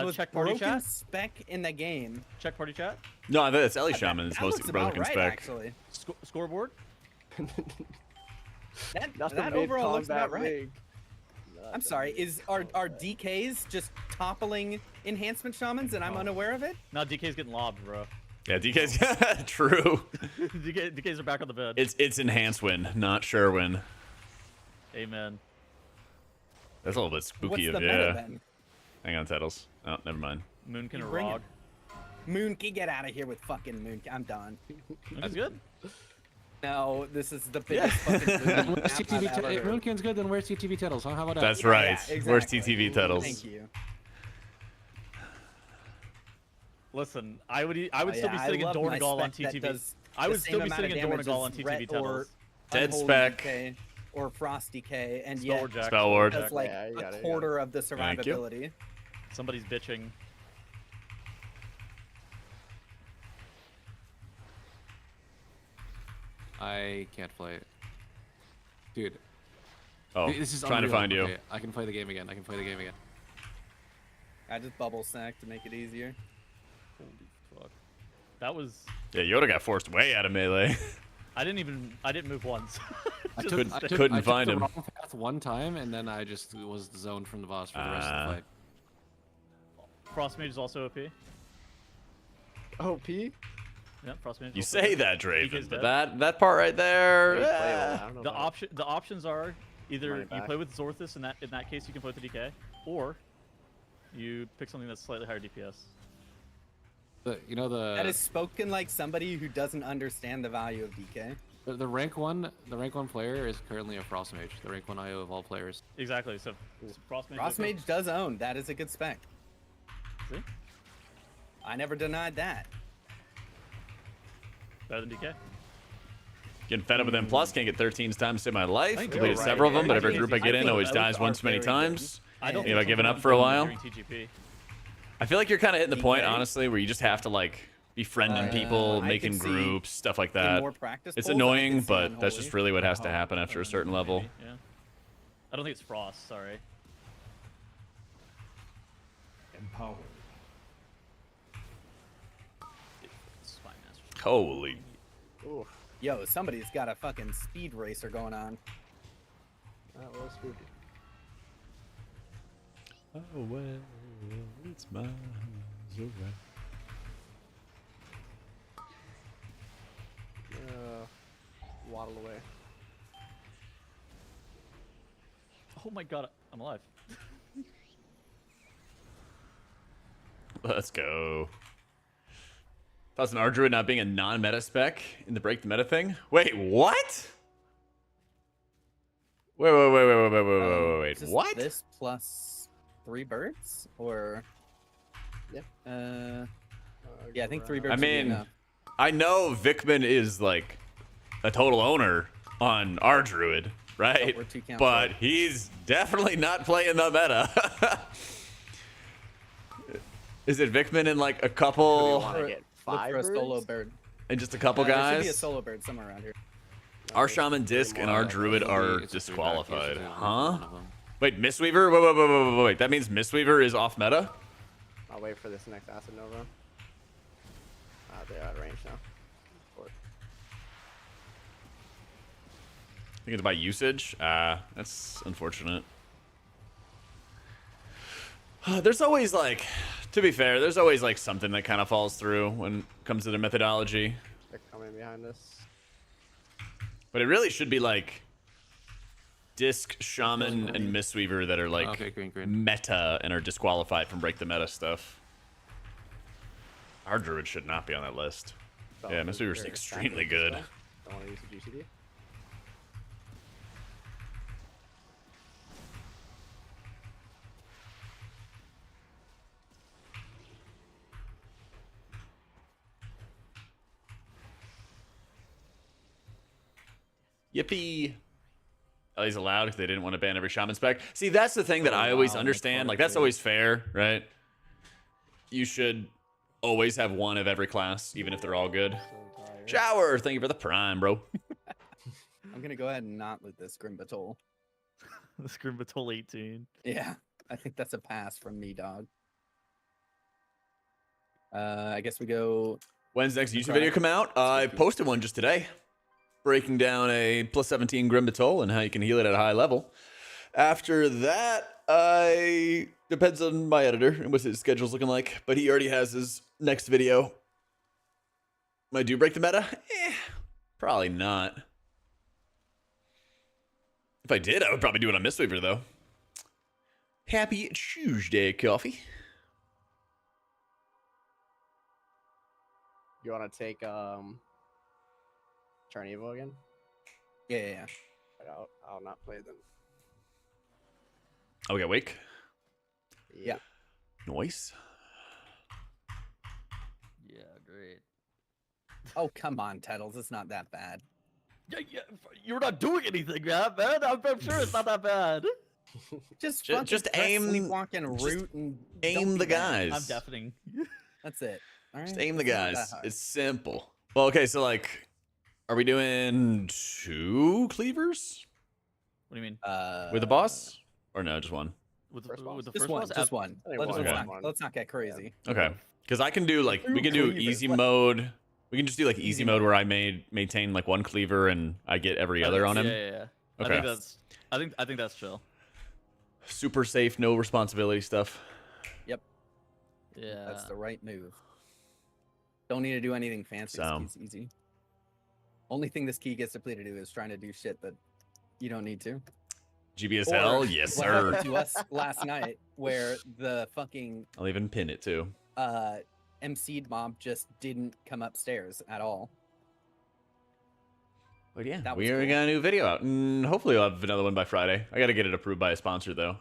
With check party broken chat. spec in the game. Check party chat. No, that's Ellie Shaman is That most looks about broken right, spec. actually. Scoreboard. That overall looks about right. I'm sorry. Are DKs just toppling enhancement shamans and I'm unaware of it? No, DK's getting lobbed, bro. Yeah, DK's true. DKs are back on the bed. It's enhanced win, not sure win. Amen. That's a little bit spooky. What's the yeah. meta then? Hang on, Tettles. Oh, never mind. Moonkin You or bring Rog. Moonki, get out of here with fucking Moonki. I'm done. That's good. No, this is the biggest fucking Moonki Where's map I've ever If heard. Moonkin's good, then where's TTV Tettles? Huh? How about that? That's right. Yeah, Where's exactly. TTV Tettles? Thank you. Listen, I would still Yeah, be I sitting in love my Dornagal on spec that TTV. does I the would same still be amount sitting of in damage Dornagal as on Ret TTV or Tettles. Dead Unholy spec. DK or Frost DK, and yet Spellward Jack. Spellward. that's like Yeah, you got a it, you got quarter of the Thank you. survivability. Somebody's bitching. I can't play it. Dude, Oh, this is trying to unreal. find you. Okay, I can play the game again. I just bubble stack to make it easier. Holy fuck. That was. Yeah, Yoda got forced way out of melee. I didn't move once. I Just took, stay- couldn't find the him. wrong path one time, and then I just was zoned from the boss for the rest of the fight. Frost Mage is also OP. OP? Yep, Frost Mage. is You also say OP. that, Draven, DK's but dead. that part right there. Pretty eh. playable. I don't know about it. The options are either Money you back. play with Zorthus, in that case you can play with the DK, or you pick something that's slightly higher DPS. You know the That is spoken like somebody who doesn't understand the value of DK. the rank one player is currently a Frost Mage, the rank 1 IO of all players. Exactly. So Frost Mage. Frost OP. Mage does own. That is a good spec. See? I never denied that. Better than DK. Getting fed up with them. Plus, can't get 13s times to save my life. think Completed you're right. several of them, but I every think group I it's- get I in think always those dies are once too many very good. times. I don't You know, think giving someone up for a does while. during TGP. I feel like you're kind of hitting the point, DK? honestly, where you just have to like befriending people, I making could see groups, stuff like In that. more practice It's pulls, I annoying, could see but that's Unholy. just really what has to happen after a certain level. Maybe, yeah. I don't think it's Frost. Sorry. Empowered. Spy Master. Holy. Ooh, Yo, somebody's got a fucking speed racer going on. that was spooky. Oh, well, it's miles away. Waddle away. Oh my god, I'm alive. Let's go. Thoughts on our druid not being a non-meta spec in the break the meta thing? Wait, what? Wait. Just What? This plus 3 birds? Or. Yep. Yeah, I think 3 birds. I would be mean, enough. I know Vikman is like a total owner on our druid, right? we're 2 count But short. he's definitely not playing the meta. Is it Vikman and like a Do we couple, want to Look get Look 5 for a solo birds? bird. and just a couple There should be a guys? solo bird somewhere around here. Our shaman disc and our druid It'll are be- it's a 3-back, you have to disqualified, do huh? one of them. Wait, Mistweaver? Wait. That means Mistweaver is off meta? I'll wait for this next Acid Nova. They're out of range now. I think it's by usage. That's unfortunate. There's always like, to be fair, there's always like something that kind of falls through when it comes to the methodology. They're coming behind us. But it really should be like Disc, Shaman, and Mistweaver that are like Okay, green. meta and are disqualified from break the meta stuff. Our druid should not be on that list. So Yeah, Mistweaver's they're extremely stacking good. this Don't want to use the GCD. Yippee! Oh, he's allowed because they didn't want to ban every shaman spec. See, that's the thing that I always wow, understand. that's Like, that's hard, always fair, right? You should always have one of every class, even if they're all good. So tired. Shower! Thank you for the prime, bro. I'm gonna go ahead and not loot this Grim Batol. The Scrimbatol 18. Yeah, I think that's a pass from me, dog. I guess we go. When's the next YouTube Okay. video come out? I posted one just today, breaking down a plus 17 Grim Batol and how you can heal it at a high level. After that, depends on my editor and what his schedule's looking like, but he already has his next video. Might do break the meta? Probably not. If I did, I would probably do it on Mistweaver, though. Happy Tuesday, coffee. You want to take Turn Evo again? Yeah. I'll not play them. Oh, we got Wake. Yeah. Noise. Yeah, great. Oh, come on, Tettles. It's not that bad. Yeah, you're not doing anything, man. I'm sure it's not that bad. Just Ju- fucking just press aim- Sleepwalk and just root and aim don't the be bad. guys. I'm deafening. That's it. All right. Just aim the It's not that guys. hard. It's simple. Well, okay, so like, are we doing 2 cleavers What do you mean? with the boss? Or no, just one? with First boss? the Just first one, boss. just one. I think Let's, one, let's okay. not, let's not get crazy. Okay. Because I can do like we Through can do cleavers, easy what? mode. We can just do like easy, Easy mode mode. where I maintain like one cleaver and I get every other on him. Yeah. I Okay. think that's. I think that's chill. Super safe, no responsibility stuff. Yep, Yeah. that's the right move. Don't need to do anything fancy. So- This key's easy. Only thing this key gets to play to do is trying to do shit that you don't need to. GBSL, Or yes what sir. happened to us last night, where the fucking I'll even pin it too. MC'd mob just didn't come upstairs at all. But yeah, That we was already cool. got a new video out, and hopefully we'll have another one by Friday. I gotta get it approved by a sponsor though.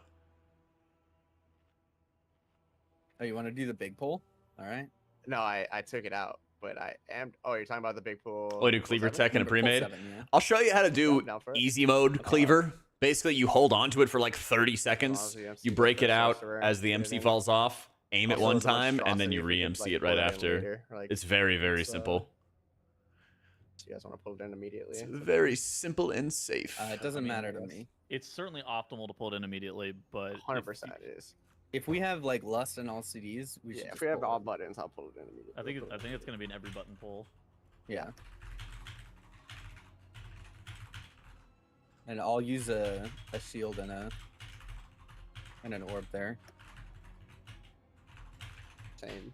Oh, you want to do the big pull? All right. No, I took it out, but I am. Oh, you're talking about the big pool. Oh, I do pool cleaver 7? tech and a Number pull pre-made. 7, yeah. I'll show you how to do I'm down for it. easy mode cleaver. Basically, you hold on to it for like 30 seconds. the MC You break it goes out sorcerer, as the get it MC in. falls off, aim it Also, one it's a time, and then monstrosity you if we could, re-MC like, it right pull in after. later, like, It's very, very it's, simple. So you guys want to pull it in immediately? It's very simple and safe. It doesn't mean, matter to yes. me. It's certainly optimal to pull it in immediately, but 100% it is. If we have like lust and all CDs, we should. Yeah, if just we have pull all it. buttons, I'll pull it in immediately. I think it's gonna be an every button pull. Yeah. And I'll use a shield and an orb there. Same.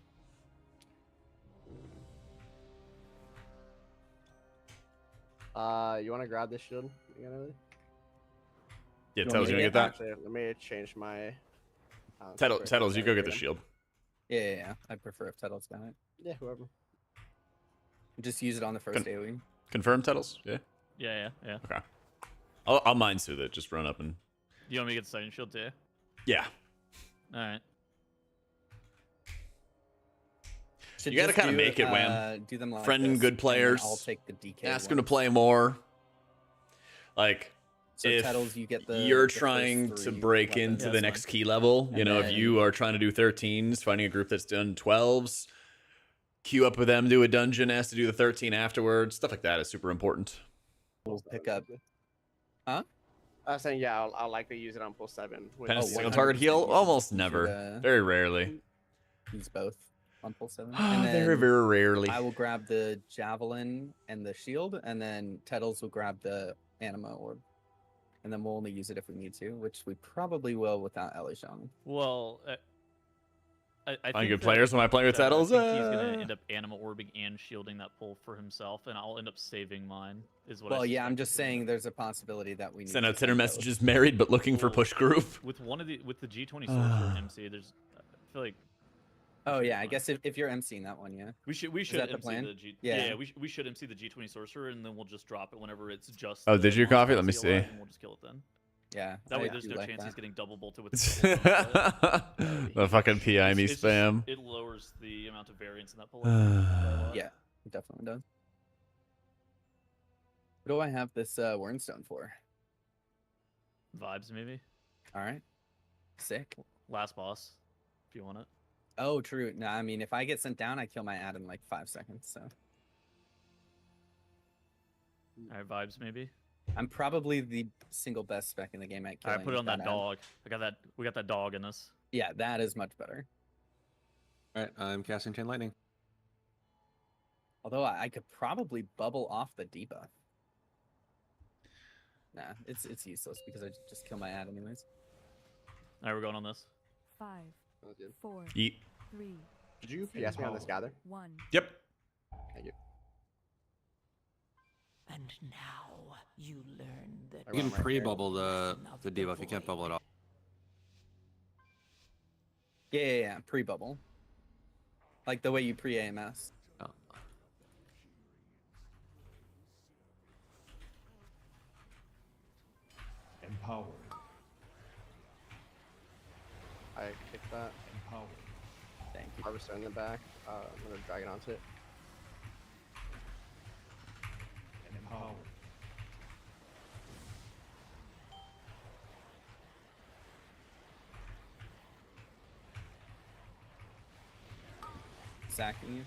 You want to grab this shield? You gonna really? Yeah, you want Tettles, me you to gonna get that? Actually, let me change my. Tettles, you go get the shield. Yeah. I prefer if Tettle's got it. Yeah, whoever. Just use it on the first AoE. Confirm, Tettles? Yeah. Yeah. Okay. I'll mind soothe it. Just run up and. You want me to get the second shield too? Yeah. All right. Should You gotta just kinda do, make it, Wham. Do them like Friend and this, good then players. I'll take the DK. Ask him to ones. play more. Like, So if Tettles, you get the. you're the first trying to 3 break weapons. into Yeah, the that's next fine. key level, you And know, if then- you are trying to do 13s, finding a group that's done 12s, queue up with them, do a dungeon, ask to do the 13 afterwards, stuff like that is super important. We'll pick up. Huh? I was saying, yeah, I'll likely use it on pull 7. Which Penance Oh, single 100% target heal? you should- Almost you should, never. Very rarely. Use both on pull 7. Very, then very rarely. I will grab the javelin and the shield, and then Tettles will grab the anima orb. And then we'll only use it if we need to, which we probably will without Elishon. Well, I Find think good that- players when I play with that Tettles. I think he's gonna end up anima orbing and shielding that pull for himself, and I'll end up saving mine. Is what. I Well, yeah, I'm suspect just is gonna saying there's a possibility that we need Send to out Tinder both. messages, married but looking for Well, push group. with the G20 sorcerer MC. There's, I feel like Oh yeah, I guess if you're emceeing that one, yeah. we should that the MC plan? the G. Yeah. we should MC the G20 sorcerer, and then we'll just drop it whenever it's just. Oh, the did you monster coffee? Let me MC alive, see. and we'll just kill it then. Yeah. That way, I there's do no like chance he's that. getting double bolted with. The The fucking PI me It's just- spam. it lowers the amount of variance in that pull. Yeah, it definitely does. What do I have this Wernstone for? Vibes maybe. All right. Sick. Last boss, if you want it. Oh, true. No, I mean, if I get sent down, I kill my ad in like 5 seconds. So All right, vibes maybe. I'm probably the single best spec in the game at All killing. right, put it on that ad. dog. I got that. We got that dog in us. Yeah, that is much better. All right, I'm casting Chain Lightning. Although I could probably bubble off the debuff. Nah, it's useless because I just kill my ad anyways. All right, we're going on this. 5, That was good. 4, Yeet. 3, Did you PS me on this gather? 1. Yep. Thank you. And now you learn that I You can want my hair. pre-bubble the debuff. You can't bubble it off. Yeah. Pre-bubble. Like the way you pre-AMS. Oh. Empowered. I kicked that. Empowered. Thank you. Harvester in the back. I'm gonna drag it onto it. Empowered. Sacking you.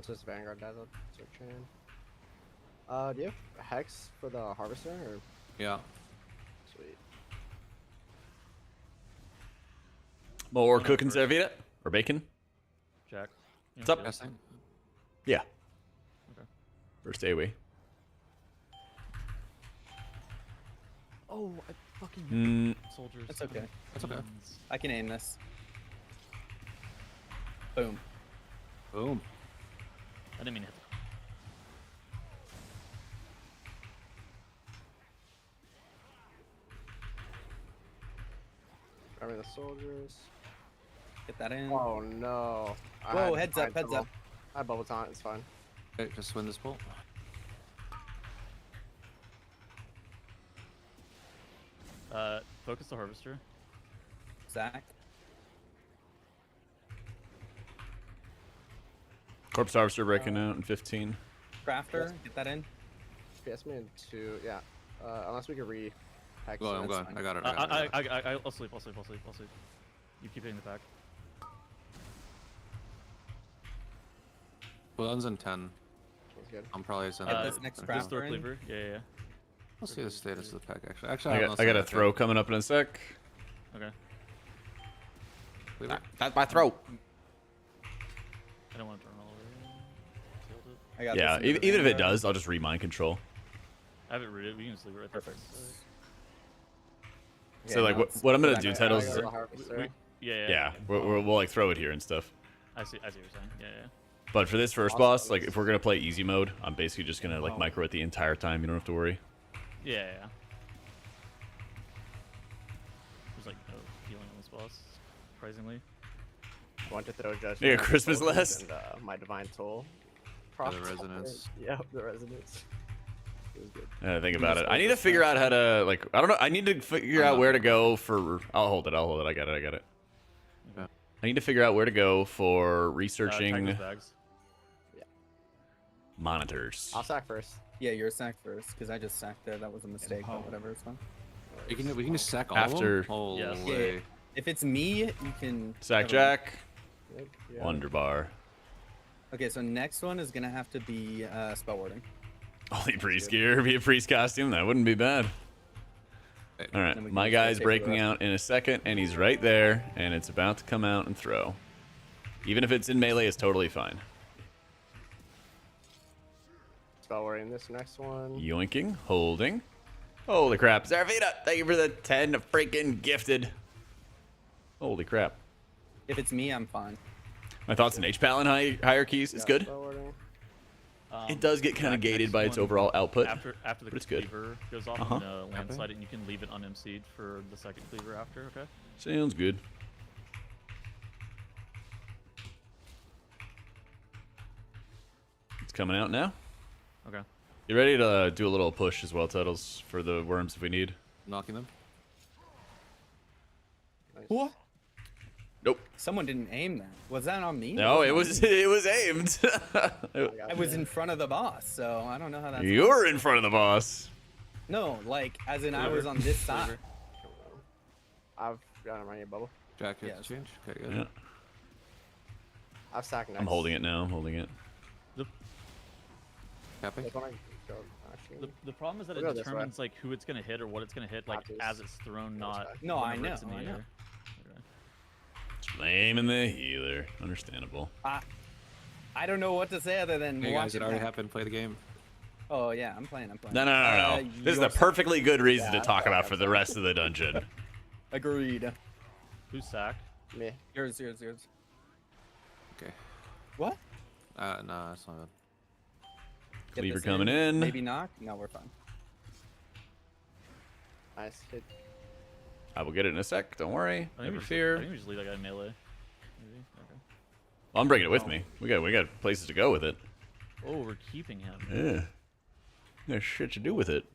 What's this Vanguard Dazzle? Searching. Do you have Hex for the Harvester? Or... Yeah. Sweet. More cooking serviette or bacon? Jack. What's up? Guessing. Yeah. Okay. First AoE. Oh, I fucking hit Mm, the soldiers. That's okay. That's okay. I can aim this. Boom. Boom. I didn't mean to hit Grabbing the soldiers. Get that in. Oh no. I Whoa, had heads up, Divine heads Tunnel. up. I had bubble taunt, it's fine. Okay, just win this bolt. Focus the harvester. Zach. Corpse Harvester breaking out in 15. Crafter. Get that in. PS me in 2, yeah. Unless we could re-hex Well, it. I'm going. fine. I got it. I got it. I got it. I'll sleep. You keep hitting the pack. Well, in 10. That's good. I'm probably sending. Get this next okay. This door crafter in. clever. Yeah. Let's see the status of the pack. Actually, I got a throw coming up in a sec. Okay. That's my throat. I don't want to turn all over. Killed it. I got Yeah, this into the even if it Vanguard. does, I'll just re-mind control. I have it rooted. We can just leave it right there. Perfect. So, Okay, like, now what, it's- what I'm gonna I do, got- Titles, I is... The got- Harvester. Yeah. we'll like throw it here and stuff. I see what you're saying. Yeah. But for this first Awesome. boss, like, if we're gonna play easy mode, I'm basically just gonna, like, Wow. micro it the entire time. You don't have to worry. Yeah. There's like no healing on this boss, surprisingly. I want to throw Judgment. Yeah, on the Christmas soldiers less. And, my Divine Toll. For the Props. resonance. Yeah, the resonance. It was good. I think about just it. I hold need to this figure out how to, like, I don't know. I need to figure I'm out not where to gonna- go for. I'll hold it. I got it. Okay. I need to figure out where to go for Tag researching those bags. monitors. I'll sack first. Yeah, you're sacked first, because I just sacked there. That was a mistake, Empower. but whatever, it's fine. We can just sack all After- of them? Holy Yes. Yeah. If it's me, you can... Sack have a- Jack, Yep, yeah. Wonder Bar. Okay, so next one is going to have to be spell warding. Only priest gear, be a priest costume. That wouldn't be bad. Wait, All Then we right, can my just guy's take breaking the- out in a second, and he's right there, and it's about to come out and throw. Even if it's in melee, it's totally fine. Spell warding this next one. Yoinking, holding. Holy crap, Zarvita! Thank you for the 10 freaking gifted. Holy crap. If it's me, I'm fine. My thoughts on H-Palin hierarchies. It's Yeah, good. spell warding. It does get kind of Jack, gated next by its one, overall output. After the but it's good. cleaver goes off Uh-huh. in the landslide, and you can leave it un-MC'd for the second cleaver after. Okay. Sounds good. It's coming out now. Okay. You ready to do a little push as well, Tuttles, for the worms if we need? knocking them. Nice. What? Nope. Someone didn't aim that. Was that on me? No, That it on was me. it was aimed. I was in front of the boss, so I don't know how that's. You're in front of the boss. No, like as in I Cleaver. was on this side. I've got him right here, bubble. Jack hit Yes. change. Okay, good. Yeah. I've sacked next. I'm holding it now. I'm holding it. Capping. If I go, actually, The problem is that We'll it go this way. determines like who it's gonna hit or what it's gonna hit, like Patches. as it's thrown, not. No, I whenever know, it's in the I know. air. Okay. Flaming the healer. Understandable. I don't know what to say other than Hey watch guys, it it already now. happened. Play the game. Oh yeah, I'm playing. No. This is a you're- perfectly good reason Yeah, to talk I'm about sorry, for the rest of the dungeon. Agreed. Who's sacked? me. Yours. Okay. What? No, that's not good. Get Cleaver this coming in. Maybe knock. No, we're fine. Nice hit. I will get it in a sec. Don't worry. I think Never we just, fear. I think we just leave that guy melee. Maybe. Okay. Well, I'm bringing it with me. We got places to go with it. Oh, we're keeping him. Yeah. There's shit to do with it.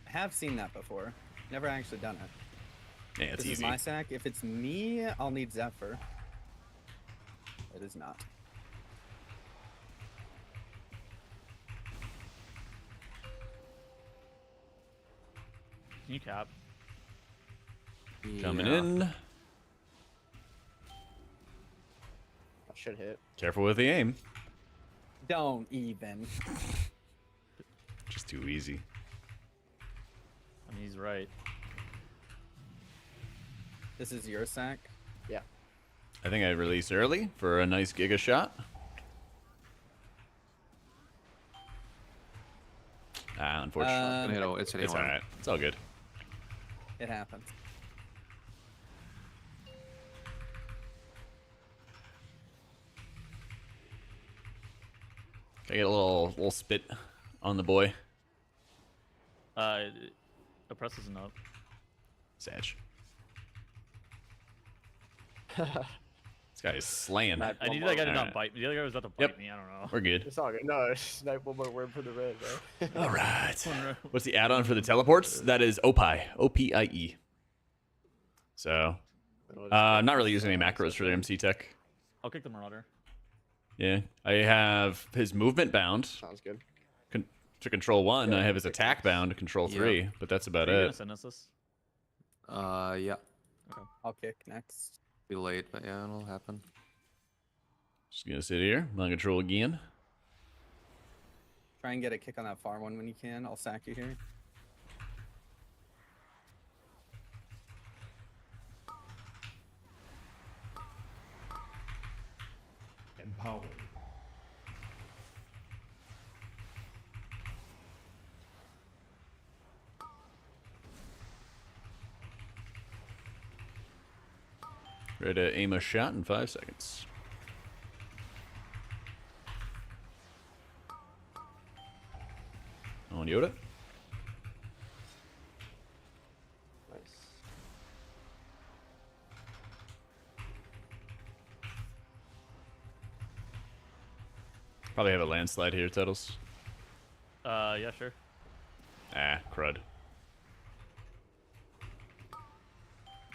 I have seen that before. Never actually done it. Yeah, it's This is easy. my sack. If it's me, I'll need Zephyr. It is not. Can you cap? Coming Yeah. in. should hit. Careful with the aim. Don't even. Just too easy. I mean, he's right. This is your sack. Yeah. I think I released early for a nice Giga shot. Ah, unfortunately. It's hitting It's one. alright. It's all good. It happens. Can I get a little spit on the boy? Oppress isn't up. Sag. This guy is slaying. Nice. I needed that guy to not Alright. bite me. The other guy was about to Yep. bite me. I don't know. We're good. It's all good. No, it's snipe one more word for the red, bro. All right. What's the add-on for the teleports? That is OPIE. OPIE. So, not really using any macros for the MC tech. I'll kick the Marauder. Yeah, I have his movement bound Sounds good. to control 1. Yeah, I have his attack bound to control 3, but that's about Are you gonna it. send us this? Yeah. I'll kick next. Be late, but yeah, it'll happen. Just gonna sit here, mind control again. Try and get a kick on that far one when you can. I'll sack you here. Empowered. Ready to aim a shot in 5 seconds. On Yoda. Nice. Probably have a landslide here, Tuttles. Yeah, sure. Ah, crud.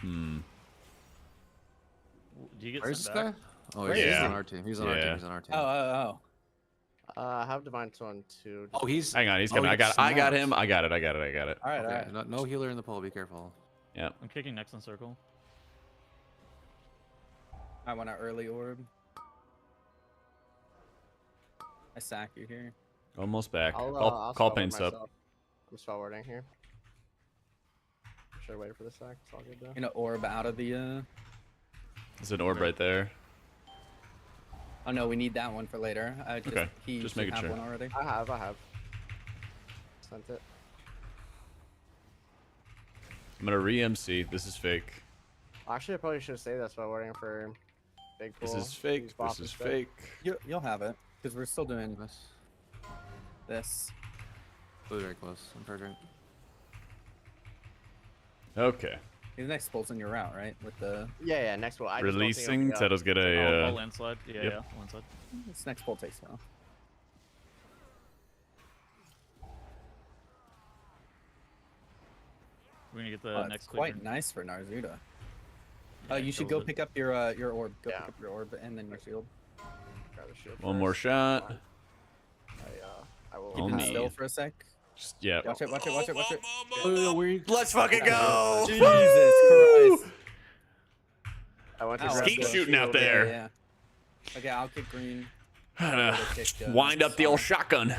Do you get Where's this sent guy? back? Oh, Where he's is on he? our team. He's on our Yeah. team. He's on our team. Oh. I have Divine One too. Oh, he's. Hang on, he's oh, coming. he I got snapped. him. I got it. All right, all Okay, right. no healer in the pole. Be careful. Yeah. I'm kicking next in circle. I want an early orb. I sack you here. Almost back. I'll Call spell word paints up. myself. I'm spell wording here. Should I wait for the sack? It's all good though. Gonna orb out of the. There's an orb right there. Oh no, we need that one for later. Okay, He just should making have sure. one already. I have. Sent it. I'm gonna re-MC. This is fake. Actually, I probably should say that's by wording for big pool. This is fake. Use This bop is instead. fake. You'll have it because we're still doing This. this. Very close. I'm charging. Okay. The next bull's in your route, right? With the Yeah. Next one. I just don't think Releasing. it'll be up. Tuttle's get I'll a. landslide. Yeah, yep. yeah, landslide. this next bull takes a while. We're gonna get the Oh, next it's quite clicker. nice for Narzuda. Yeah, You should kills go it. pick up your orb. Go Yeah. pick up your orb and then your shield. Grab the shield One more first. shot. I will. Keep Keep me. it still for a sec. Just, yeah. Watch it. Watch it. Watch it. Watch it. Let's fucking go! Jesus Christ! I went to Ow, grab Keep the shooting out shield. there. Yeah. Okay, I'll kick green. Kick, Wind up the old shotgun.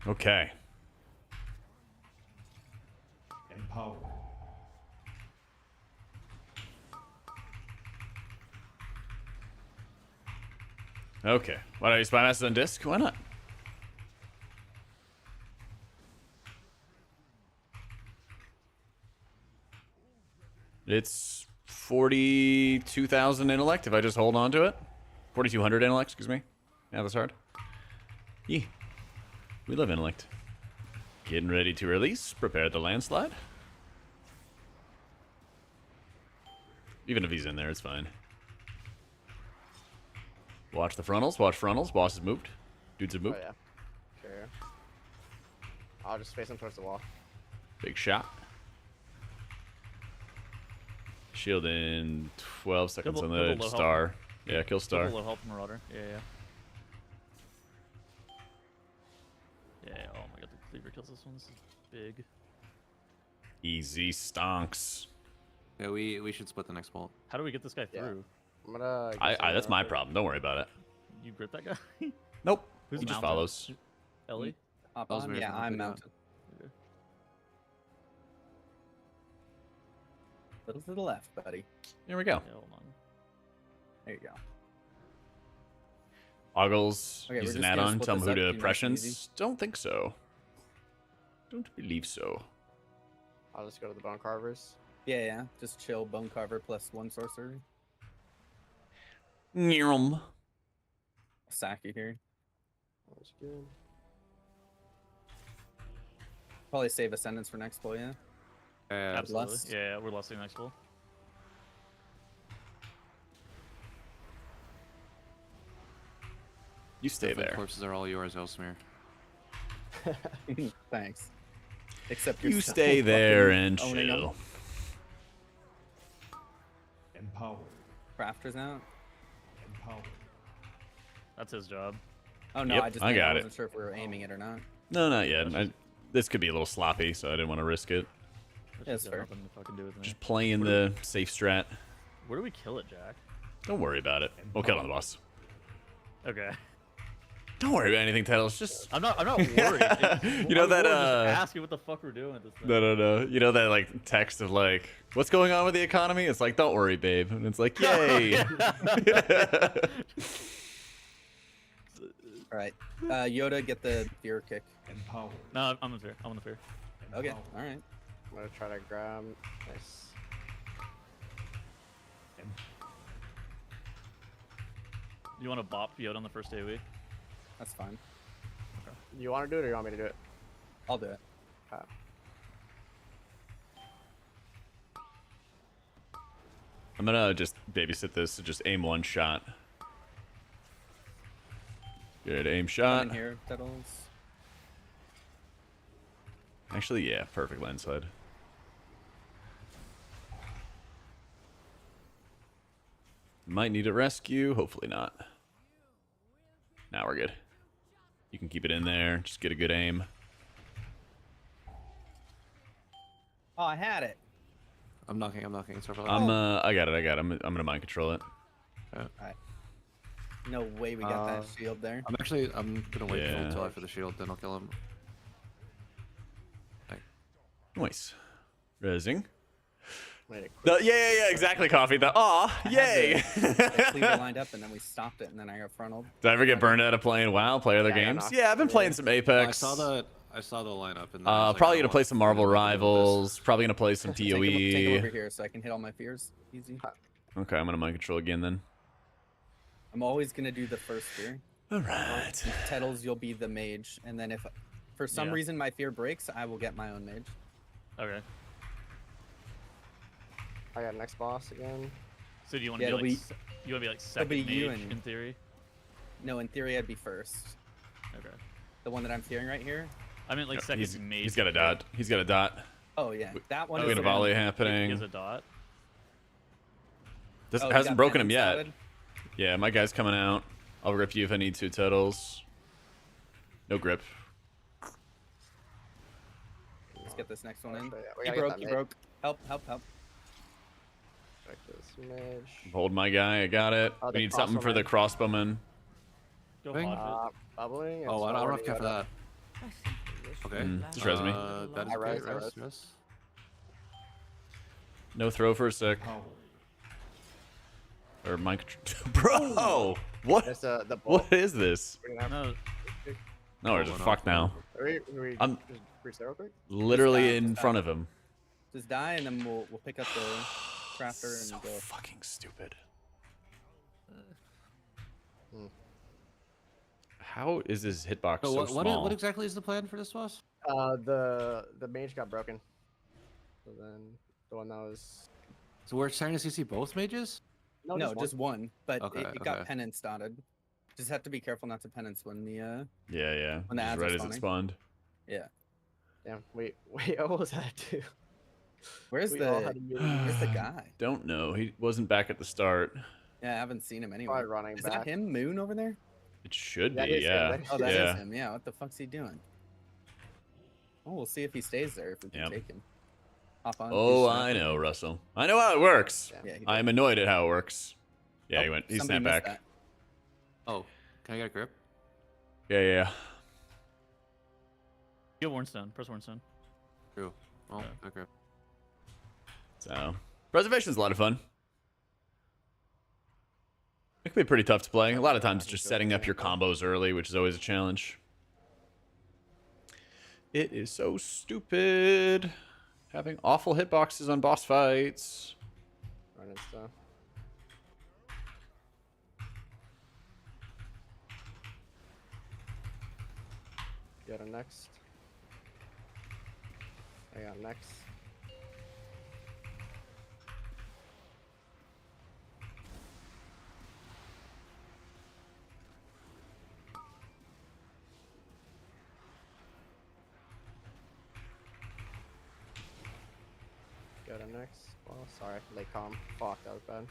Okay. Empowered. Okay. Why don't you spy masters on disc? Why not? It's 42,000 intellect if I just hold on to it. 4,200 intellect, excuse me. Yeah, that's hard. Yeah. We love intellect. Getting ready to release. Prepare the landslide. Even if he's in there, it's fine. Watch the frontals. Watch frontals. Boss has moved. Dudes have Oh moved. yeah. Sure. I'll just face him towards the wall. Big shot. Shield in 12 seconds Kill on the low the health. star. Yeah, kill star. Double low health Marauder. Yeah. Yeah. Oh my god, the cleaver kills this one. This is big. Easy stonks. Yeah, we should split the next bolt. How do we get this guy Yeah. through? I'm gonna. get I someone that's my over. problem. Don't worry about it. You grip that guy? Nope. Who's He just mounted? follows. Ellie? Hop Those on? mirrors Yeah, are not I'm big enough. mounted. Little to the left, buddy. Here we go. Yeah, hold on. There you go. Ogles, Okay, we're use just an gonna add-on. split Tell them this who up, to keep it nice and prescience. easy. Don't think so. Don't believe so. I'll just go to the bone carvers. Yeah, yeah. Just chill. Bone carver plus 1 sorcery. Nyrum. Sack you here. That's good. Probably save Ascendance for next pull, yeah? Absolutely. Lust. Yeah, we're lusting next pull. You stay Definitely there. Corpses are all yours, Elsmere. Thanks. Except You you're stay so there fucking and owning 'em. chill. Empower. Crafters out. Empower. That's his job. Oh no, Yep, I just I meant got I it. wasn't sure if we were aiming it or not. No, not yet. This could be a little sloppy, so I didn't want to risk it. That's Yeah, just that's got fair. nothing to fucking do with me. Just playing the safe strat. Where do we kill it, Jack? Don't worry about it. We'll kill on the boss. Okay. Don't worry about anything, Tails. Just I'm not worried. You know that, Just asking what the fuck we're doing with this thing. no. You know that like text of like, what's going on with the economy? It's like, don't worry, babe. And it's like, yay. All right. Yoda, get the fear kick. Empower. No, I'm on the fear. I'm on the fear. Okay. Empower. All right. I'm gonna try to grab. Nice. You want to bop Yoda on the first AoE? That's fine. You want to do it or you want me to do it? I'll do it. Okay. I'm gonna just babysit this and just aim one shot. Good aim Come shot. in here, Tuttles. Actually, yeah, perfect landslide. Might need a rescue, hopefully not. Now we're good. You can keep it in there, just get a good aim. Oh, I had it. I'm knocking. It's over. I got it. I'm gonna mind control it. No way we got that shield there. I'm gonna wait Yeah. until after the shield, then I'll kill him. Nice. Resing. Made it The, quick. yeah, exactly, Coffee. The aw, yay! The cleaver lined up and then we stopped it and then I got frontaled. Did I ever get burned out of playing WoW, play other Yeah, I got games? knocked. Yeah, I've been playing some Apex. I saw the lineup. And then I was like, Probably I gonna want- play some I'm Marvel gonna make a note of this. Rivals. Probably gonna play some Take 'em over ToE. here so I can hit all my fears. Easy. Okay, I'm gonna mind control again then. I'm always gonna do the first fear. All right. Tettles, you'll be the mage, and then if for some Yeah. reason my fear breaks, I will get my own mage. Okay. I got next boss again. So do you want Yeah, to it'll be be- like you want to be like it'll second be mage you and- in theory? No, in theory I'd be first. Okay. The one that I'm fearing right here. I mean like second He's, mage. he's got a dot. He's got a dot. Oh yeah, that one. We is got a the one- volley He happening. has a dot. This Oh, you hasn't got broken him penance yet. dotted? Yeah, my guy's coming out. I'll rip you if I need to, Tuttles. No grip. Let's get this next one in. Yeah, we He gotta get broke. that He mid. broke. Help. Check this mage. Hold my guy. I got it. Oh, We the need something for the crossbowman. Go Bing. Hodge Bubbling. Oh, I don't have care for that. I simply wish Okay. you just res me. That is I great. res. Res. No throw for a sec. Empower. Or mind control. Bro! What? There's the bolt. What is this? We're gonna have- No, No, we're just fucked now. we I'm- just reset real quick. Literally Just in stop. front of him. Just die, and then we'll pick up the crafter and So go. fucking stupid. How is his hitbox So so what small? what exactly is the plan for this boss? The mage got broken. So then the one that was So we're trying to CC both mages? No, just one. But Okay, it got okay. penance dotted. Just have to be careful not to penance when the Yeah. When the Just ads are right as it spawning. spawned. yeah. damn. Wait, I almost had to. Where's We all the had to be Where's the guy? Don't know. He wasn't back at the start. Yeah, I haven't seen him anywhere. probably running Is back. that him, Moon over there? It should That be, is him, yeah. that is Oh, that is yeah. him. Yeah. What the fuck's he doing? Oh, we'll see if he stays there if we can Yep. take him. Hop on. Oh, snapped I it? know, Russell. I know how it works. Yeah, he did. I'm annoyed at how it works. Yeah, Oh, he went. He somebody snapped missed back. that. Oh, can I get a grip? Yeah. Get Warnstone. Press Warnstone. True. Well, Yeah. okay. So, preservation's a lot of fun. It can be pretty tough to play. A lot of times, it's just setting up your combos early, which is always a challenge. It is so stupid having awful hitboxes on boss fights. Running stuff. Get him next. I got next. Got him next. Oh, sorry, late calm. Fuck, that was bad.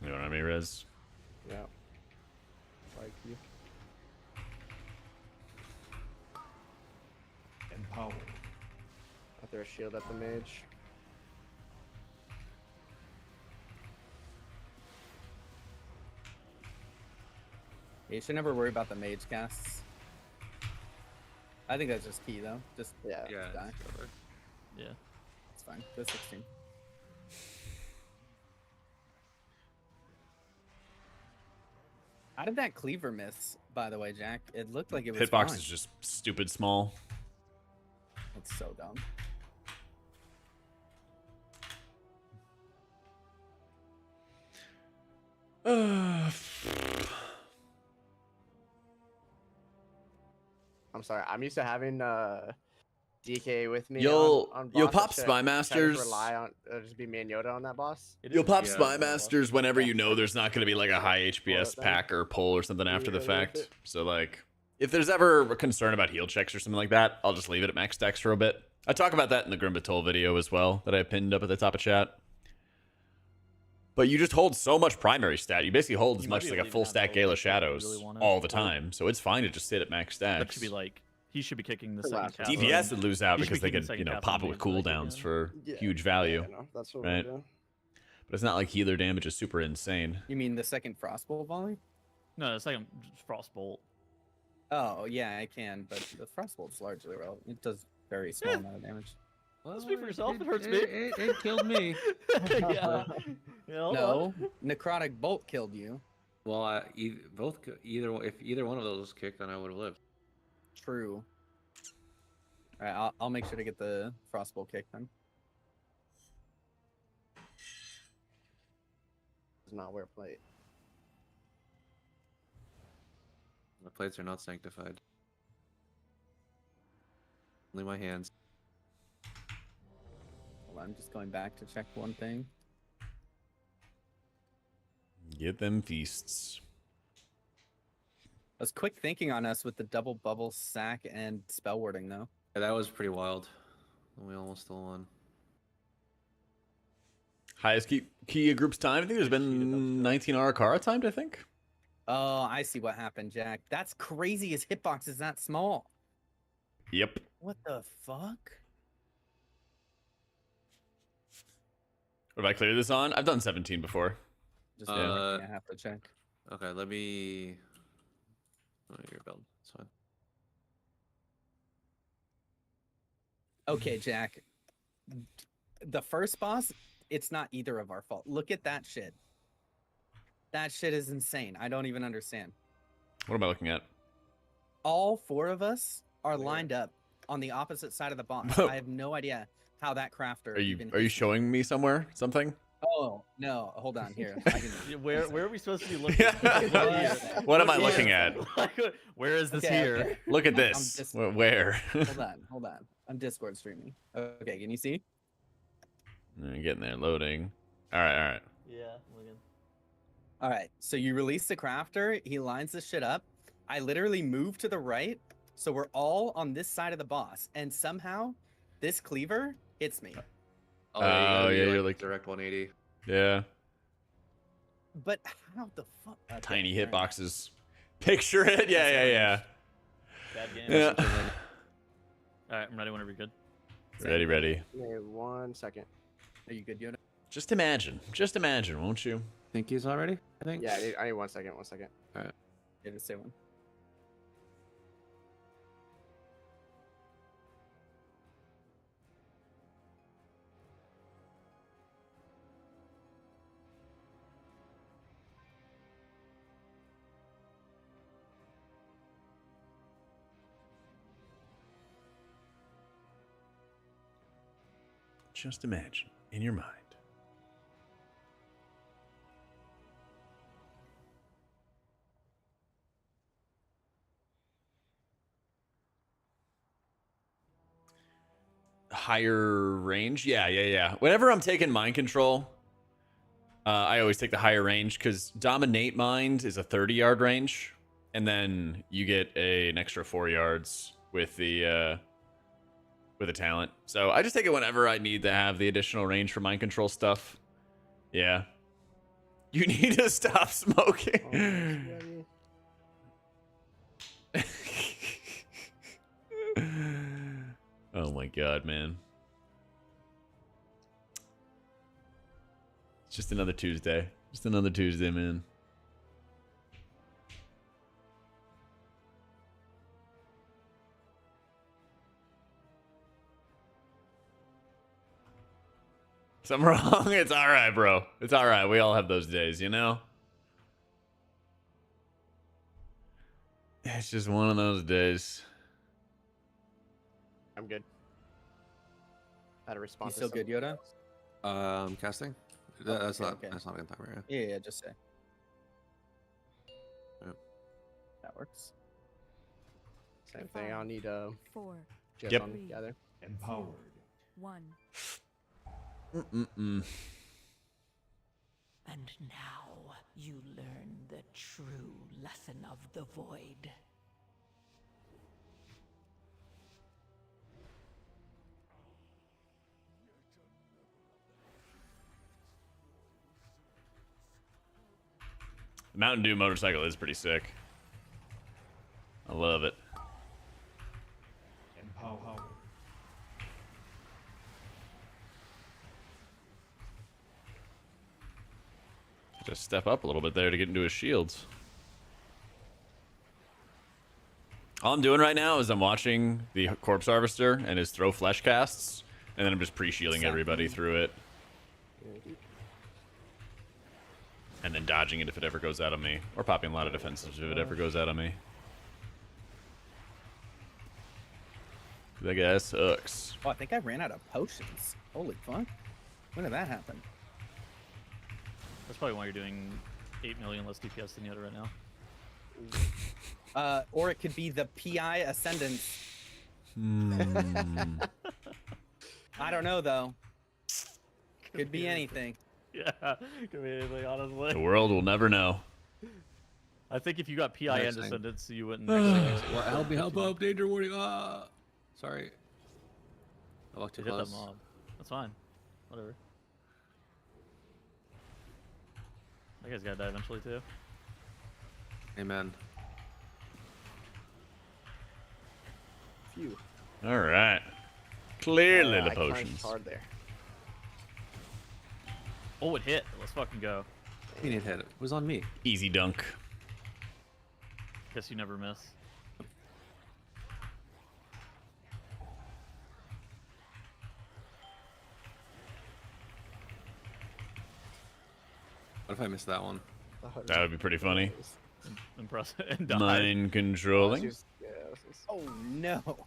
You don't have any res. Yeah. Like you. Empower. I throw a shield at the mage. You should never worry about the mage casts. I think that's just key though. Just Yeah. Yeah. die. Yeah. It's fine. Go 16. How did that cleaver miss, by the way, Jack? It looked like it was Hitbox fine. is just stupid small. It's so dumb. I'm sorry. I'm used to having DK with me. You'll on you'll boss. pop Should I Spy just Masters. Rely on just be me and Yoda on that boss. You'll pop Yeah. Spy Masters whenever you know there's not going to be like a high Well, HPS then- pack or pull or something after the Yeah, worth fact. it. So like, if there's ever a concern about heal checks or something like that, I'll just leave it at max stacks for a bit. I talk about that in the Grimbatol video as well that I pinned up at the top of chat. But you just hold so much primary stat. You basically hold as You might much be as able like to a full even have stack it Gala open if you Shadows really wanna. all the time. So it's fine to just sit at max That stacks. should be like he should be kicking the For second last cast. DPS would lose out You should because be they kicking could, second you know, cast pop it on with the like, cooldowns yeah. for Yeah, huge value. Yeah, no, that's what right? we do. But it's not like healer damage is super insane. You mean the second frostbolt volley? No, it's like a frostbolt. Oh yeah, I can, but the frostbolt's largely relevant. It does very small amount of damage. Speak for yourself. It hurts me. It killed me. Yeah. Yeah, hold on. No, necrotic bolt killed you. Well, if either one of those was kicked, then I would have lived. True. All right, I'll make sure to get the frostbolt kick then. Does not wear plate. My plates are not sanctified. Only my hands. Hold on, I'm just going back to check one thing. Get them feasts. I was quick thinking on us with the double bubble sack and spell wording though. Yeah, that was pretty wild. We almost still won. Highest key group's time. I think there's been 19 Arakara timed, I think. Oh, I see what happened, Jack. That's crazy. His hitbox is that small. Yep. What the fuck? What have I cleared this on? I've done 17 before. Just I have to check. Okay, let me. Oh, your build. It's fine. Okay, Jack. The first boss, it's not either of our fault. Look at that shit. That shit is insane. I don't even understand. What am I looking at? All four of us are lined up on the opposite side of the boss. I have no idea how that crafter. Are you even are you hits me. showing me somewhere something? Oh no! Hold on here. I can... Where are we supposed to be looking? What am I looking at? Where is this Okay, here? okay. Look at I'm this. just- Where? Hold on. I'm Discord streaming. Okay, can you see? Getting there, loading. All right. Yeah, looking. All right. So you release the crafter. He lines this shit up. I literally move to the right, so we're all on this side of the boss, and somehow this cleaver hits me. Oh, yeah, you gotta be, you're like direct 180. Yeah. But how the fuck? Okay, Tiny all right. hitboxes. Picture it. Yeah. Bad game. Yeah. All right, I'm ready whenever you're good. Ready, ready. Give me 1 second. Are you good, Yoda? Just imagine, won't you? Think he's already? I think. Yeah, I need 1 second. 1 second. Yeah, just say one. Just imagine in your mind. Higher range? Yeah. Whenever I'm taking mind control, I always take the higher range because dominate mind is a 30-yard range, and then you get an extra 4 yards with the talent. So I just take it whenever I need to have the additional range for mind control stuff. Yeah. You need to stop smoking. Oh my god, man. It's just another Tuesday. Just another Tuesday, man. Something wrong? It's alright, bro. It's alright. We all have those days, you know? It's just one of those days. I'm good. Had a You response. still good, Yoda? Casting. Oh, That's okay, not. okay. That's not gonna time right. Yeah, just say. Yep. That works. Same thing. I'll need 4, just Yep. on together. Empowered. 1. Mm-mm-mm. And now you learn the true lesson of the void. The Mountain Dew motorcycle is pretty sick. I love it. Empowered. Just step up a little bit there to get into his shields. All I'm doing right now is I'm watching the Corpse Harvester and his throw flesh casts, and then I'm just pre-shielding everybody through it. And then dodging it if it ever goes out of me. Or popping a lot of defenses if it ever goes out of me. That guy sucks. Oh, I think I ran out of potions. Holy fuck. When did that happen? That's probably why you're doing 8 million less DPS than Yoda right now. Or it could be the PI Ascendance. I don't know, though. Could be anything. Yeah, could be anything, honestly. The world will never know. I think if you got PI and Next thing. Descendants, you wouldn't. Well, help me! Help up! Danger warning! Ah, sorry. I walked too Hit that close. mob. That's fine. Whatever. That guy's gotta die eventually too. Amen. Phew. All right. Clearly the I crunched potions. hard there. Oh, it hit. Let's fucking go. He didn't hit it. It was on me. Easy dunk. Guess you never miss. What if I missed that one? That would be pretty funny. Impressive. And died. Mind controlling. Oh, no.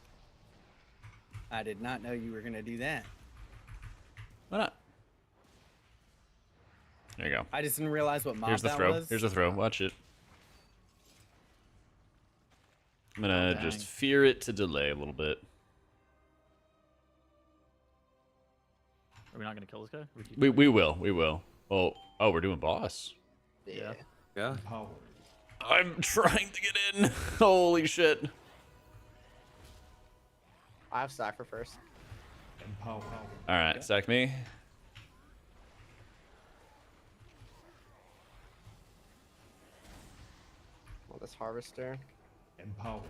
I did not know you were going to do that. Why not? There you go. I just didn't realize what mob Here's the that throw. was. Here's the throw. Watch it. I'm gonna Oh, just dang. fear it to delay a little bit. Are we not gonna kill this guy? We keep We will. We will. Oh, we're doing boss. Yeah. Yeah. Empowered. I'm trying to get in. Holy shit. I have Sacker first. Empowered. All right, sack me. Well, this Harvester. Empowered.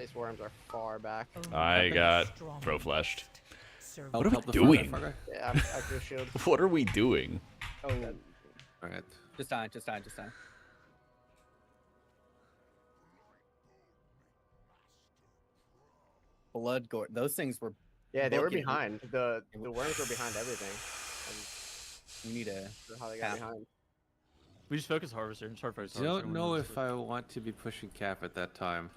these worms are far back. I Only got the strong pro flashed. survive. What are Help we the front, doing? fucker. Yeah, I threw shield. What are we doing? Oh, All right. Just die, just die, just die. Blood gore. Those things were. yeah, they were booking. behind. The worms were behind everything. We need a. I don't know how they got Cap. behind. We just focus harvester. Just hard focus I harvester. don't know if I want to be pushing cap at that time.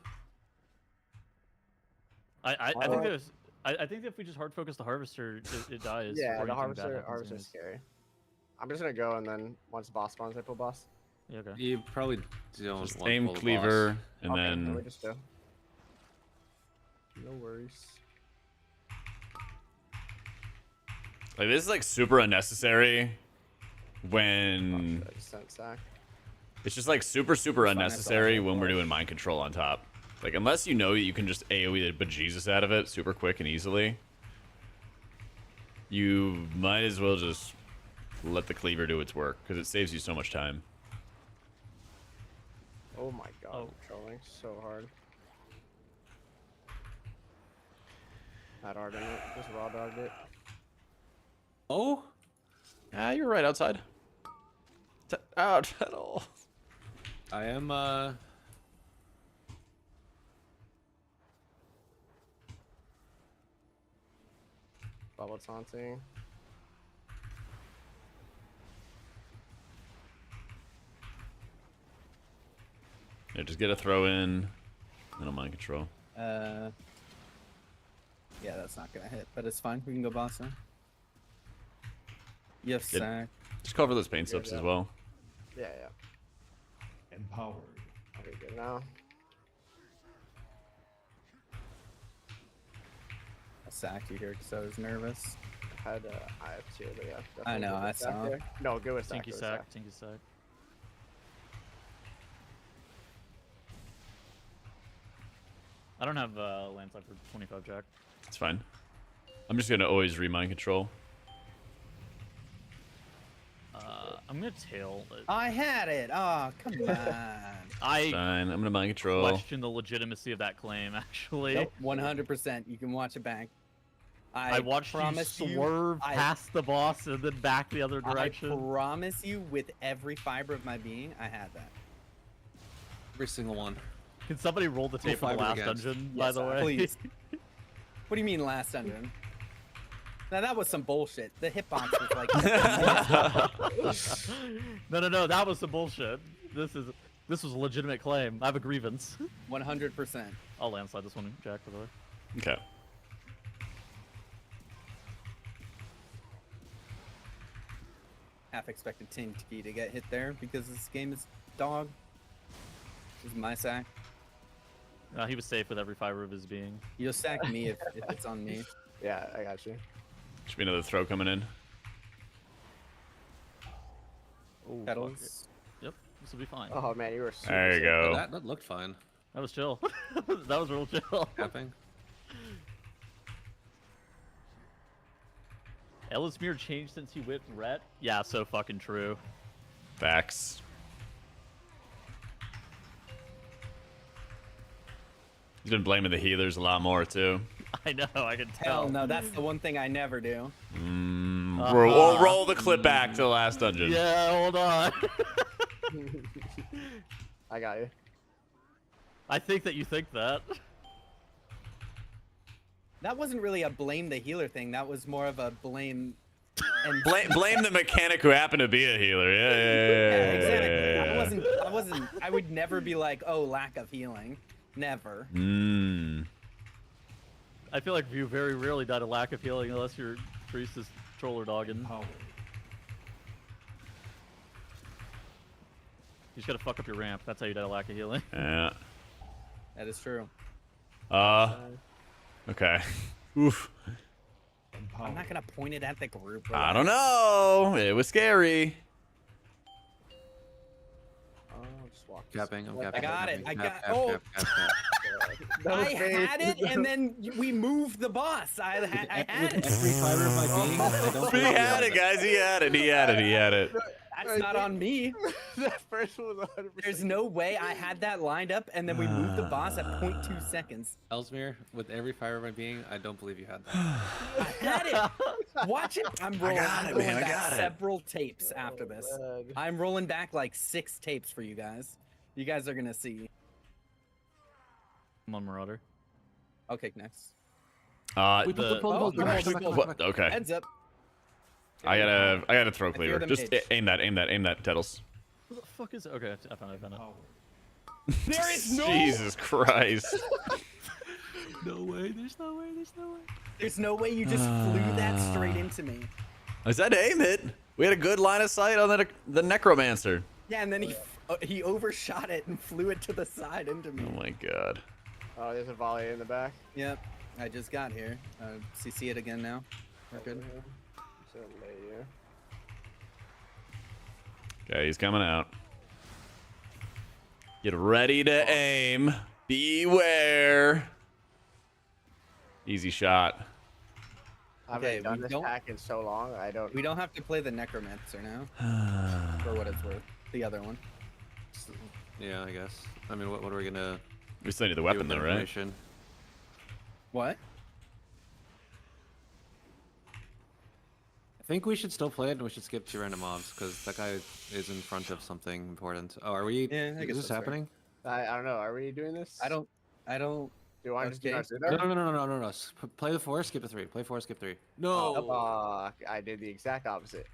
I think there's. I think if we just hard focus the harvester, it dies. Yeah, before the anything bad happens harvester's anyways. scary. I'm just gonna go and then once boss spawns, I pull boss. Yeah, okay. You probably don't Just want to aim pull the cleaver and Okay, then we just go. No worries. like this is like super unnecessary when I just sent sack. it's just like super fine, that's unnecessary awesome. when we're doing mind control on top. Like unless you know you can just AoE the bejesus out of it super quick and easily, you might as well just let the cleaver do its work because it saves you so much time. Oh my god, Oh. trolling so hard. Not hard in it, just raw dogged it. Oh, Ah, you're right outside. Out at all. I am. Bubble taunting. Yeah, just get a throw in. I don't mind control. Yeah, that's not gonna hit, but it's fine. We can go boss now. You have Good. sack. Just cover those paint slips as well. Yeah, yeah. Empowered. Okay, good now. I sacked you here because I was nervous. I have two, but yeah. I definitely know, good I with sack saw. there. No, good with sack. Tinky good with sack. Tinky sack. I don't have landslide for 25 jack. It's fine. I'm just gonna always remind control. I'm gonna tail. I had it. Oh, come on. I Fine. I'm gonna mind control. question the legitimacy of that claim. Actually, Nope, 100%. You can watch it back. I watched you promise swerve past the boss and then back the other direction. I promise you, with every fiber of my being, I had that. every single one. Can somebody roll the tape for the fiber last against. dungeon, by Yes, the way? please. What do you mean last dungeon? Now that was some bullshit. The hitbox was like. No, that was some bullshit. This was a legitimate claim. I have a grievance. 100%. I'll landslide this one, Jack, by the way. Okay. Half expected Tinky to get hit there because this game is dog. This is my sack. He was safe with every fiber of his being. You'll sack me if it's on me. Yeah, I got you. Should be another throw coming in. Oh, fuck Petals. it. Yep, this will be fine. Oh man, you were super There you safe. go. That looked fine. That was chill. That was real chill. Capping. Ellismere changed since he whipped Rhett? Yeah, so fucking true. Facts. He's been blaming the healers a lot more too. I know, I can Hell tell. no, that's the one thing I never do. We'll roll the clip back to the last dungeon. Yeah, hold on. I got you. I think that you think that. That wasn't really a blame the healer thing. That was more of a blame. And Blame the mechanic who happened to be a healer. Yeah. exactly. I wasn't. I would never be like, oh, lack of healing. Never. I feel like you very rarely die to lack of healing unless your priest is troller dogging. Empowered. You just gotta fuck up your ramp. That's how you die to lack of healing. Yeah. That is true. Okay. Oof. Empowered. I'm not gonna point it at the group. I don't know. It was scary. Oh, just walk. this Capping. I'm way. capping. got it. capping. I Cap, got- oh. cap, cap, cap. That was I bait. had it, and then we moved the boss. I had With it. every fiber of my being, I don't He had it, guys. He had it. I That's not on me. That first one was 100%. There's no way I had that lined up and then we moved the boss at 0.2 seconds. Ellesmere, with every fiber of my being, I don't believe you had that. I had it. Watch it. I'm rolling. got I'm it, rolling man, I back got it. several tapes after this. God. I'm rolling back like 6 tapes for you guys. You guys are gonna see. Come on, Marauder. I'll kick next. What? Okay. Heads up. I gotta throw I fear cleaver. the Just mage. aim that, Tettles. Who the fuck is it? Okay, I found it. Power. There is no. Jesus Christ. No way. There's no way. There's no way. There's no way you just flew that straight into me. I said to aim it. We had a good line of sight on the necromancer. Yeah, and then he overshot it and flew it to the side into me. Oh my god. Oh, there's a volley in the back. Yep, I just got here. See it again now. We're good. So late, yeah. Okay, he's coming out. Get ready to aim. Beware. Easy shot. I Okay, haven't done we this don't- pack in so long. I don't. We don't have to play the necromancer now, for what it's worth. The other one. Yeah, I guess. I mean, what are we gonna We still need the do weapon with though, right? information? What? I think we should still play it, and we should skip 2 random mobs because that guy is in front of something important. Oh, are we? Yeah, I guess is this that's fair. happening? I don't know. Are we doing this? I don't. Do you want to just do Okay. Narsuda? No. Play the 4, skip the 3. Play 4, skip 3. No. I did the exact opposite.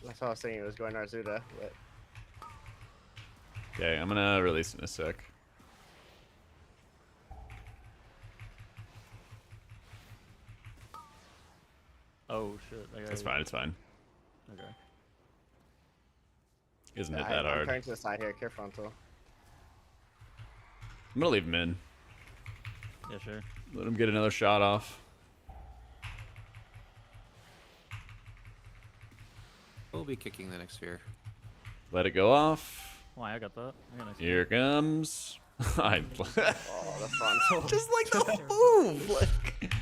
That's what I was thinking. It was going Narsuda, but Okay, I'm gonna release in a sec. Oh shit. I It's fine. It's fine. Okay. Isn't it yeah, that I'm hard? turning to the side here. Care frontal. I'm gonna leave him in. Yeah, sure. Let him get another shot off. We'll be kicking the next sphere. Let it go off. Why I got that? I got nice Here comes. I Oh, the frontal. just like the move. Like,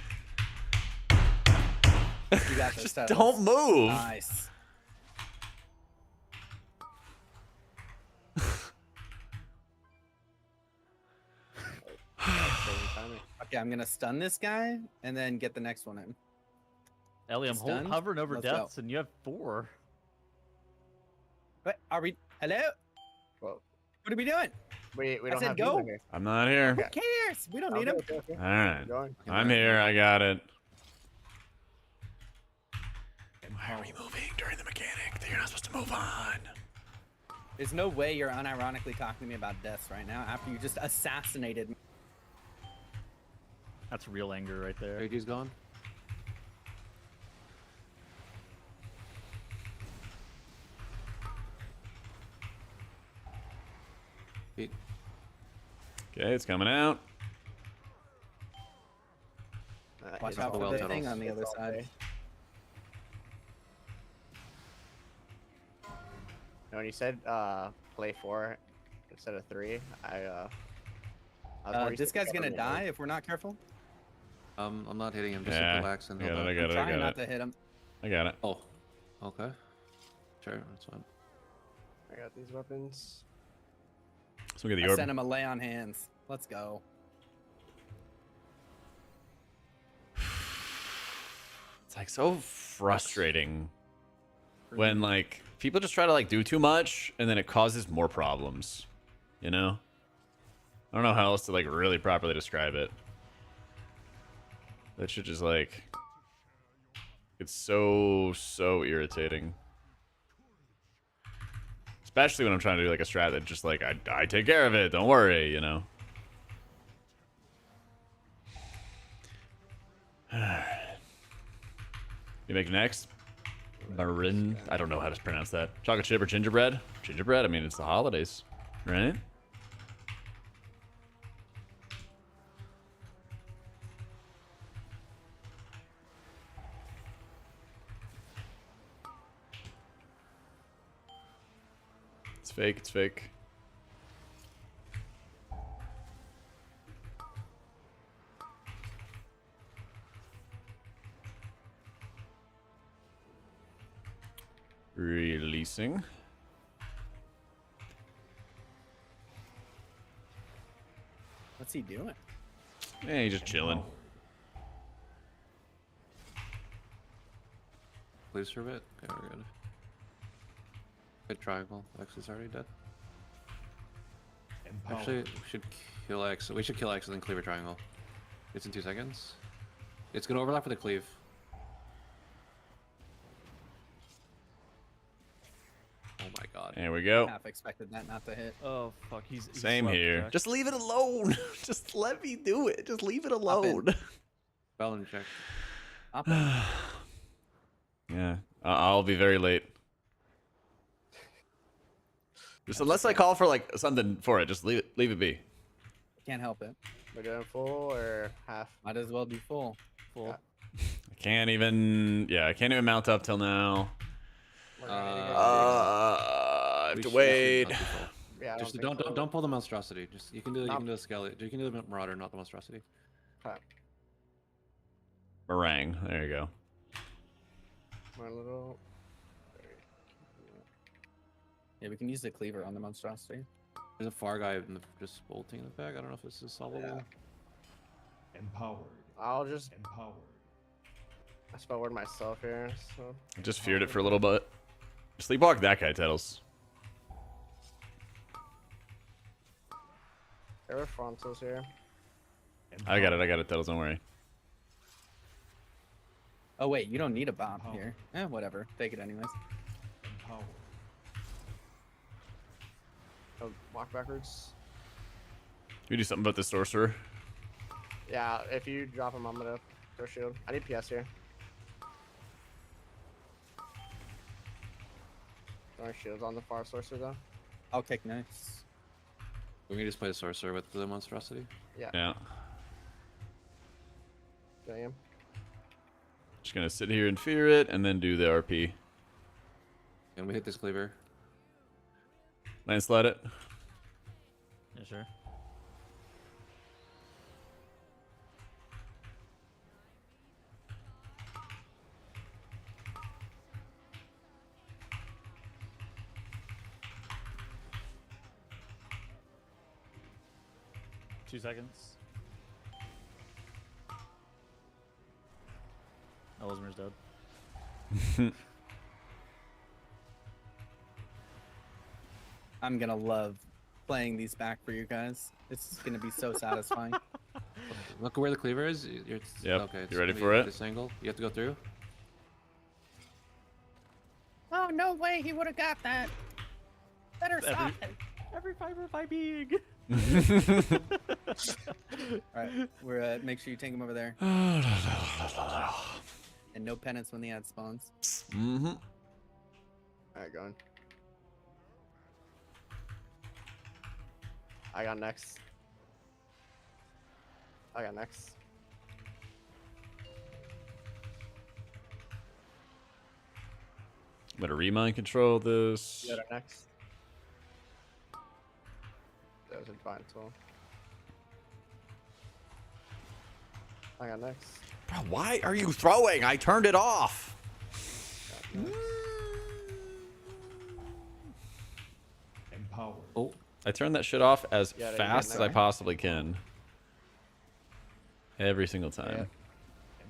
You got this. just Tettles. don't move. Nice. Okay, I'm gonna stun this guy and then get the next one in. Ellie, I'm Stunned? hovering over Let's go. deaths, and you have 4. What are we? Hello? Well, What are we doing? we I don't said have go. healer here. I'm not here. Who cares? We don't need him. Okay. All right. Going. I'm here. I got it. Why are we moving during the mechanic? You're not supposed to move on. There's no way you're unironically talking to me about deaths right now after you just assassinated me. That's real anger right there. AG's gone. Pete. Okay, it's coming out. Watch It's out all for well the day. tunnels. thing on the It's other all side. day. No, when you said play 4 instead of 3, I was more used This to guy's gonna government die mode. if we're not careful. I'm not hitting him. Just Yeah, relax and I hold got on. it. I got I'm it. I trying got not it. to hit him. I got it. Oh, okay. Sure, that's fine. I got these weapons. So we get I the orb. sent him a lay on hands. Let's go. It's like so frustrating when like people just try to like do too much and then it causes more problems. You know? I don't know how else to like really properly describe it. That shit just like it's so irritating. Especially when I'm trying to do like a strat that just like I take care of it, don't worry, you know. You make next? Marin. I don't know how to pronounce that. Chocolate chip or gingerbread? Gingerbread? I mean, it's the holidays, right? It's fake, it's fake. increasing. What's he doing? Yeah, he's just chilling. Please for a bit. Okay, we're good. Good triangle. X is already dead. Actually, we should kill X. We should kill X and then cleave a triangle. It's in 2 seconds. It's gonna overlap with the cleave. Oh my god. There we go. Half expected that not to hit. Oh fuck, he's Same slept, here. Jack. Just leave it alone. Just let me do it. Just leave it alone. Spell and check. Hop in. Yeah, I'll be very late. Just unless I call for like something for it, just leave it be. Can't help it. We're doing full or half? Might as well be full. Full. I can't even. Yeah, I can't even mount up till now. We're gonna need to go I have We to should wait. not be full. Yeah, I Just think so. don't pull the monstrosity. Just you can do Nope. the skeleton. You can do the marauder, not the monstrosity. Okay. Meringue. There you go. My little. Yeah, we can use the cleaver on the monstrosity. There's a far guy in the, just bolting in the back. I don't know if this is solvable. Empowered. I'll just Empowered. I spell word myself here. So I just feared it for a little bit. Sleepwalk that guy, Tettles. there are frontals here. I got it, Tettles. Don't worry. Oh wait, you don't need a bomb here. Eh, whatever. Take it anyways. Empowered. Oh, walk backwards. Can we do something about this sorcerer? Yeah, if you drop him, I'm gonna throw shield. I need PS here. Throwing shields on the far sorcerer though. I'll kick next. We can just play the sorcerer with the monstrosity. Yeah. Damn. Just gonna sit here and fear it, and then do the RP. And we hit this cleaver. Landslide it. Yeah, sure. Two seconds. Ellesmer's dead. I'm gonna love playing these back for you guys. It's gonna be so satisfying. Look where the cleaver is. Yep, Okay, it's you ready gonna for be it? This angle. You have to go through. Oh no way, he would have got that. Better stop it. Every fiber of my being. Alright, we're make sure you take him over there. And no penance when the ad spawns. Mm-hmm. Alright, going. I got next. I got next. Better remind control this. You got next. There's a divine tool. I got next. Bro, why are you throwing? I turned it off. Got next. Empowered. Oh, I turned that shit off as Yeah, you fast got as I next. possibly can. Every single time.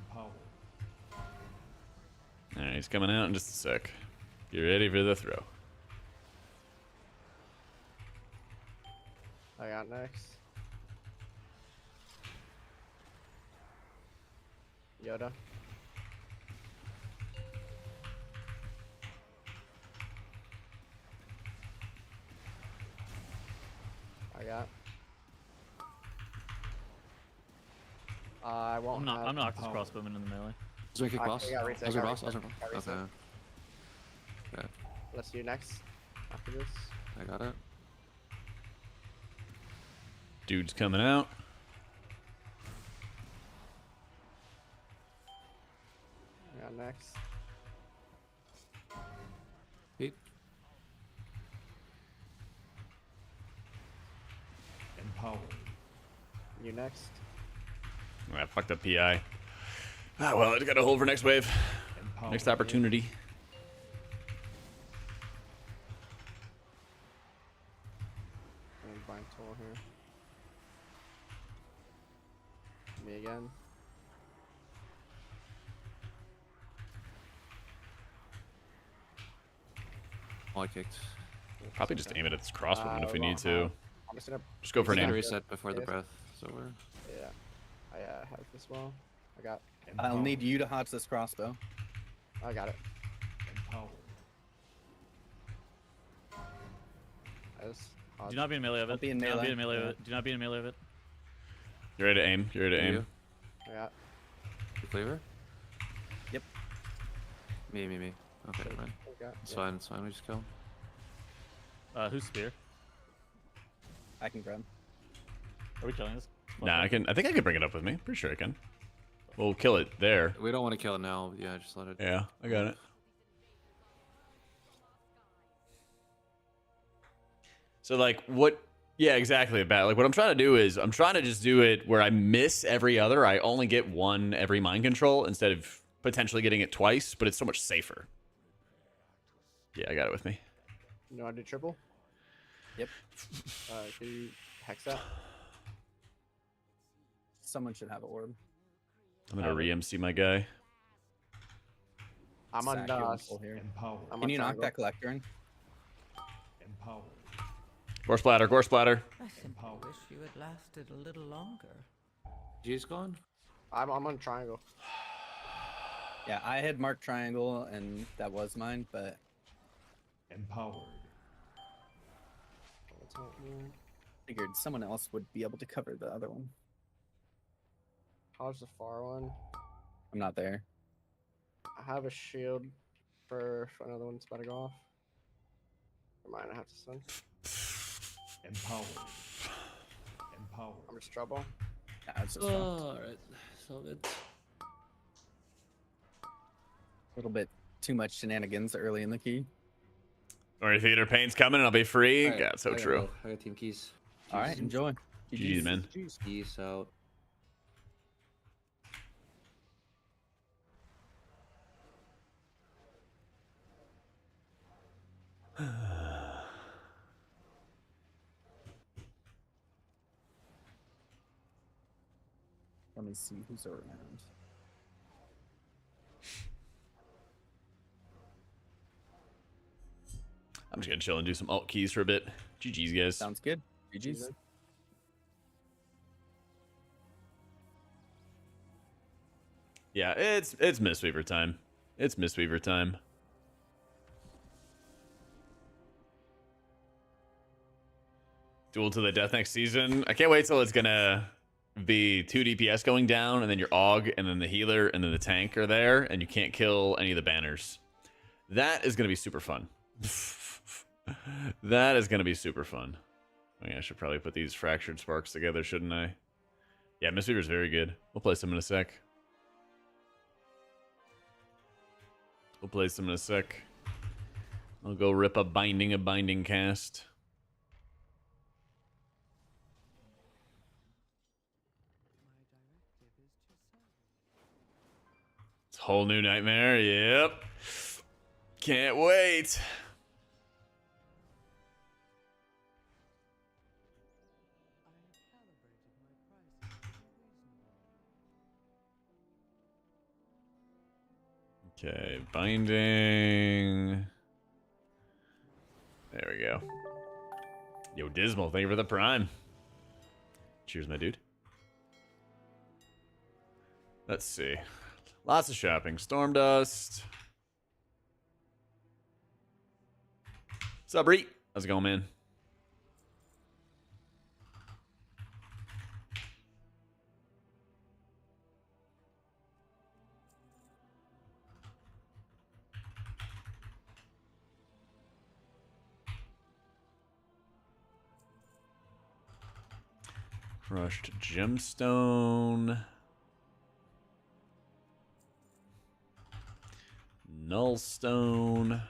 Empowered. Alright, he's coming out in just a sec. You ready for the throw? I got next. Yoda. I got. I won't. I'm not this power. crossbowman in the melee. is there a kick I- boss? I got reset, How's your got boss? reset, How's your got boss? reset. Okay. Let's do next. After this. I got it. Dude's coming out. I got next. Pete. Empowered. You next. I fucked up PI. Ah, well, I just gotta hold for next wave. Empowered. Next opportunity. Divine Toll here. Me again. Oh, I kicked. Probably just aim it at this crossbowman if we need wrong to. I'm just gonna Just go for We're an gonna aim. reset before the Yes. breath is over. yeah. I have this well. I got I'll need you to hodge this crossbow. I got it. Empowered. I just Do not be in melee of it. Don't be in Do not be melee. in melee of Yeah. it. Do not be in melee of it. You're ready to aim. You're ready to aim. You? I got The cleaver? Yep. Me. Okay, never mind. I got It's fine, it's fine. We just kill. Who's spear? I can grab. Are we killing this? Nah, I think I can bring it up with me. Pretty sure I can. We'll kill it there. We don't want to kill it now. Yeah, just let it. Yeah, I got it. So like what? Yeah, exactly. About like what I'm trying to do is I'm trying to just do it where I miss every other. I only get one every mind control instead of potentially getting it twice, but it's so much safer. Yeah, I got it with me. You know how to do triple? Yep. Can you hex that? Someone should have an orb. I'm gonna re-MC my guy. I'm on Sack you in DOS. full here. Empowered. I'm Can on you knock triangle. that collector in? Empowered. Gore splatter, gore splatter. I simply wish you had lasted a little longer. G's gone? I'm on triangle. Yeah, I had marked triangle, and that was mine, but Empowered. What's happening? figured someone else would be able to cover the other one. How's the far one? I'm not there. I have a shield for another one that's about to go off. Never mind, I have to stun. Empowered. Empowered. I'm just trouble. Yeah, it's just a Alright, so good. little bit too much shenanigans early in the key. Or theater pain's coming and I'll be free. Alright, God, so I gotta true. go. I got team keys. All right, enjoy. GG's, man. Peace out. Let me see who's around. I'm just gonna chill and do some alt keys for a bit. GG's, guys. Sounds good. GG's. Yeah, it's Mistweaver time. It's Mistweaver time. Duel to the death next season. I can't wait till it's gonna be 2 DPS going down, and then your AUG, and then the healer, and then the tank are there, and you can't kill any of the banners. That is gonna be super fun. That is gonna be super fun. I mean, I should probably put these fractured sparks together, shouldn't I? Yeah, Mistweaver's very good. We'll play some in a sec. We'll play some in a sec. I'll go rip a binding cast. It's a whole new nightmare. Yep. Can't wait. Okay, binding. There we go. Yo, Dismal, thank you for the prime. Cheers, my dude. Let's see. Lots of shopping. Storm Dust. What's up, Reet? How's it going, man? Crushed gemstone. Nullstone.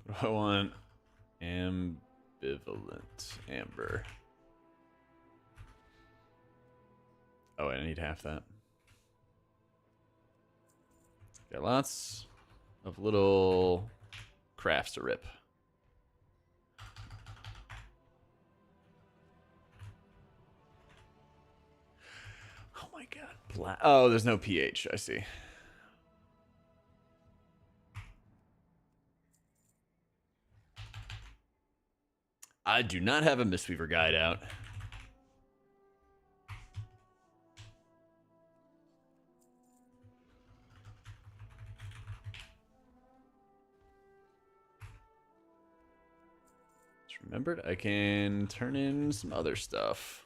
What do I want? Ambivalent amber. Oh, I need half that. Got lots of little crafts to rip. Oh my god. Oh, there's no pH. I see. I do not have a Mistweaver guide out. Just remembered I can turn in some other stuff.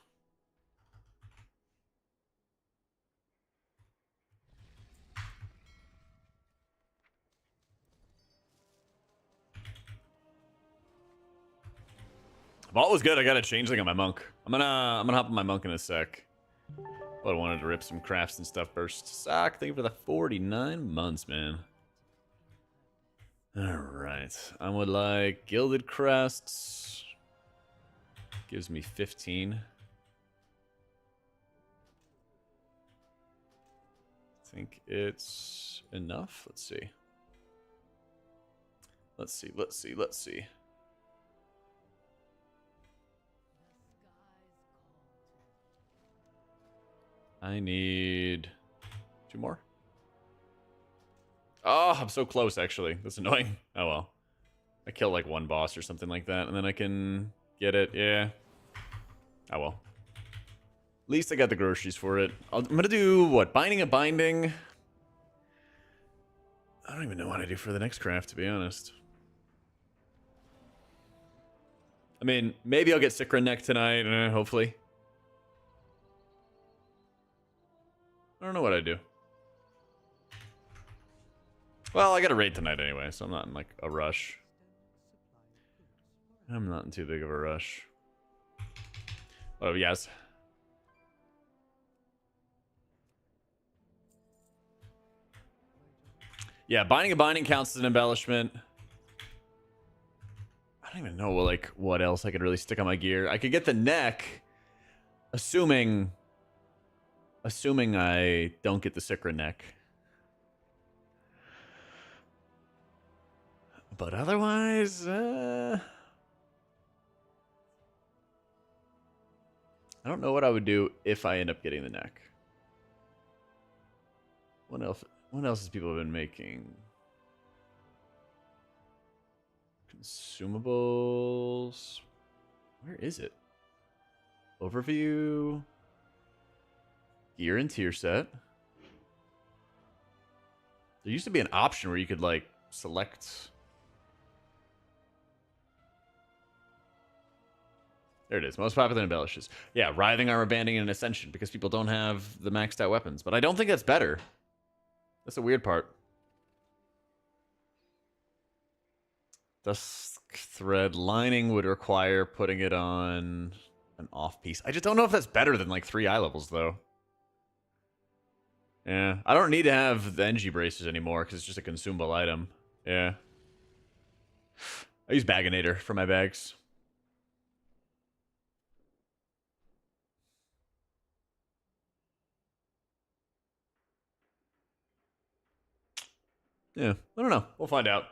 Vault was good. I got a changeling on my monk. I'm gonna hop on my monk in a sec. But I wanted to rip some crafts and stuff first. Sock, thank you for the 49 months, man. Alright. I would like Gilded Crests. Gives me 15. I think it's enough. Let's see. Let's see. I need 2 more. Oh, I'm so close, actually. That's annoying. Oh, well. I kill, like, 1 boss or something like that, and then I can get it. Yeah. Oh, well. At least I got the groceries for it. I'm gonna do, what, Binding a Binding? I don't even know what I do for the next craft, to be honest. I mean, maybe I'll get Sikra Neck tonight, hopefully. I don't know what I do. Well, I got a raid tonight anyway, so I'm not in, like, a rush. I'm not in too big of a rush. Oh, yes. Yeah, Binding a Binding counts as an embellishment. I don't even know, like, what else I could really stick on my gear. I could get the neck, assuming I don't get the Sikra neck. But otherwise, I don't know what I would do if I end up getting the neck. What else has people been making? Consumables. Where is it? Overview. Gear and tier set. There used to be an option where you could, like, select. There it is. Most popular embellishes. Yeah, writhing armor banding and ascension because people don't have the maxed out weapons. But I don't think that's better. That's the weird part. Dusk thread lining would require putting it on an off piece. I just don't know if that's better than like 3 eye levels though. Yeah, I don't need to have the NG braces anymore because it's just a consumable item. Yeah. I use Baginator for my bags. Yeah, I don't know. We'll find out.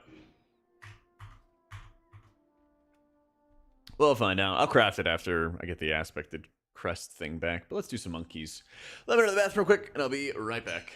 We'll find out. I'll craft it after I get the aspected crest thing back. But let's do some monkeys. Let me go to the bathroom real quick, and I'll be right back.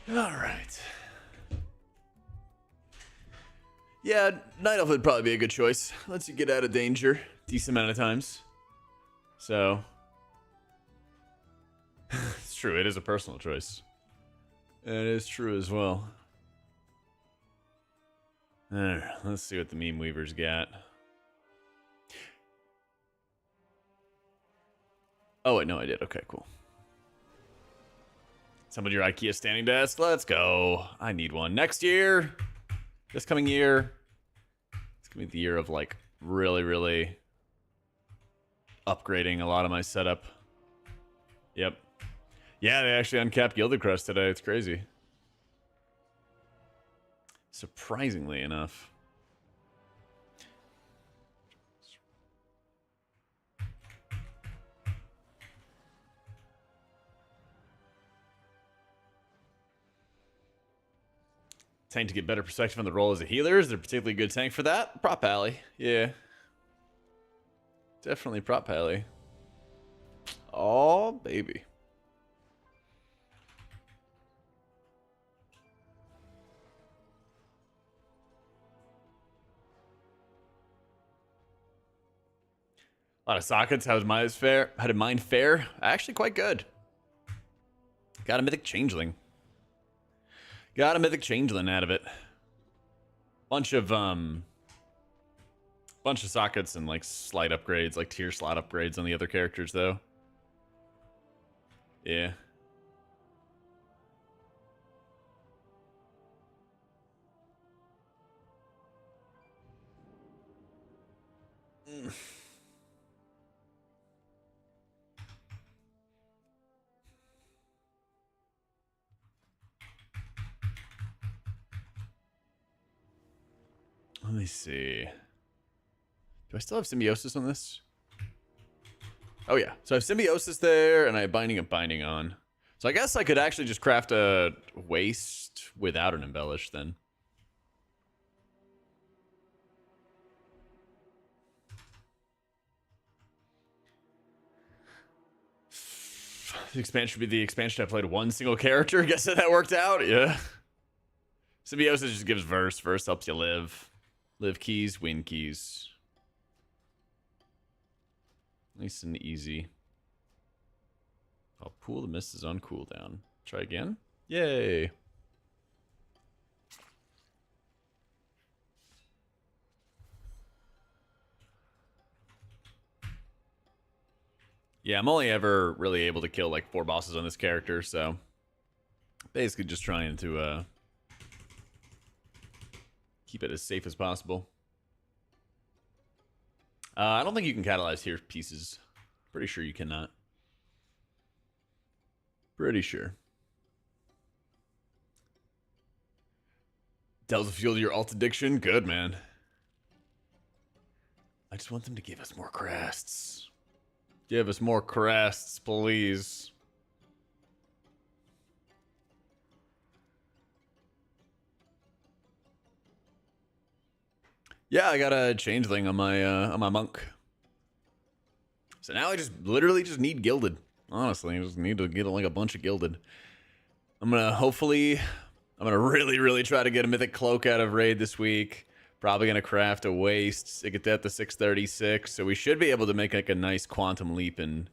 All right. Yeah, Night Elf would probably be a good choice. Lets you get out of danger decent amount of times. So, it's true. It is a personal choice. It is true as well. Alright, let's see what the meme weavers got. Oh, wait, no, I did. Okay, cool. Some of your IKEA standing desk. Let's go. I need one. Next year, this coming year, it's gonna be the year of like really upgrading a lot of my setup. Yep. Yeah, they actually uncapped Gilded Crest today. It's crazy. Surprisingly enough. Tank to get better perspective on the role as a healer. Is there a particularly good tank for that? Prop Alley. Yeah. Definitely Prop Alley. Oh, baby. A lot of sockets. How did mine fare? Actually, quite good. Got a mythic changeling. Got a mythic changeling out of it. Bunch of sockets and like slight upgrades, like tier slot upgrades on the other characters though. Yeah. Let me see. Do I still have symbiosis on this? Oh yeah. So I have symbiosis there, and I have binding and binding on. So I guess I could actually just craft a waste without an embellish then. The expansion would be the expansion I played one single character. Guess that worked out. Yeah. Symbiosis just gives verse. Verse helps you live. Live keys, win keys. Nice and easy. Oh, Pool the Mist is on cooldown. Try again. Yay. Yeah, I'm only ever really able to kill like 4 bosses on this character, so basically just trying to keep it as safe as possible. I don't think you can catalyze here pieces. Pretty sure you cannot. Pretty sure. Delta fuel to your alt addiction. Good, man. I just want them to give us more crests. Give us more crests, please. Yeah, I got a changeling on my monk. So now I just literally just need gilded. Honestly, I just need to get like a bunch of gilded. I'm gonna really try to get a mythic cloak out of raid this week. Probably gonna craft a waste to get that to 636. So we should be able to make like a nice quantum leap in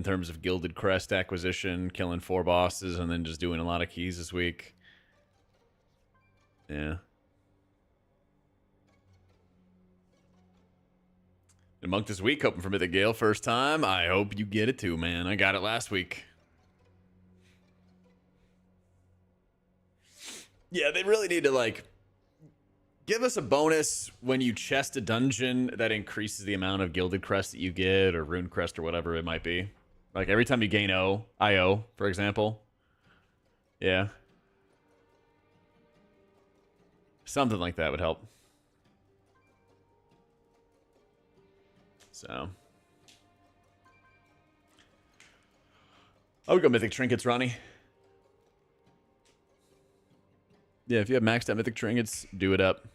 terms of gilded crest acquisition, killing 4 bosses, and then just doing a lot of keys this week. Yeah. The monk this week, hoping for Mythic Gale first time. I hope you get it too, man. I got it last week. Yeah, they really need to, like, give us a bonus when you chest a dungeon that increases the amount of Gilded Crest that you get, or Rune Crest, or whatever it might be. Like, every time you gain IO, for example. Yeah. Something like that would help. So. I would go Mythic Trinkets, Ronnie. Yeah, if you have maxed out Mythic Trinkets, do it up.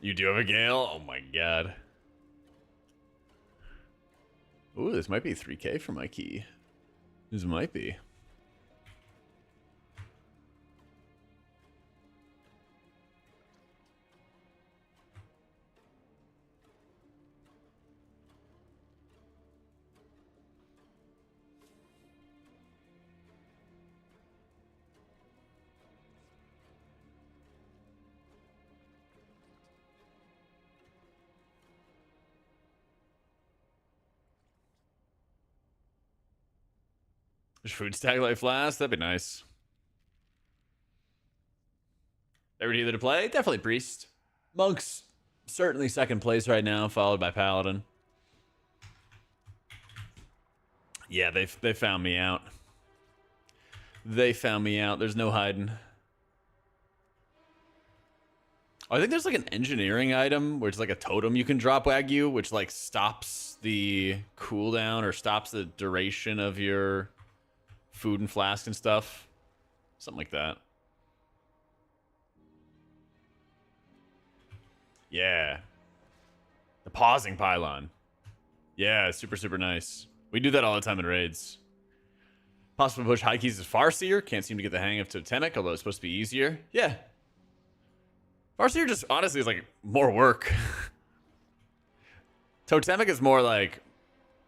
You do have a Gale? Oh my god. Ooh, this might be 3K for my key. This might be. There's food stack life last. That'd be nice. Favorite healer to play? Definitely Priest. Monk's certainly second place right now, followed by Paladin. Yeah, they found me out. They found me out. There's no hiding. Oh, I think there's like an engineering item where it's like a totem you can drop Wagyu, which like stops the cooldown or stops the duration of your food and flask and stuff. Something like that. Yeah. The pausing pylon. Yeah, super, super nice. We do that all the time in raids. Possible to push high keys as Farseer. Can't seem to get the hang of Totemic, although it's supposed to be easier. Yeah. Farseer just honestly is like more work. Totemic is more like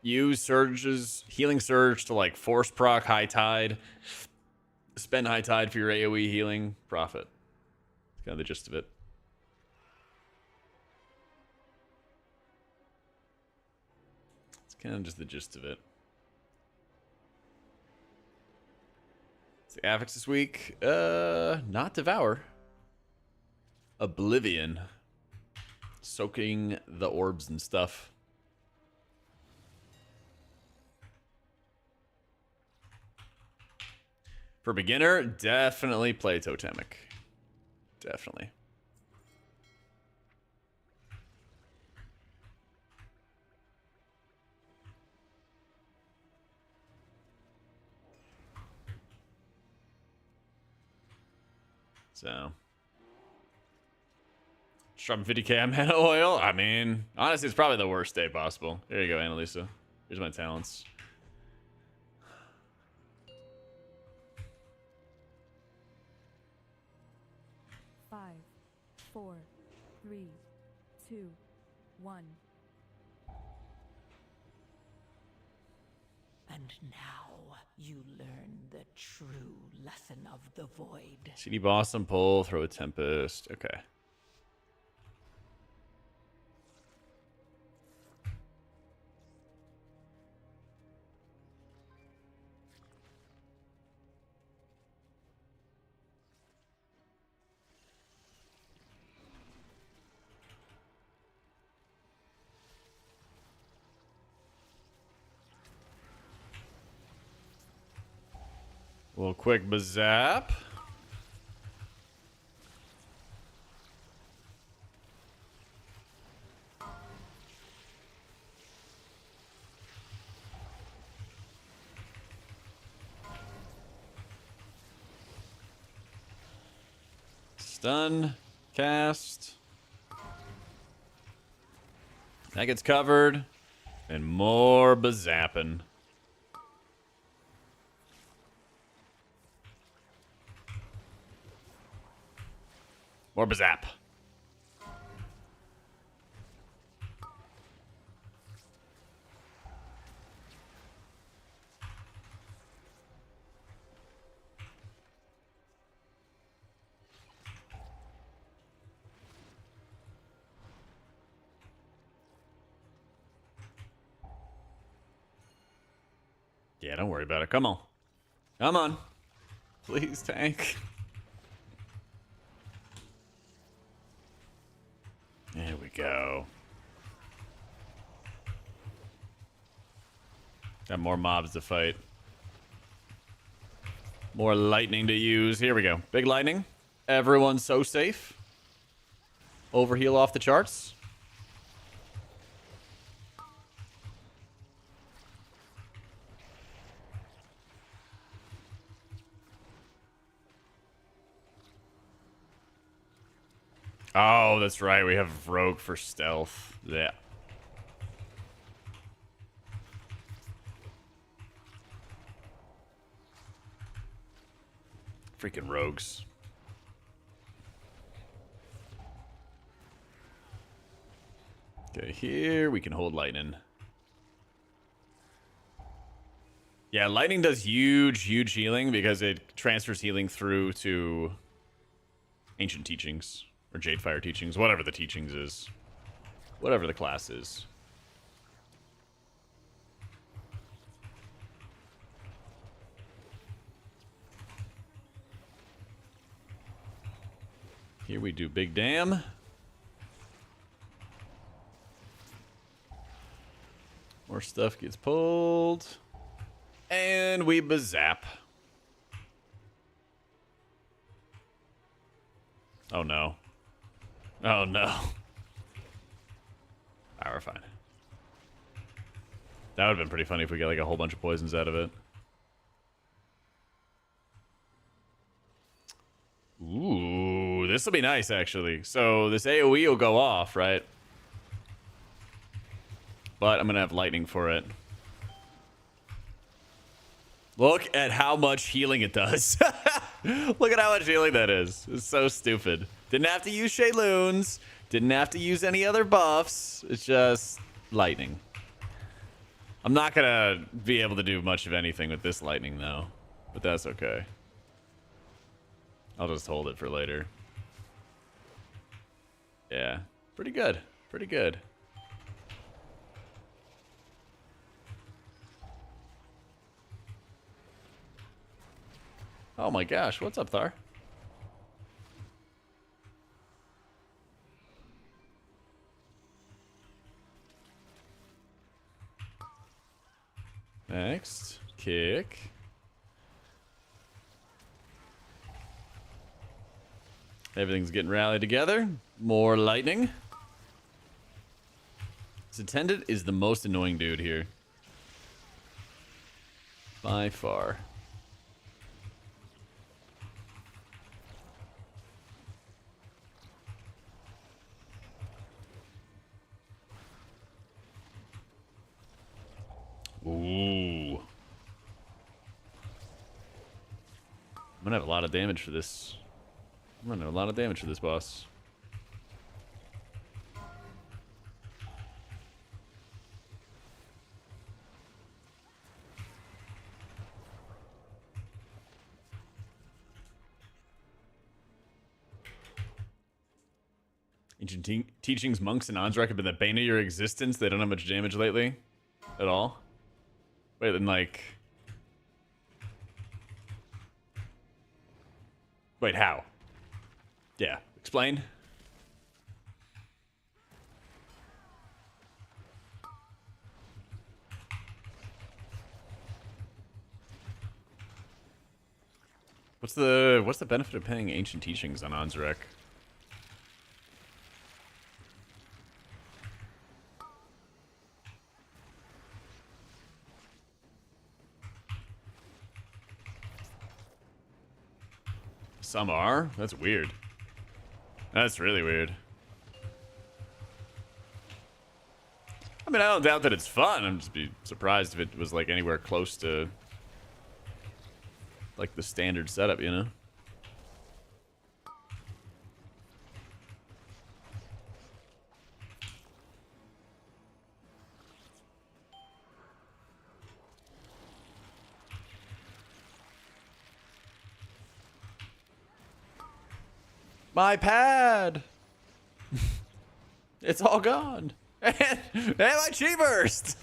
use surges, healing surge to like force proc high tide. Spend high tide for your AoE healing. Profit. That's kind of the gist of it. It's kind of just the gist of it. It's the affix this week. Not Devour. Oblivion. Soaking the orbs and stuff. For beginner, definitely play Totemic. Definitely. So. Dropping 50k on mana oil. I mean, honestly, it's probably the worst day possible. There you go, Annalisa. Here's my talents. Five, 4, 3, 2, 1. And now you learn the true lesson of the void. CD boss and pull, throw a tempest. Okay. A little quick bazap. Stun, cast. That gets covered. And more bazapping. More bazap. Yeah, don't worry about it. Come on. Come on. Please, tank. There we go. Got more mobs to fight. More lightning to use. Here we go. Big lightning. Everyone's so safe. Overheal off the charts. Oh, that's right. We have Rogue for stealth. Yeah. Freaking rogues. Okay, here we can hold lightning. Yeah, lightning does huge healing because it transfers healing through to ancient teachings or Jadefire teachings, whatever the teachings is. Whatever the class is. Here we do big dam. More stuff gets pulled. And we bazap. Oh no. Oh no. Alright, we're fine. That would have been pretty funny if we got like a whole bunch of poisons out of it. Ooh, this will be nice actually. So this AoE will go off, right? But I'm gonna have lightning for it. Look at how much healing it does. Look at how much healing that is. It's so stupid. Didn't have to use Shayloons. Didn't have to use any other buffs. It's just lightning. I'm not gonna be able to do much of anything with this lightning though. But that's okay. I'll just hold it for later. Yeah. Pretty good. Pretty good. Oh my gosh, what's up, Thar? Next, kick. Everything's getting rallied together. More lightning. This attendant is the most annoying dude here. By far. Ooh. I'm gonna have a lot of damage for this. I'm gonna have a lot of damage for this boss. Ancient teachings, monks, and Anzrak have been the bane of your existence. They don't have much damage lately. At all. Wait, then like... Wait, how? Yeah, explain. What's the benefit of paying ancient teachings on Anzrak? Some are? That's weird. That's really weird. I mean, I don't doubt that it's fun. I'm just be surprised if it was like anywhere close to like the standard setup, you know? My pad! It's all gone. And my chi burst!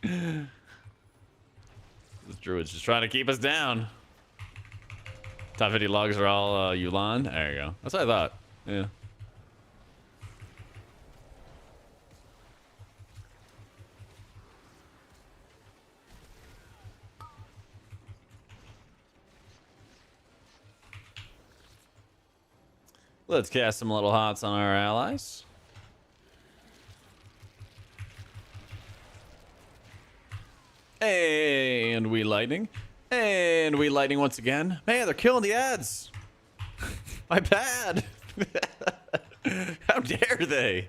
This druid's just trying to keep us down. Top 50 logs are all Yulan. There you go. That's what I thought. Yeah. Let's cast some little hots on our allies. And we lightning. And we lightning once again. Man, they're killing the ads. My bad. How dare they?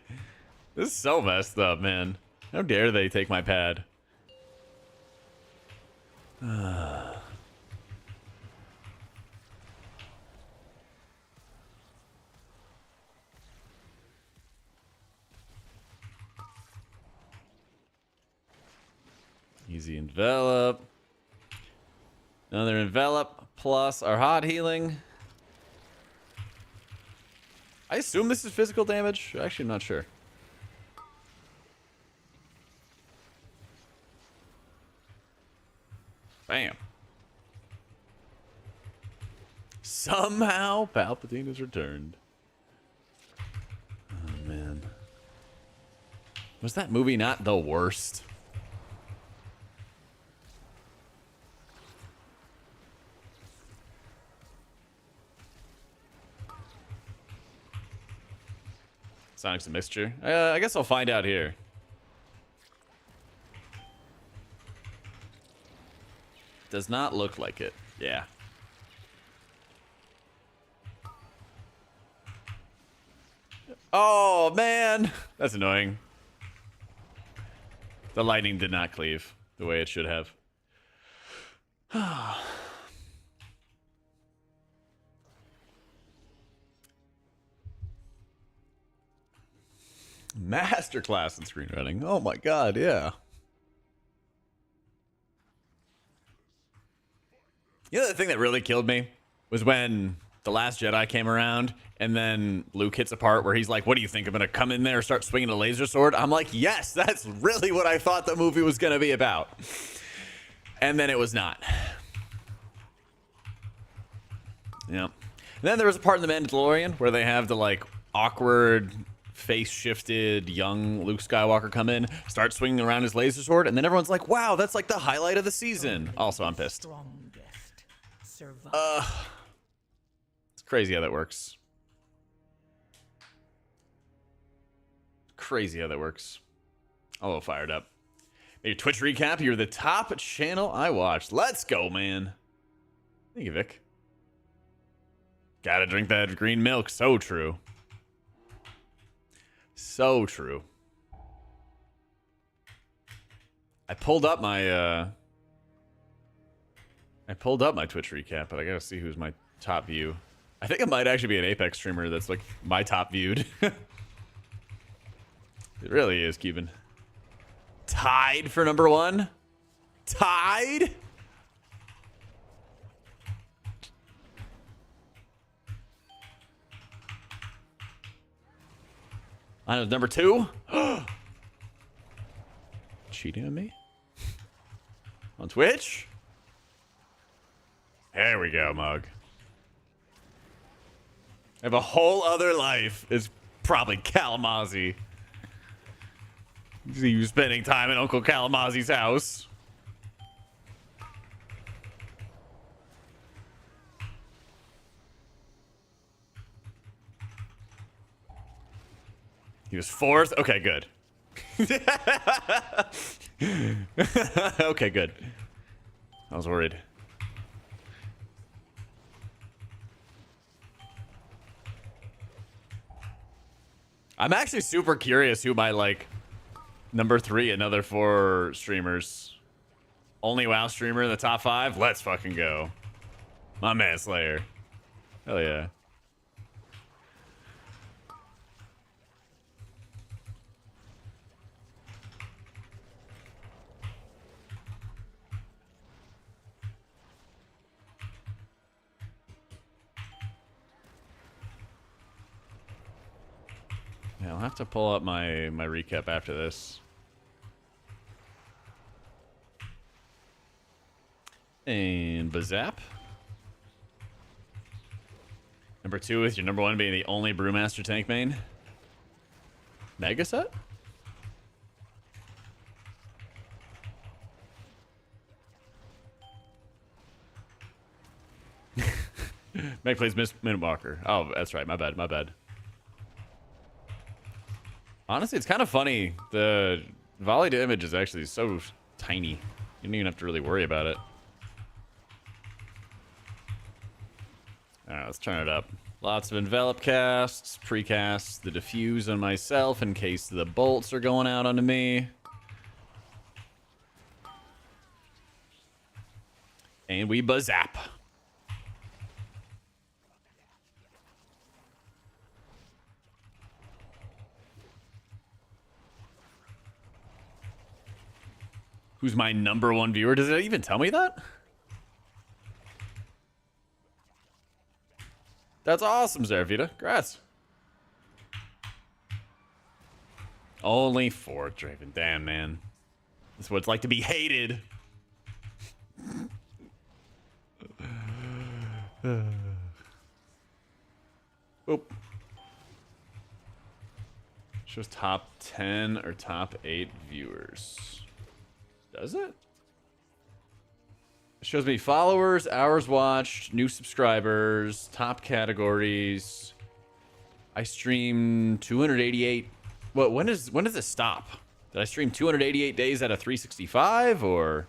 This is so messed up, man. How dare they take my pad? Easy envelop. Another envelop plus our hot healing. I assume this is physical damage. Actually, I'm not sure. Bam. Somehow Palpatine has returned. Oh, man. Was that movie not the worst? Sonic's a mixture. I guess I'll find out here. Does not look like it. Yeah. Oh, man. That's annoying. The lightning did not cleave the way it should have. Masterclass in screenwriting. Oh my god, yeah. You know the thing that really killed me was when The Last Jedi came around and then Luke hits a part where he's like, what do you think? I'm going to come in there and start swinging a laser sword? I'm like, yes, that's really what I thought the movie was going to be about. And then it was not. Yeah. And then there was a part in The Mandalorian where they have the like awkward face shifted young Luke Skywalker come in, start swinging around his laser sword, and then everyone's like, wow, that's like the highlight of the season. Also, I'm pissed. It's crazy how that works. Crazy how that works. Oh, fired up. Maybe Twitch recap. You're the top channel I watched. Let's go, man. Thank you, Vic. Gotta drink that green milk. So true. So true. I pulled up my Twitch recap, but I gotta see who's my top view. I think it might actually be an Apex streamer that's like my top viewed. It really is, Cuban. Tied for number one? Tied? I was number two. Cheating on me? On Twitch? There we go, Mug. I have a whole other life. It's probably Kalamazoo. See you spending time at Uncle Kalamazoo's house. He was fourth? Okay, good. Okay, good. I was worried. I'm actually super curious who my, like, number 3 and other 4 streamers. Only WoW streamer in the top 5? Let's fucking go. My man Slayer. Hell yeah. Yeah, I'll have to pull up my recap after this. And Bazap. Number 2 with your number 1 being the only Brewmaster tank main. Mega set? Meg plays Minute Walker. Oh, that's right. My bad. My bad. Honestly, it's kind of funny. The volley damage is actually so tiny. You don't even have to really worry about it. Alright, let's turn it up. Lots of envelop casts, precast the diffuse on myself in case the bolts are going out onto me. And we bazap. Who's my #1 viewer? Does it even tell me that? That's awesome, Zaravita. Congrats. Only 4, Draven. Damn, man. That's what it's like to be hated. Oop. Shows top 10 or top 8 viewers. Does it? It shows me followers, hours watched, new subscribers, top categories. I stream 288. What? When does this stop? Did I stream 288 days out of 365 or?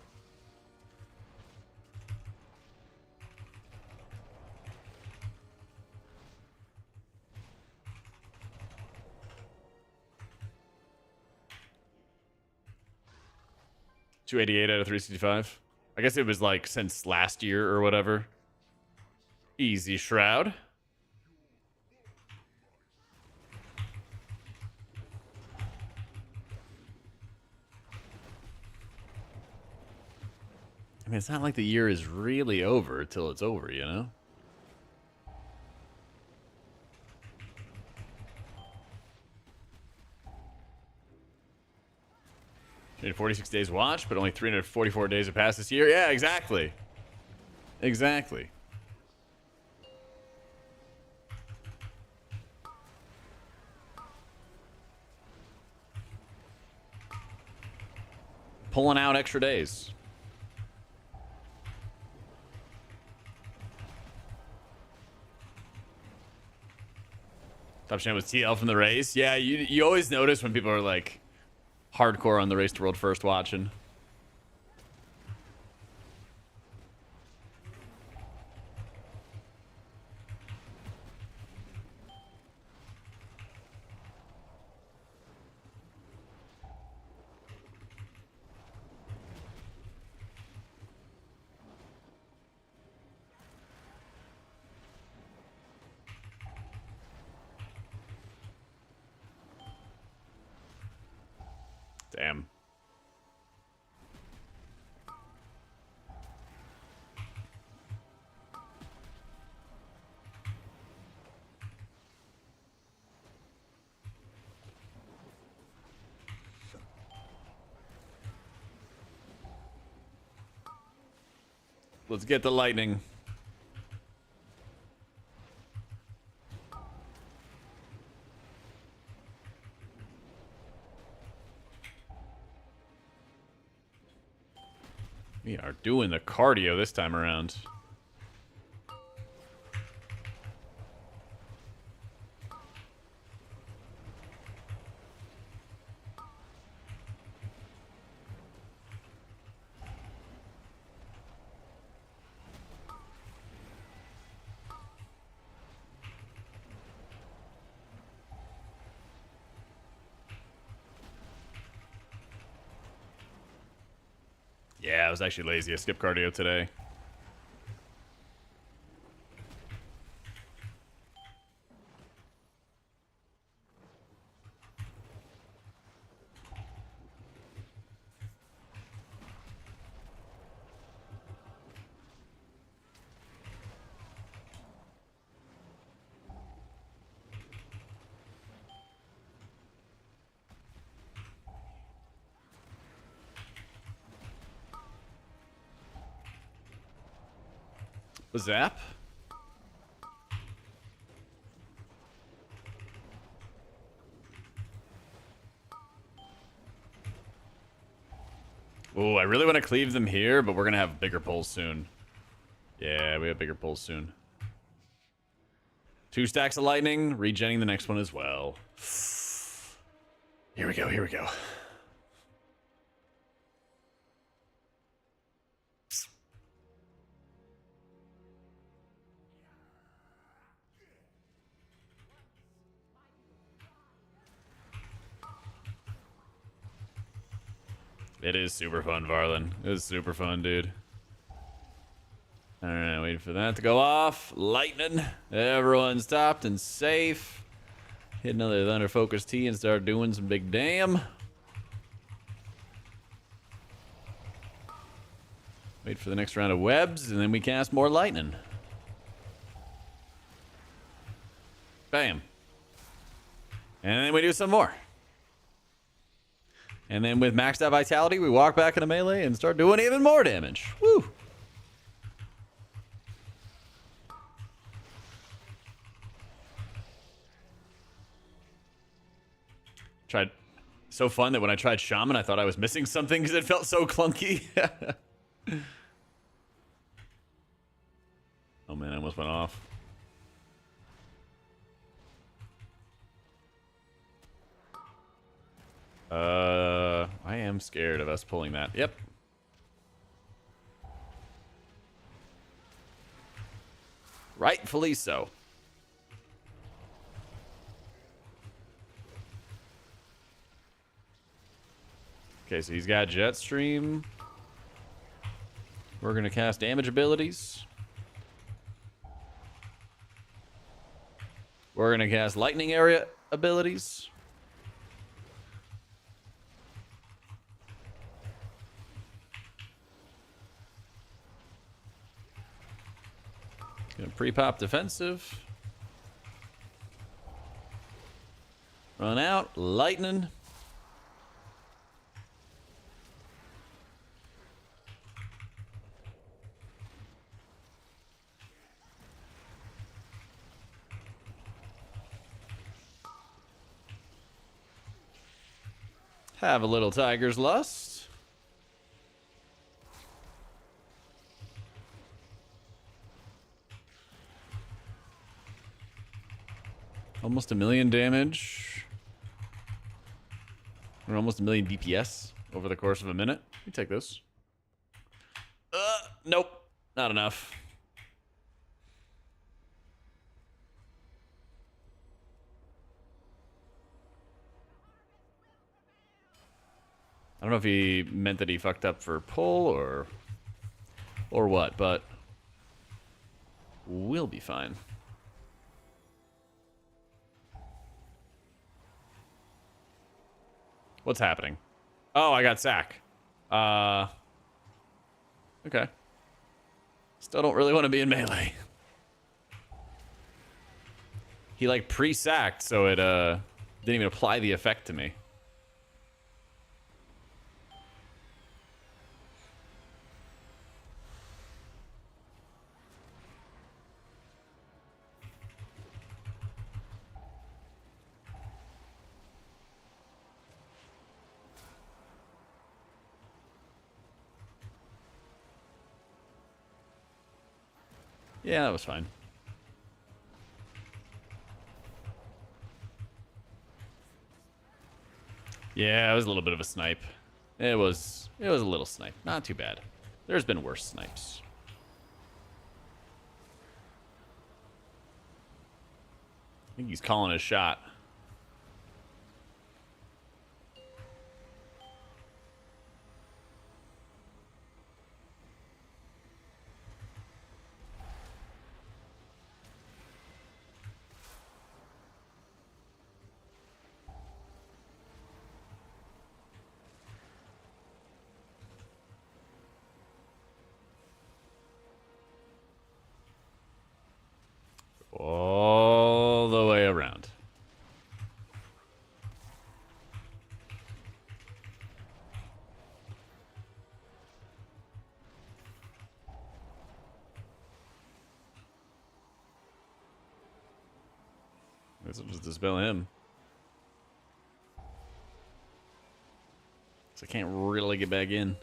$288 out of 365. I guess it was like since last year or whatever. Easy, Shroud. I mean, it's not like the year is really over till it's over, you know? You 46 days watched, but only 344 days have passed this year. Yeah, exactly. Exactly. Pulling out extra days. Top channel was TL from the race. Yeah, you always notice when people are like hardcore on the Race to World First watching. Damn. Let's get the lightning. We are doing the cardio this time around. Yeah, I was actually lazy. I skipped cardio today. Zap. Oh, I really want to cleave them here, but we're going to have bigger pulls soon. Yeah, we have bigger pulls soon. 2 stacks of lightning, regenning the next one as well. Here we go, here we go. It is super fun, Varlin. It is super fun, dude. All right, waiting for that to go off. Lightning. Everyone stopped and safe. Hit another Thunder Focus T and start doing some big damn. Wait for the next round of webs, and then we cast more lightning. Bam. And then we do some more. And then with maxed out vitality, we walk back into melee and start doing even more damage. Woo! Tried. So fun that when I tried Shaman, I thought I was missing something because it felt so clunky. Oh man, I almost went off. I am scared of us pulling that. Yep. Rightfully so. Okay, so he's got Jetstream. We're gonna cast damage abilities. We're gonna cast lightning area abilities. Gonna pre-pop defensive. Run out, lightning. Have a little tiger's lust. Almost 1,000,000 damage. Or almost 1,000,000 DPS over the course of a minute. We take this. Nope. Not enough. I don't know if he meant that he fucked up for pull or what, but we'll be fine. What's happening? Oh, I got sack. Okay. Still don't really want to be in melee. He like pre-sacked, so it didn't even apply the effect to me. Yeah, that was fine. Yeah, it was a little bit of a snipe. It was a little snipe. Not too bad. There's been worse snipes. I think he's calling his shot. All the way around. This will just dispel him. So I can't really get back in.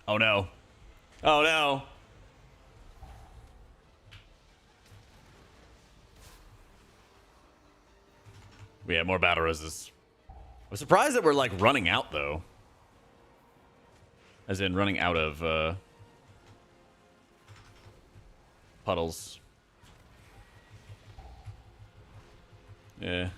Oh no. Oh no. We have more battle roses. I'm surprised that we're like running out though. As in running out of puddles. Yeah.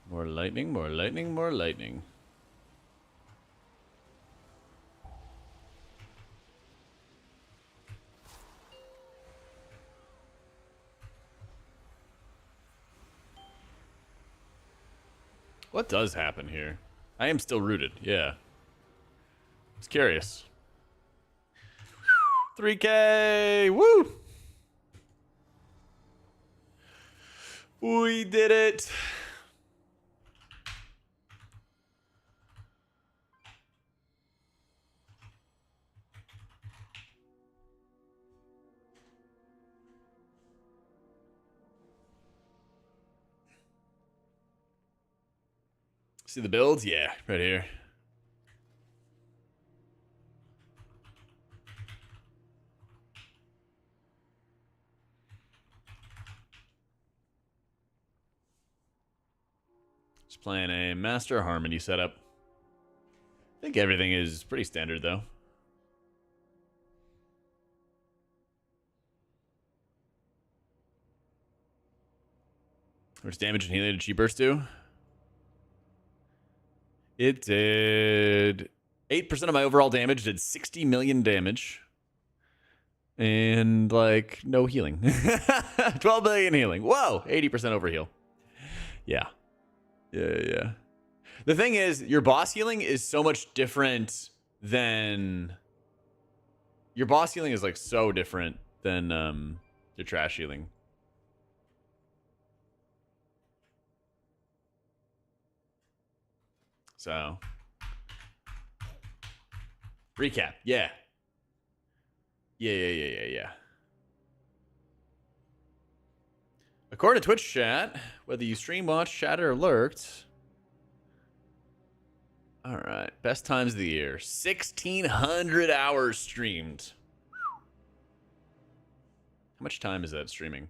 More lightning, more lightning, more lightning. What does happen here? I am still rooted, yeah. It's curious. 3K! Woo! We did it! See the builds? Yeah, right here. Just playing a Master Harmony setup. I think everything is pretty standard though. How much damage and healing did Chi Burst do? It did 8% of my overall damage, did 60 million damage. And like no healing. 12 million healing. Whoa, 80% overheal. Yeah. Yeah. The thing is, your boss healing is so much different than your boss healing is like so different than your trash healing. So recap, yeah. Yeah. According to Twitch chat, whether you stream, watch, chat, or lurked. All right, best times of the year: 1,600 hours streamed. How much time is that streaming?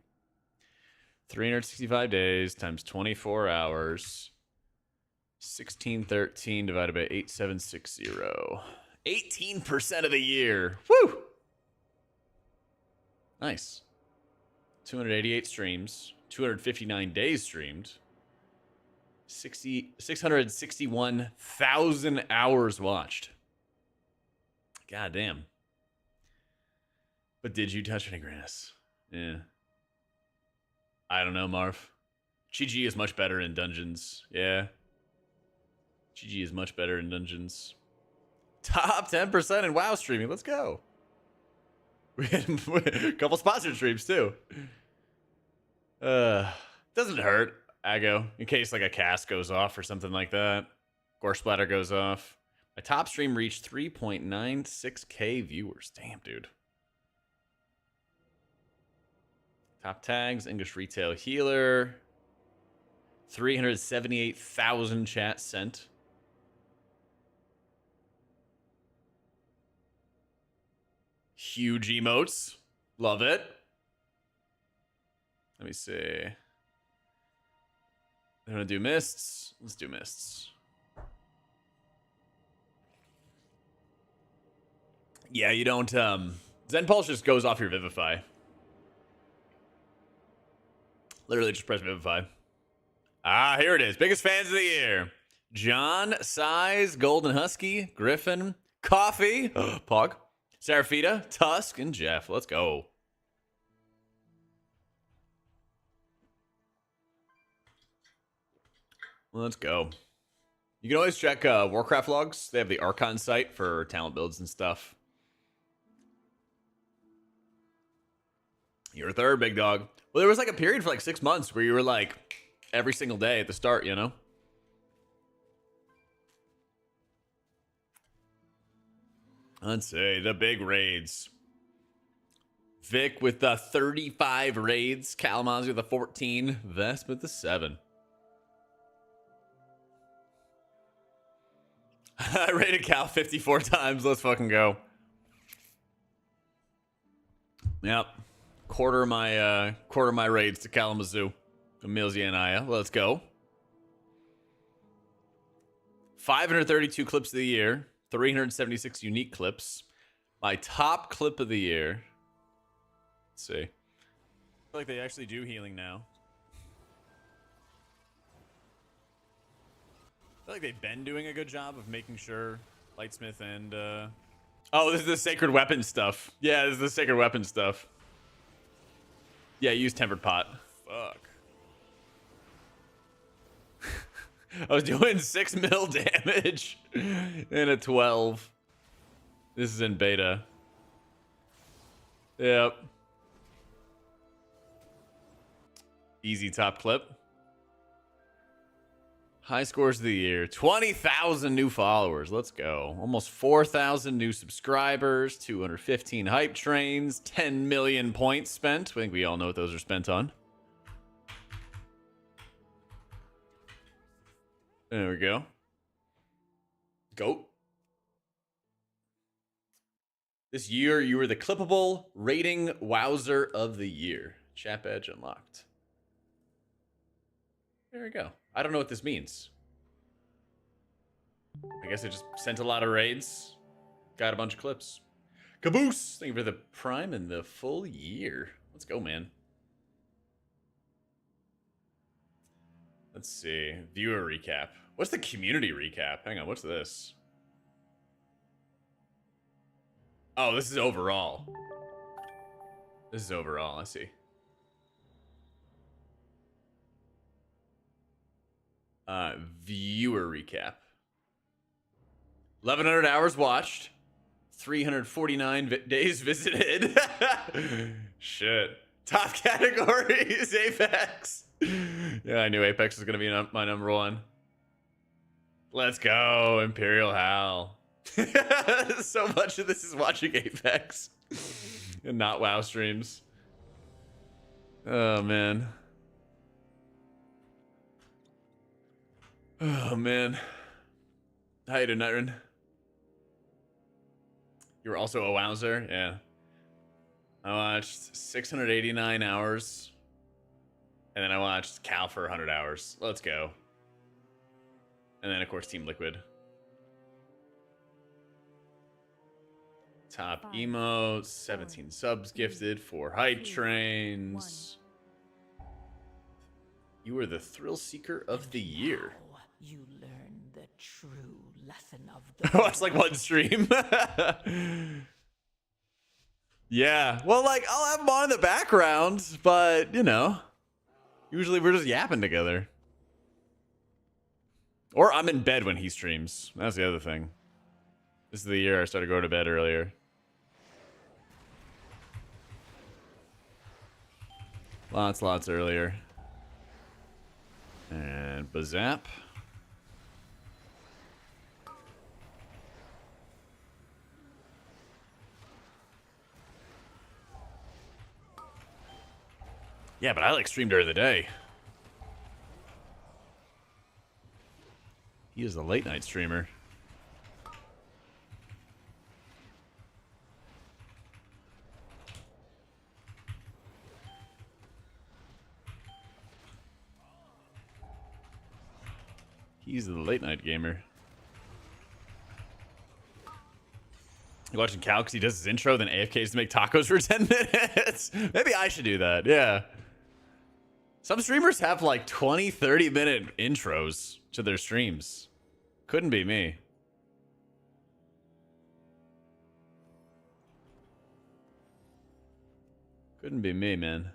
365 days times 24 hours. 1613 divided by 8760. 18% of the year. Woo! Nice. 288 streams. 259 days streamed. 661,000 hours watched. God damn. But did you touch any grass? Yeah. I don't know, Marv. GG is much better in dungeons. Yeah. GG is much better in dungeons. Top 10% in WoW streaming. Let's go. We had a couple sponsored streams too. Doesn't hurt, Ago, in case like a cast goes off or something like that. Gore splatter goes off. My top stream reached 3.96k viewers. Damn, dude. Top tags, English retail healer. 378,000 chats sent. Huge emotes. Love it. Let me see. I'm gonna do mists. Let's do mists. Yeah, you don't Zen Pulse just goes off your Vivify. Literally just press Vivify. Ah, here it is. Biggest fans of the year. John, Size, Golden Husky, Griffin, Coffee, Pog, Seraphita, Tusk, and Jeff. Let's go. Let's go. You can always check Warcraft logs. They have the Archon site for talent builds and stuff. You're third, big dog. Well, there was like a period for like 6 months where you were like every single day at the start, you know? Let's see. The big raids. Vic with the 35 raids. Kalamazoo with the 14. Vesp with the 7. I rated Cal 54 times. Let's fucking go. Yep. Quarter of my raids to Kalamazoo. Emilzia and Aya. Let's go. 532 clips of the year. 376 unique clips. My top clip of the year. Let's see. I feel like they actually do healing now. I feel like they've been doing a good job of making sure Lightsmith and oh, this is the sacred weapon stuff. Yeah, this is the sacred weapon stuff. Yeah, use tempered pot. Fuck. I was doing 6 mil damage in a 12. This is in beta. Yep. Easy top clip. High scores of the year. 20,000 new followers. Let's go. Almost 4,000 new subscribers. 215 hype trains. 10 million points spent. I think we all know what those are spent on. There we go. Goat. This year, you were the clippable rating wowzer of the year. Chat badge unlocked. There we go. I don't know what this means. I guess I just sent a lot of raids. Got a bunch of clips. Caboose! Thank you for the prime and the full year. Let's go, man. Let's see. Viewer recap. What's the community recap? Hang on, what's this? Oh, this is overall. This is overall, I see. Viewer recap. 1,100 hours watched. 349 days visited. Shit. Top categories, Apex. Yeah, I knew Apex was going to be my number one. Let's go, Imperial Hal. So much of this is watching Apex and not WoW streams. Oh, man. Oh, man. How you doing, Nitrin? You were also a wowzer? Yeah. I watched 689 hours. And then I watched Cal for 100 hours. Let's go. And then, of course, Team Liquid. Top 5, emotes, 17 subs gifted, 4 hype 2, trains. You were the thrill seeker of the year. Now you learn the true lesson of I the watched like one stream. Yeah. Well, like, I'll have them on in the background, but, you know, usually we're just yapping together. Or I'm in bed when he streams. That's the other thing. This is the year I started going to bed earlier. Lots earlier. And Bazap. Yeah, but I like stream during the day. He is a late night streamer. He's the late night gamer. You watching Cal because he does his intro, then AFKs to make tacos for 10 minutes. Maybe I should do that. Yeah. Some streamers have like 20, 30-minute intros to their streams. Couldn't be me. Couldn't be me, man.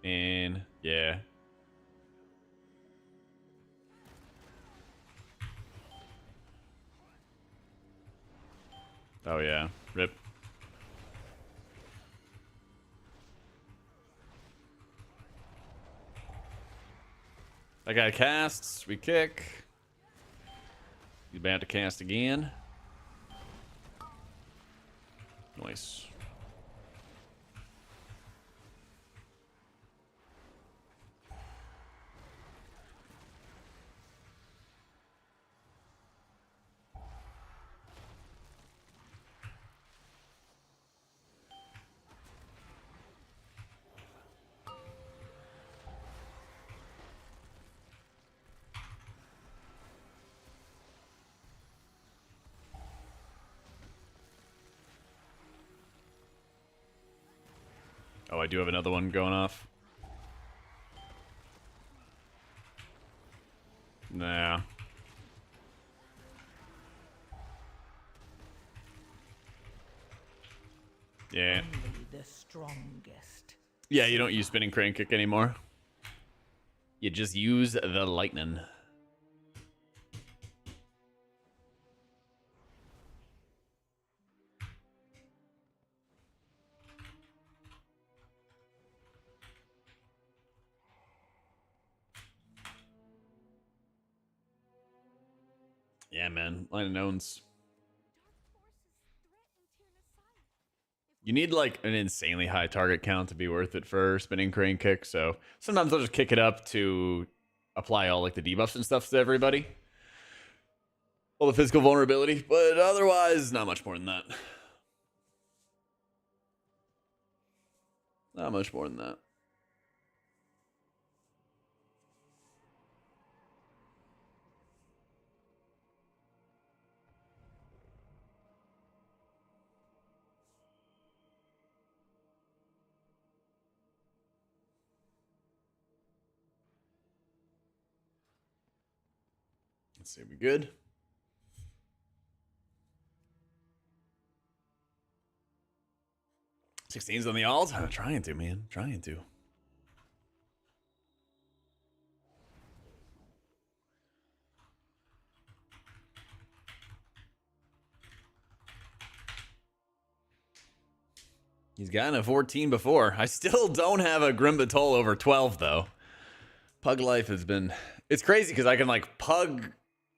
And yeah. Oh yeah. Rip. That guy casts. We kick. He's about to cast again. Nice. Oh, I do have another one going off. Nah. Yeah. Only the strongest. Yeah, you don't use spinning crane kick anymore. You just use the lightning. Yeah, man. Lightning owns. You need like an insanely high target count to be worth it for spinning crane kick. So sometimes I'll just kick it up to apply all like the debuffs and stuff to everybody. All the physical vulnerability, but otherwise not much more than that. Not much more than that. Let's see, we good? '16's on the alt? I'm trying to, man. Trying to. He's gotten a 14 before. I still don't have a Grim Batol over 12, though. Pug life has been... It's crazy, because I can, like, pug,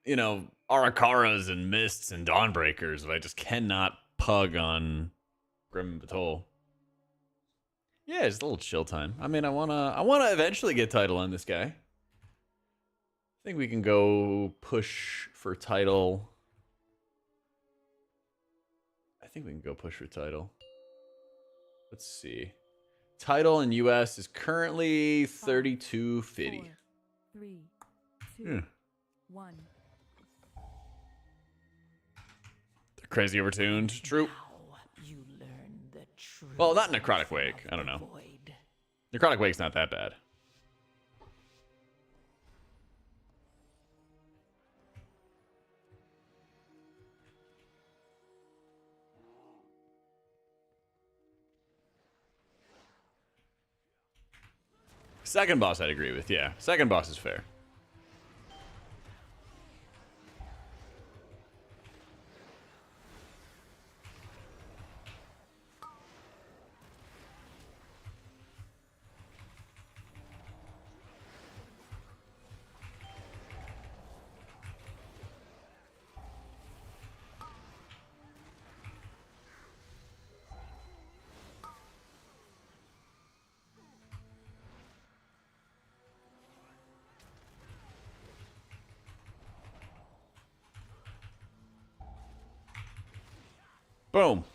you know, Arakaras and Mists and Dawnbreakers, but I just cannot pug on Grim Batol. Yeah, just a little chill time. I mean, I wanna eventually get title on this guy. I think we can go push for title. Let's see. Title in US is currently 3250. 4, 3, 2, 1. They're crazy overtuned. True. Now you learn the true Well, not Necrotic lesson Wake. of I don't the know. void. Necrotic Wake's not that bad. Second boss I'd agree with, yeah. Second boss is fair. Boom.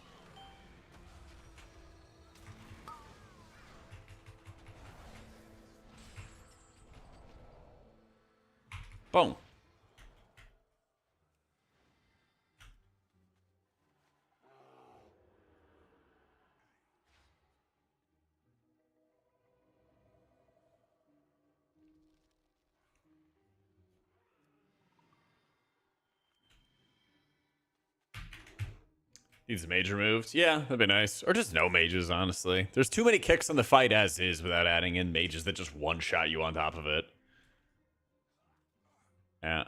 Boom. Needs mage removed. Yeah, that'd be nice. Or just no mages, honestly. There's too many kicks on the fight as is without adding in mages that just one-shot you on top of it. Yeah.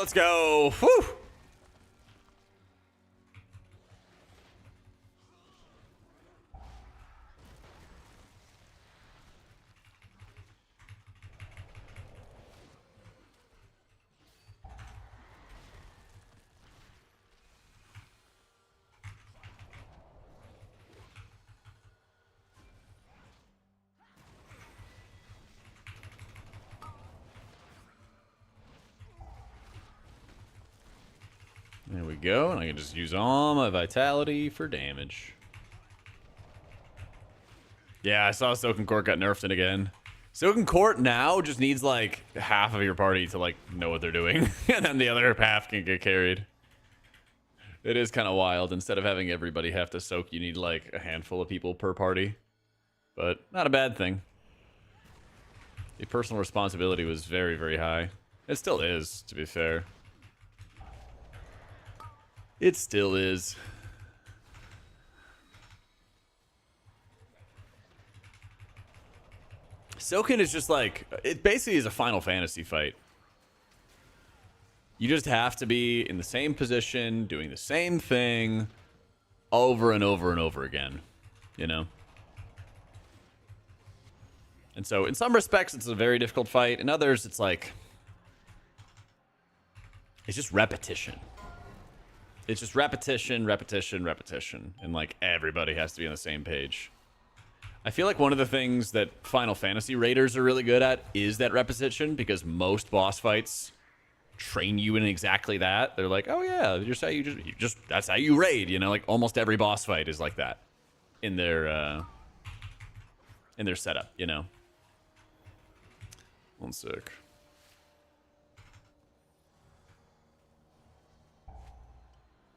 let's go. Whew. There we go, and I can just use all my vitality for damage. Yeah, I saw Soaking Court got nerfed in again. Soaking Court now just needs like half of your party to like know what they're doing, and then the other half can get carried. It is kind of wild. Instead of having everybody have to soak, you need like a handful of people per party. But not a bad thing. The personal responsibility was very, very high. It still is, to be fair. It still is. Soaking is just like, it basically is a Final Fantasy fight. You just have to be in the same position, doing the same thing over and over and over again, you know? And so in some respects, it's a very difficult fight. In others, it's like, it's just repetition. It's just repetition, repetition, repetition. And like everybody has to be on the same page. I feel like one of the things that Final Fantasy raiders are really good at is that repetition, because most boss fights train you in exactly that. They're like, oh yeah, just how you just that's how you raid, you know, like almost every boss fight is like that in their setup, you know. One sec.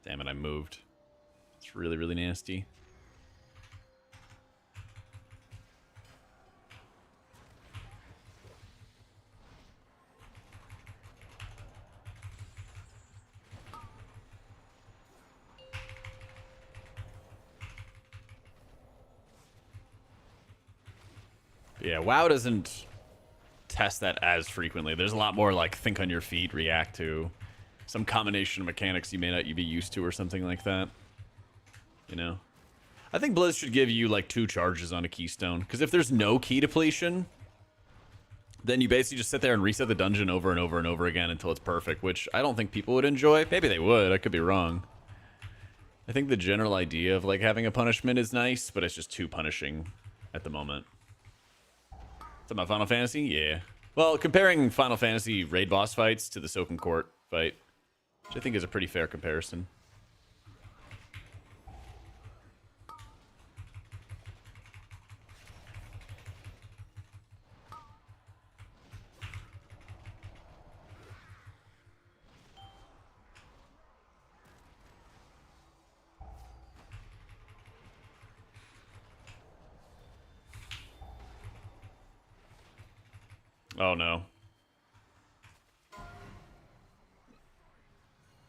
Damn it, I moved. It's really, really nasty. Yeah, WoW doesn't test that as frequently. There's a lot more like think on your feet, react to some combination of mechanics you may not be used to or something like that. You know? I think Blizz should give you like 2 charges on a keystone, because if there's no key depletion, then you basically just sit there and reset the dungeon over and over and over again until it's perfect, which I don't think people would enjoy. Maybe they would. I could be wrong. I think the general idea of like having a punishment is nice, but it's just too punishing at the moment. Talking about Final Fantasy? Yeah. Well, comparing Final Fantasy raid boss fights to the Soaking Court fight, which I think is a pretty fair comparison. Oh no.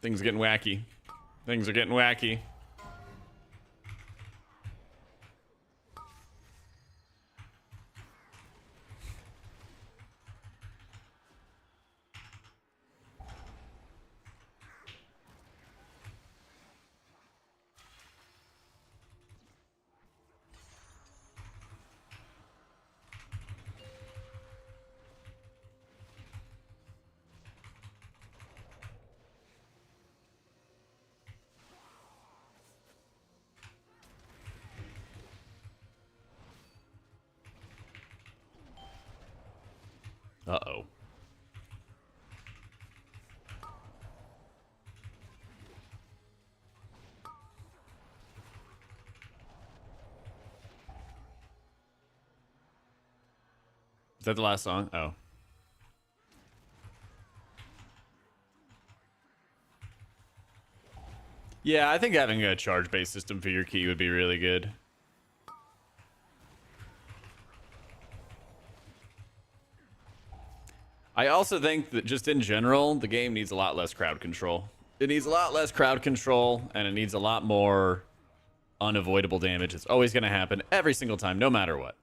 Things are getting wacky. Things are getting wacky. Uh-oh. Is that the last song? Oh. Yeah, I think having a charge-based system for your key would be really good. I also think that just in general, the game needs a lot less crowd control. It needs a lot less crowd control, and it needs a lot more unavoidable damage. It's always going to happen every single time, no matter what.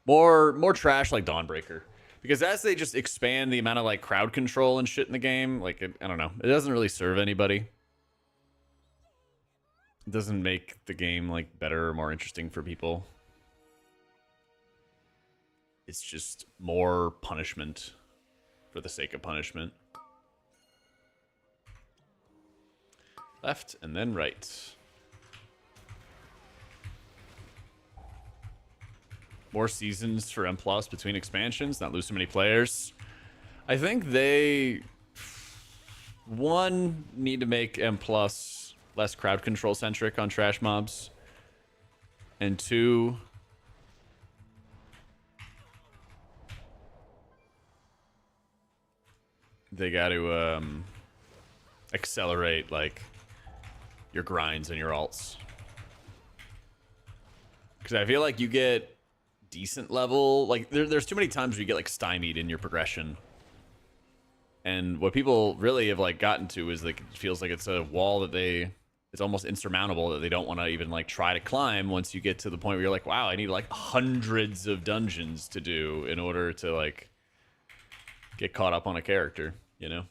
More trash like Dawnbreaker. Because as they just expand the amount of like crowd control and shit in the game, like I don't know, it doesn't really serve anybody. It doesn't make the game like better or more interesting for people. It's just more punishment for the sake of punishment. Left and then right. More seasons for M+ between expansions, not lose so many players. I think they, one, need to make M+ less crowd control centric on trash mobs. And two, they got to accelerate like your grinds and your alts. Because I feel like you get decent level, like there's too many times where you get like stymied in your progression, and what people really have like gotten to is like it feels like it's a wall that it's almost insurmountable, that they don't want to even like try to climb once you get to the point where you're like, wow, I need like hundreds of dungeons to do in order to like get caught up on a character, you know?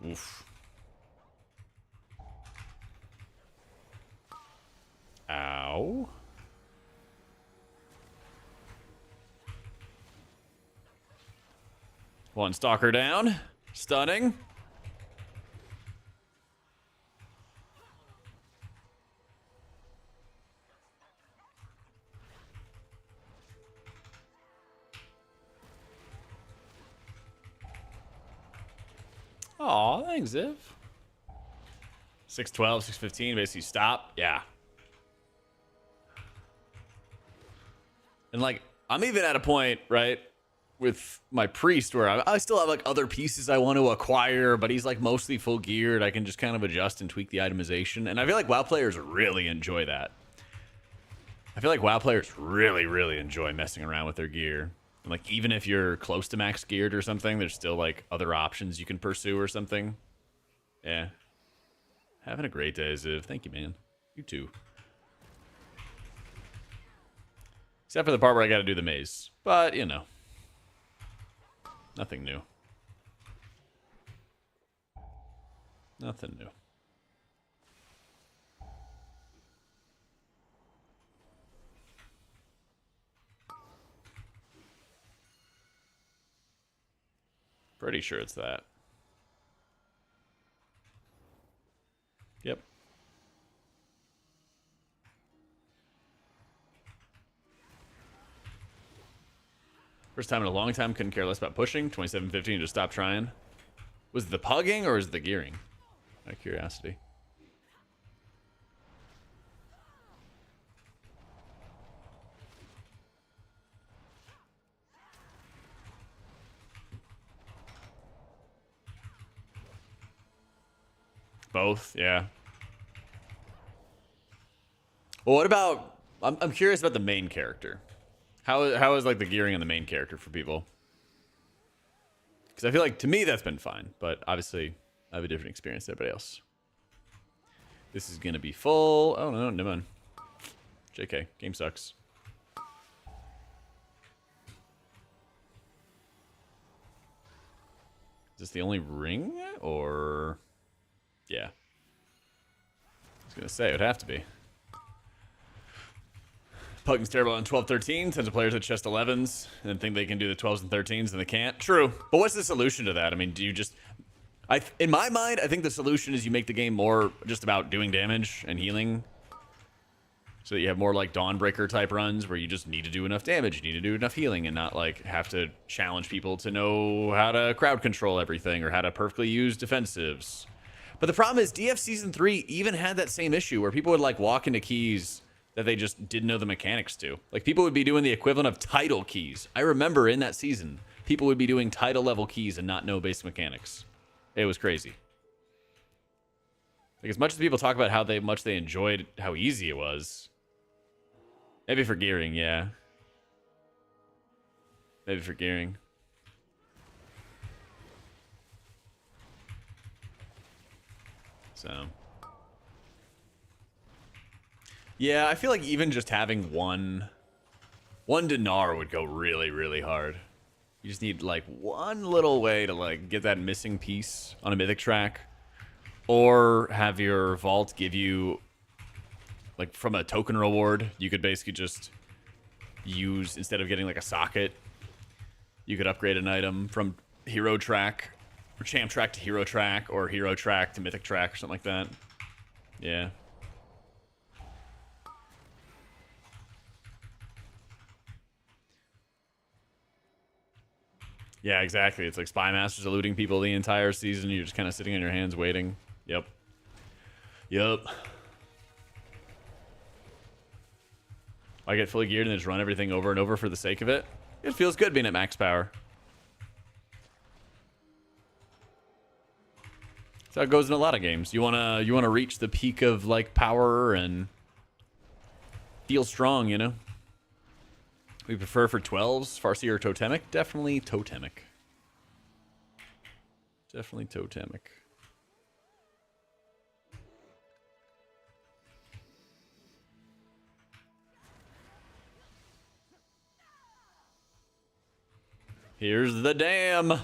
Oof. Ow. One stalker down. Stunning. Aw, thanks, Ziv. 612, 615, basically stop. Yeah. And like, I'm even at a point, right, with my priest where I still have like other pieces I want to acquire, but he's like mostly full geared. I can just kind of adjust and tweak the itemization. And I feel like WoW players really enjoy that. I feel like WoW players really, really enjoy messing around with their gear. And like, even if you're close to max geared or something, there's still like other options you can pursue or something. Yeah. Having a great day, Ziv. Thank you, man. You too. Except for the part where I got to do the maze. But, you know. Nothing new. Nothing new. Pretty sure it's that. Yep. First time in a long time, couldn't care less about pushing. 27-15, just stop trying. Was it the pugging or was it the gearing? Out of curiosity. Both, yeah. Well, what about... I'm curious about the main character. How is like the gearing on the main character for people? Because I feel like to me that's been fine, but obviously I have a different experience than everybody else. This is gonna be full. Oh no, never mind. JK, game sucks. Is this the only ring, or yeah? I was gonna say it would have to be. Pugging's terrible on 12-13. Tons of players at chest 11s and think they can do the 12s and 13s and they can't. True. But what's the solution to that? I mean, do you just... in my mind, I think the solution is you make the game more just about doing damage and healing. So that you have more like Dawnbreaker type runs where you just need to do enough damage, you need to do enough healing, and not like have to challenge people to know how to crowd control everything or how to perfectly use defensives. But the problem is DF Season 3 even had that same issue where people would like walk into keys that they just didn't know the mechanics to. Like, people would be doing the equivalent of title keys. I remember in that season, people would be doing title level keys and not know basic mechanics. It was crazy. Like, as much as people talk about how much they enjoyed how easy it was, maybe for gearing, yeah. Maybe for gearing. So yeah, I feel like even just having one dinar would go really, really hard. You just need like one little way to like get that missing piece on a mythic track, or have your vault give you like from a token reward. You could basically just use, instead of getting like a socket, you could upgrade an item from hero track or champ track to hero track, or hero track to mythic track or something like that. Yeah. Yeah, exactly. It's like Spy Master's eluding people the entire season. You're just kind of sitting on your hands waiting. Yep. Yep. I get fully geared and just run everything over and over for the sake of it. It feels good being at max power. That's how it goes in a lot of games. You wanna reach the peak of like power and feel strong, you know? We prefer for 12s, Farsi or Totemic? Definitely Totemic. Definitely Totemic. Here's the dam.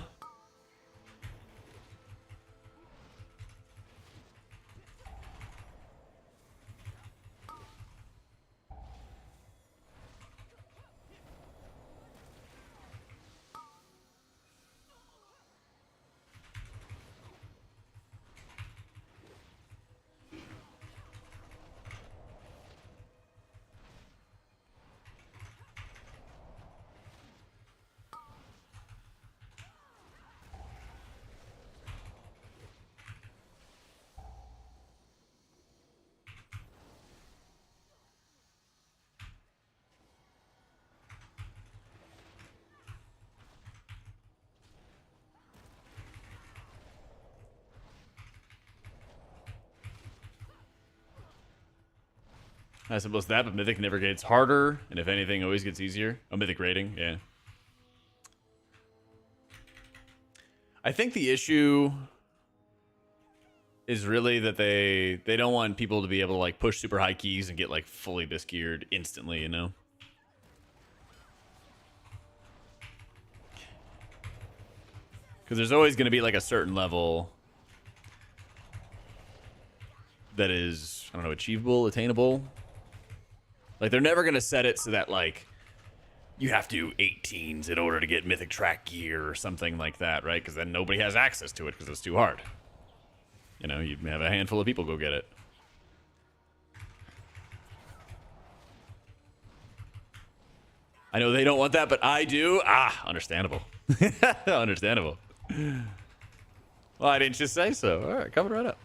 I suppose that, but Mythic never gets harder, and if anything, always gets easier. Oh, Mythic rating, yeah. I think the issue is really that they don't want people to be able to like push super high keys and get like fully disgeared instantly, you know? Because there's always going to be like a certain level that is, I don't know, achievable, attainable. Like, they're never going to set it so that, like, you have to do 18s in order to get Mythic Track gear or something like that, right? Because then nobody has access to it because it's too hard. You know, you have a handful of people go get it. I know they don't want that, but I do. Ah, understandable. Understandable. Well, I didn't just say so. All right, coming right up.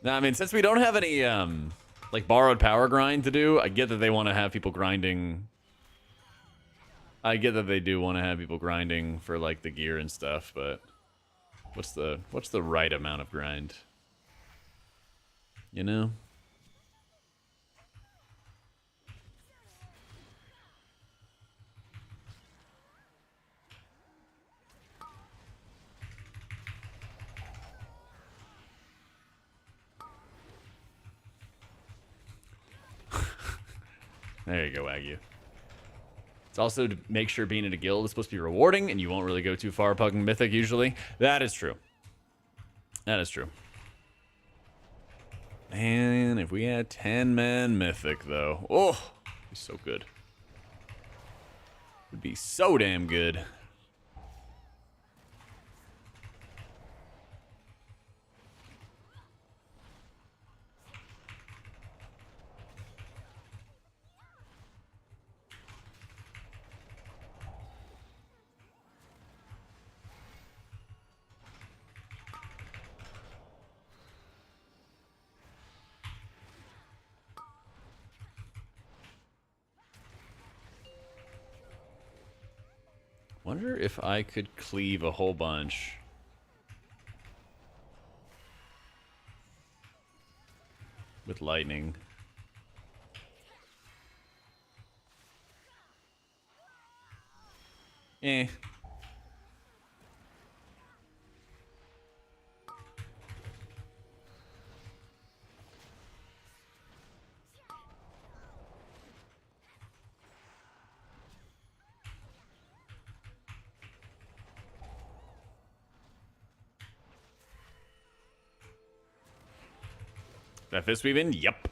Now, I mean, since we don't have any, like, borrowed power grind to do, I get that they want to have people grinding. I get that they do want to have people grinding for, like, the gear and stuff, but what's the right amount of grind? You know? There you go, Wagyu. It's also to make sure being in a guild is supposed to be rewarding, and you won't really go too far pugging Mythic usually. That is true. That is true. Man, if we had 10-man Mythic, though. Oh, it'd be so good. It'd be so damn good. Wonder if I could cleave a whole bunch. With lightning. Eh. That fist weave in? Yep.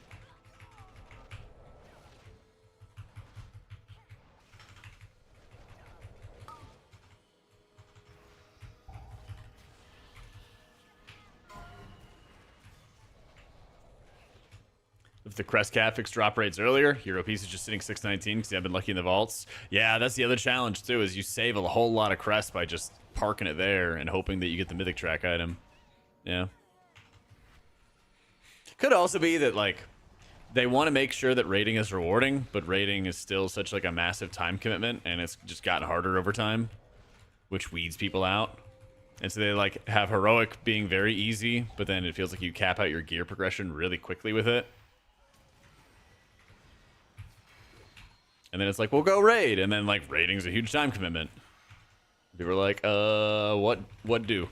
If the Crest Cat fixed drop rates earlier, Hero Piece is just sitting 619 because you have been lucky in the vaults. Yeah, that's the other challenge too, is you save a whole lot of Crest by just parking it there and hoping that you get the Mythic Track item. Yeah. Could also be that, like, they want to make sure that raiding is rewarding, but raiding is still such, like, a massive time commitment, and it's just gotten harder over time, which weeds people out. And so they, like, have Heroic being very easy, but then it feels like you cap out your gear progression really quickly with it. And then it's like, we'll go raid. And then, like, raiding's a huge time commitment. People are like, what do?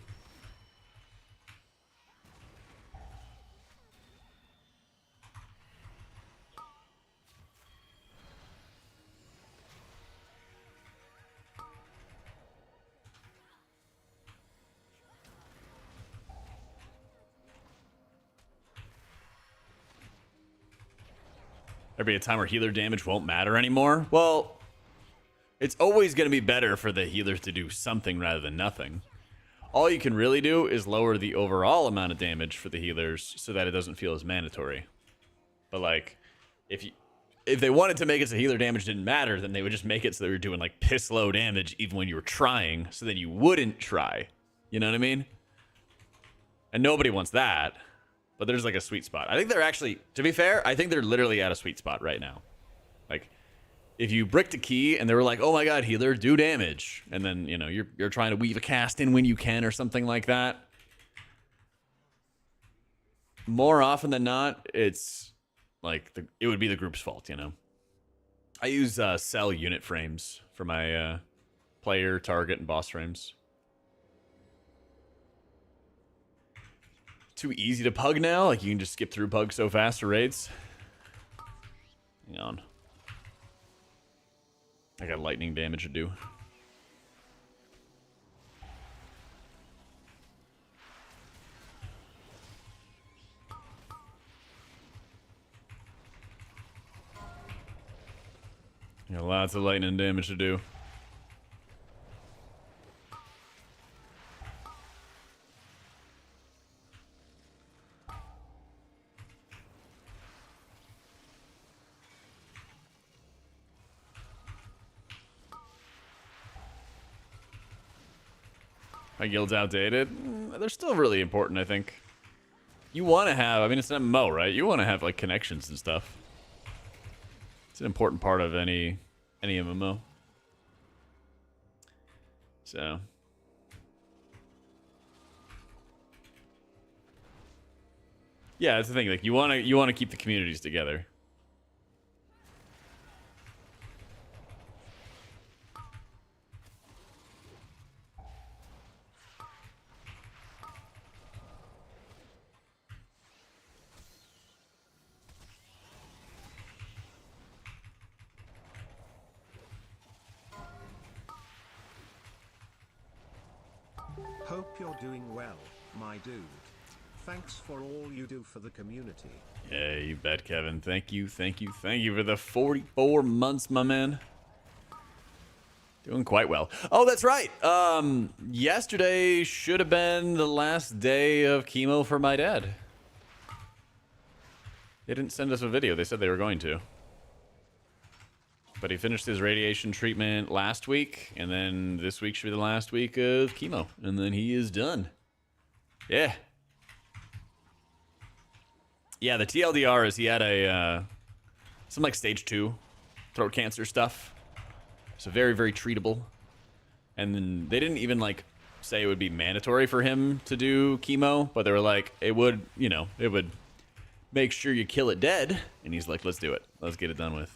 There'll be a time where healer damage won't matter anymore. Well, it's always going to be better for the healers to do something rather than nothing. All you can really do is lower the overall amount of damage for the healers so that it doesn't feel as mandatory. But, like, if they wanted to make it so healer damage didn't matter, then they would just make it so they were doing, like, piss low damage even when you were trying, so then you wouldn't try. You know what I mean? And nobody wants that. But there's, like, a sweet spot. I think they're actually, to be fair, I think they're literally at a sweet spot right now. Like, if you bricked a key and they were like, oh my god, healer, do damage. And then, you know, you're trying to weave a cast in when you can or something like that. More often than not, it's, like, it would be the group's fault, you know? I use cell unit frames for my player, target, and boss frames. Too easy to pug now? Like, you can just skip through pug so fast for raids? Hang on. I got lightning damage to do. Got lots of lightning damage to do. My guild's outdated. They're still really important, I think. You want to have, I mean, it's an MMO, right? You want to have, like, connections and stuff. It's an important part of any MMO. So. Yeah, that's the thing. Like, you want to keep the communities together. Hope you're doing well, my dude. Thanks for all you do for the community. Yeah, you bet, Kevin. Thank you for the 44 months, my man. Doing quite well. Oh, that's right. Yesterday should have been the last day of chemo for my dad. They didn't send us a video. They said they were going to. But he finished his radiation treatment last week, and then this week should be the last week of chemo, and then he is done. Yeah. Yeah, the TLDR is he had some, like, stage 2 throat cancer stuff. So very, very treatable. And then they didn't even, like, say it would be mandatory for him to do chemo, but they were like, it would, you know, it would make sure you kill it dead. And he's like, let's do it. Let's get it done with.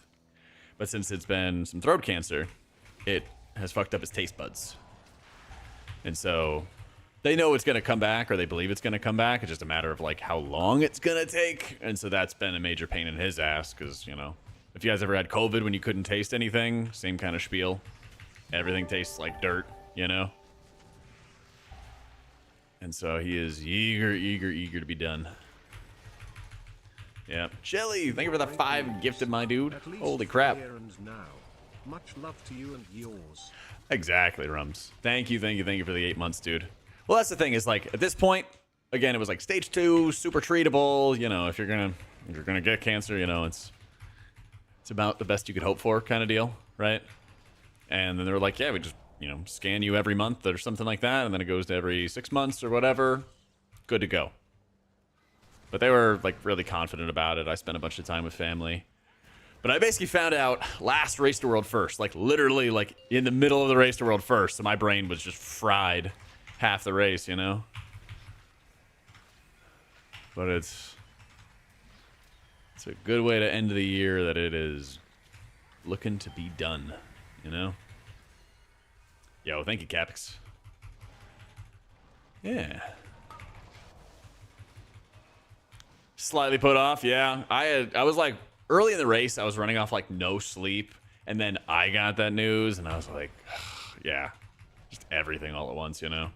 But since it's been some throat cancer, it has fucked up his taste buds. And so they know it's going to come back, or they believe it's going to come back. It's just a matter of, like, how long it's going to take. And so that's been a major pain in his ass because, you know, if you guys ever had COVID when you couldn't taste anything, same kind of spiel. Everything tastes like dirt, you know? And so he is eager to be done. Yeah. Chili, thank you for the 5 gifted, my dude. At least Holy crap. here and now. Much love to you and yours. Exactly, Rums. Thank you for the 8 months, dude. Well, that's the thing is, like, at this point, again, it was like stage 2, super treatable. You know, if you're gonna get cancer, you know, it's about the best you could hope for, kind of deal, right? And then they were like, yeah, we just, you know, scan you every month or something like that, and then it goes to every 6 months or whatever. Good to go. But they were, like, really confident about it. I spent a bunch of time with family. But I basically found out last Race to World first. Like, literally, like, in the middle of the Race to World first. So my brain was just fried half the race, you know? But it's a good way to end the year that it is looking to be done, you know? Yo, thank you, Capix. Yeah. Slightly put off, yeah. I was like, early in the race, I was running off like no sleep, and then I got that news, and I was like, yeah, just everything all at once, you know?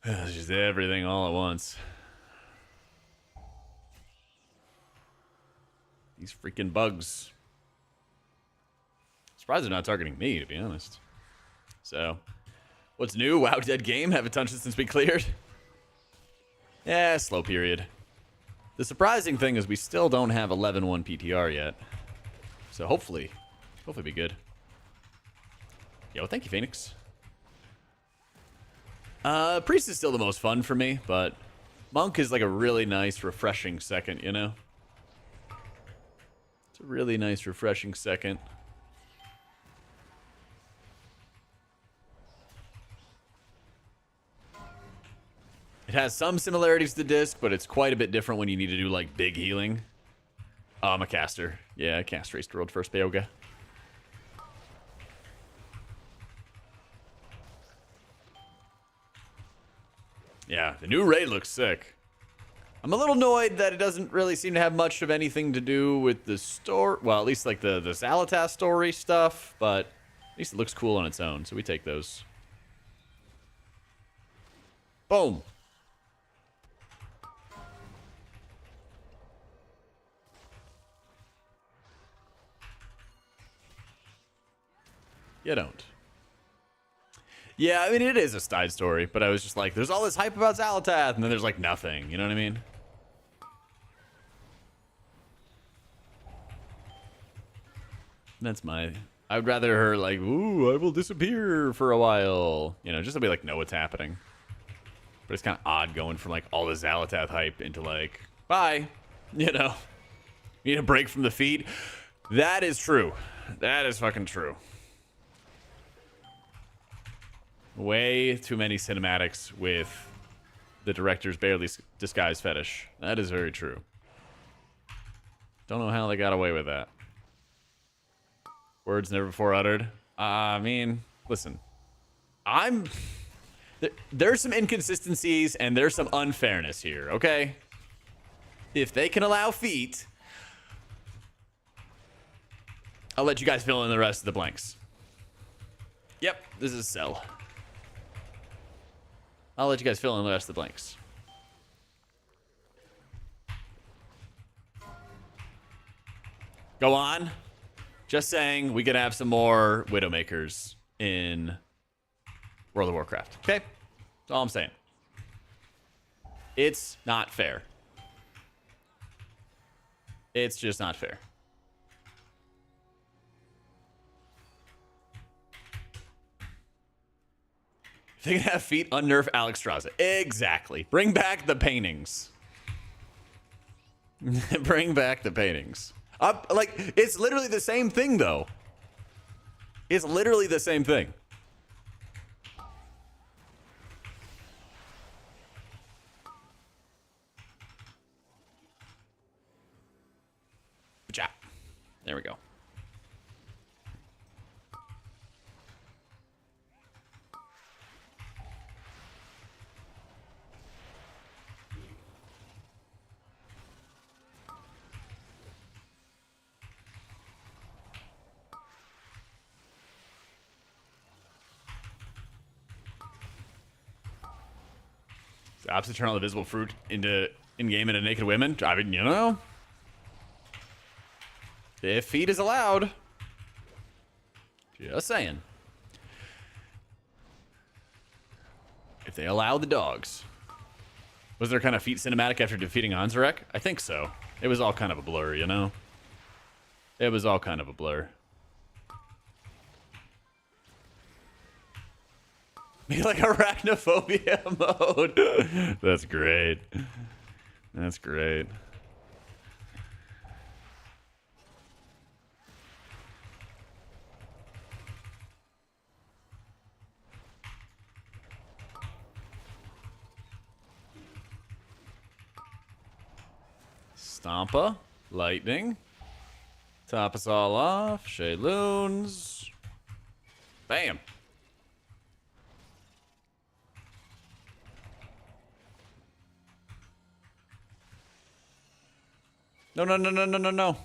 Just everything all at once. These freaking bugs. Surprised they're not targeting me, to be honest. So, what's new? WoW dead game. Haven't touched it since we cleared. Yeah, slow period. The surprising thing is we still don't have 11-1 PTR yet. So hopefully be good. Yo, thank you, Phoenix. Priest is still the most fun for me, but Monk is like a really nice, refreshing second, you know? It's a really nice, refreshing second. It has some similarities to Disc, but it's quite a bit different when you need to do, like, big healing. Oh, I'm a caster. Yeah, I cast Race to World first, Bayoga. Yeah, the new raid looks sick. I'm a little annoyed that it doesn't really seem to have much of anything to do with the story. Well, at least, like, the Zalatas story stuff, but at least it looks cool on its own, so we take those. Boom. You don't. Yeah, I mean, it is a side story, but I was just like, there's all this hype about Zalatath, and then there's, like, nothing. You know what I mean? That's my... I would rather her, like, ooh, I will disappear for a while. You know, just to be like, know what's happening. But it's kind of odd going from, like, all the Zalatath hype into, like, bye. You know? Need a break from the feed. That is true. That is fucking true. Way too many cinematics with the director's barely disguised fetish. That is very true. Don't know how they got away with that. Words never before uttered. I mean, listen. There's some inconsistencies and there's some unfairness here, okay? If they can allow feet, I'll let you guys fill in the rest of the blanks. Yep, this is Cell. I'll let you guys fill in the rest of the blanks. Go on. Just saying, we could have some more Widowmakers in World of Warcraft. Okay? That's all I'm saying. It's not fair. It's just not fair. If they can have feet, unnerf Alex Straza. Exactly. Bring back the paintings. Bring back the paintings. Like, it's literally the same thing, though. It's literally the same thing. Ja. There we go. Opposite turn on the visible fruit into in-game into naked women. I mean, you know. If feed is allowed. Just saying. If they allow the dogs. Was there kind of feet cinematic after defeating Anzarek? I think so. It was all kind of a blur, you know? It was all kind of a blur. Be like arachnophobia mode. That's great. That's great. Stompa. Lightning. Top us all off. Shayloons. Bam. No, no, no, no, no, no, no.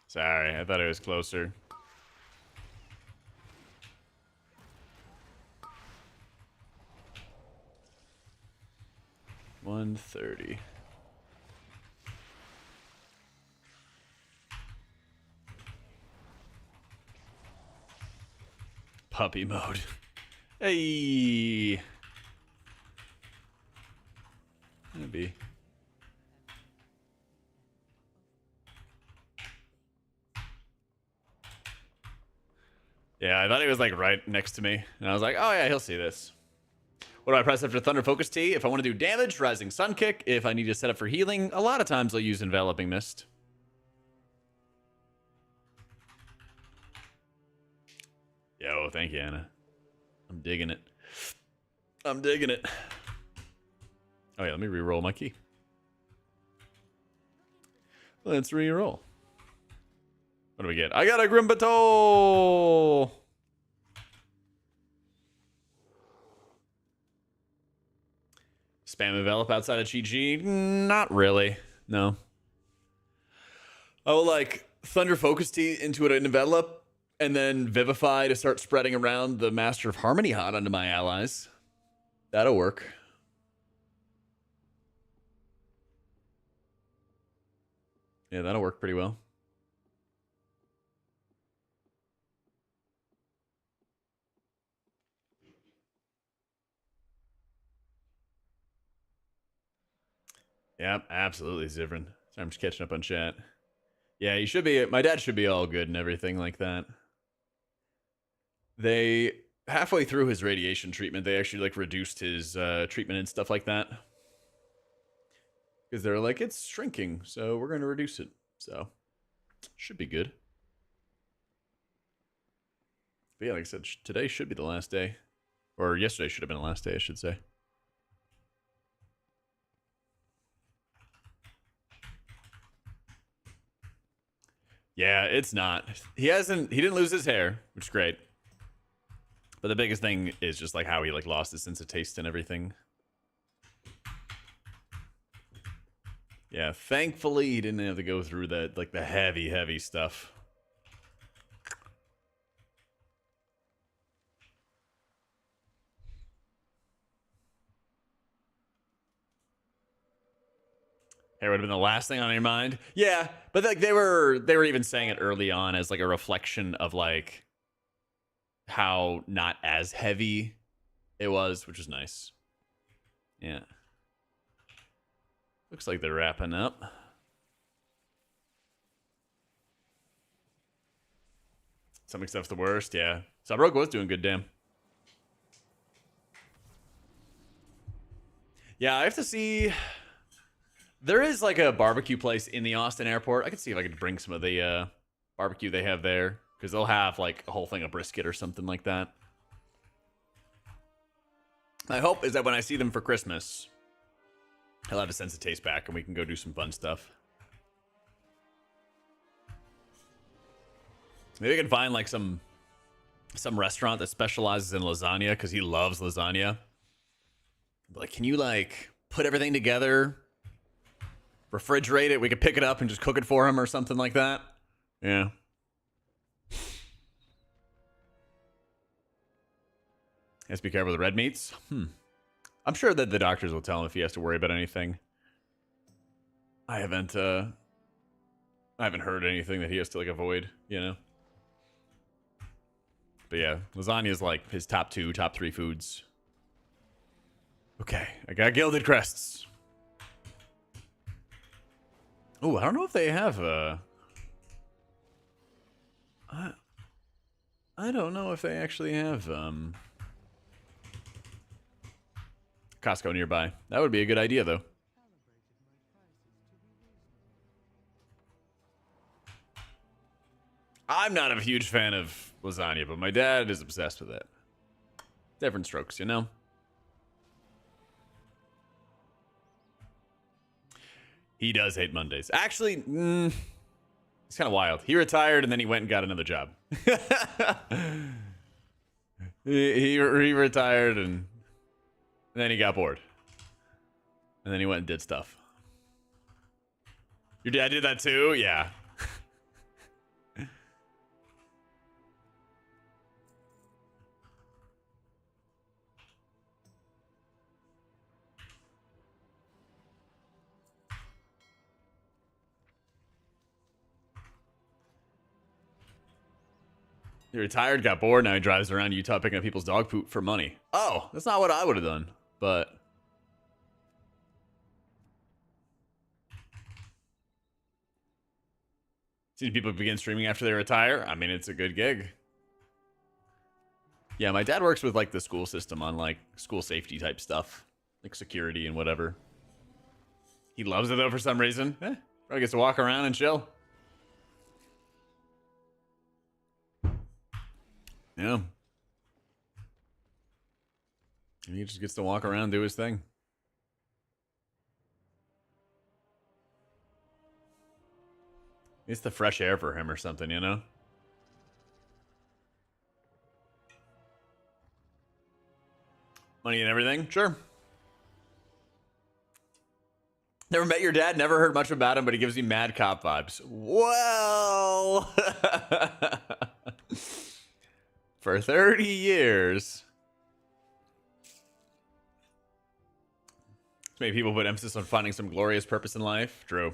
Sorry, I thought it was closer. $130. Puppy mode. Hey. Maybe. Yeah, I thought he was like right next to me. And I was like, oh yeah, he'll see this. What do I press after Thunder Focus Tea? If I want to do damage, Rising Sun Kick. If I need to set up for healing, a lot of times I'll use Enveloping Mist. Yo, thank you, Anna. I'm digging it. I'm digging it. Oh yeah, let me re-roll my key. Let's re-roll. What do we get? I got a Grimbato! Spam envelop outside of GG? Not really. No. I will like Thunder Focus Tea into an envelop and then Vivify to start spreading around the Master of Harmony Hot onto my allies. That'll work. Yeah, that'll work pretty well. Yep, absolutely, Zivrin. Sorry, I'm just catching up on chat. Yeah, you should be. My dad should be all good and everything like that. They halfway through his radiation treatment, they actually like reduced his treatment and stuff like that because they're like it's shrinking, so we're going to reduce it. So should be good. But yeah, like I said, today should be the last day, or yesterday should have been the last day, I should say. Yeah, it's not. He didn't lose his hair, which is great. But the biggest thing is just like how he like lost his sense of taste and everything. Yeah, thankfully he didn't have to go through that like the heavy stuff. Hair would have been the last thing on your mind. Yeah, but like they were even saying it early on as like a reflection of like how not as heavy it was, which is nice. Yeah. Looks like they're wrapping up. Some stuff's the worst, yeah. Subrog was doing good, damn. Yeah, I have to see. There is like a barbecue place in the Austin airport. I can see if I could bring some of the barbecue they have there. Because they'll have like a whole thing of brisket or something like that. My hope is that when I see them for Christmas, he'll have a sense of taste back and we can go do some fun stuff. Maybe I can find like some restaurant that specializes in lasagna because he loves lasagna. Like, can you like put everything together, refrigerate it, we could pick it up and just cook it for him or something like that? Yeah, Has to be careful with the red meats. I'm sure that the doctors will tell him if he has to worry about anything. I haven't heard anything that he has to like avoid, you know. But yeah, lasagna is like his top 3 foods. Okay, I got gilded crests. Oh, I don't know if they have I don't know if they actually have Costco nearby. That would be a good idea though. I'm not a huge fan of lasagna, but my dad is obsessed with it. Different strokes, you know? He does hate Mondays. Actually, it's kind of wild. He retired and then he went and got another job. he retired and then he got bored. And then he went and did stuff. Your dad did that too? Yeah. He retired, got bored, now he drives around Utah picking up people's dog poop for money. Oh, that's not what I would have done, but... Seeing people begin streaming after they retire, I mean, it's a good gig. Yeah, my dad works with, like, the school system on, like, school safety type stuff. Like, security and whatever. He loves it, though, for some reason. Probably gets to walk around and chill. Yeah. And he just gets to walk around, do his thing. It's the fresh air for him or something, you know? Money and everything? Sure. Never met your dad, never heard much about him, but he gives me mad cop vibes. Well... For 30 years. Maybe people put emphasis on finding some glorious purpose in life. True.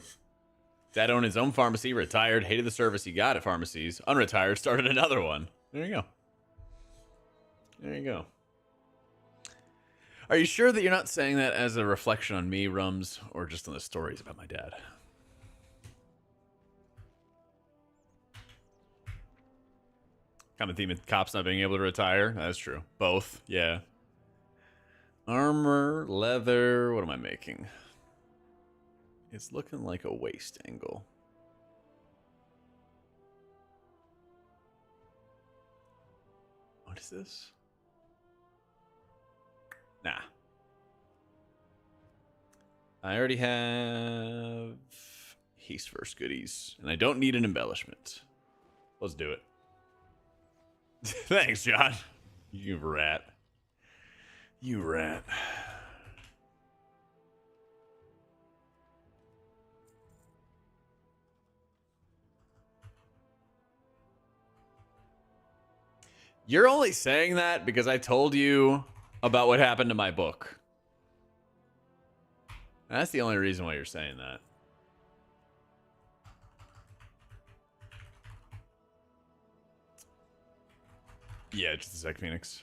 Dad owned his own pharmacy, retired, hated the service he got at pharmacies, unretired, started another one. There you go. There you go. Are you sure that you're not saying that as a reflection on me, Rums, or just on the stories about my dad? Kind of theme of cops not being able to retire. That's true. Both, yeah. Armor, leather. What am I making? It's looking like a waist angle. What is this? Nah. I already have haste first goodies, and I don't need an embellishment. Let's do it. Thanks, John. You rat. You rat. You're only saying that because I told you about what happened to my book. That's the only reason why you're saying that. Yeah, just a sec, Phoenix.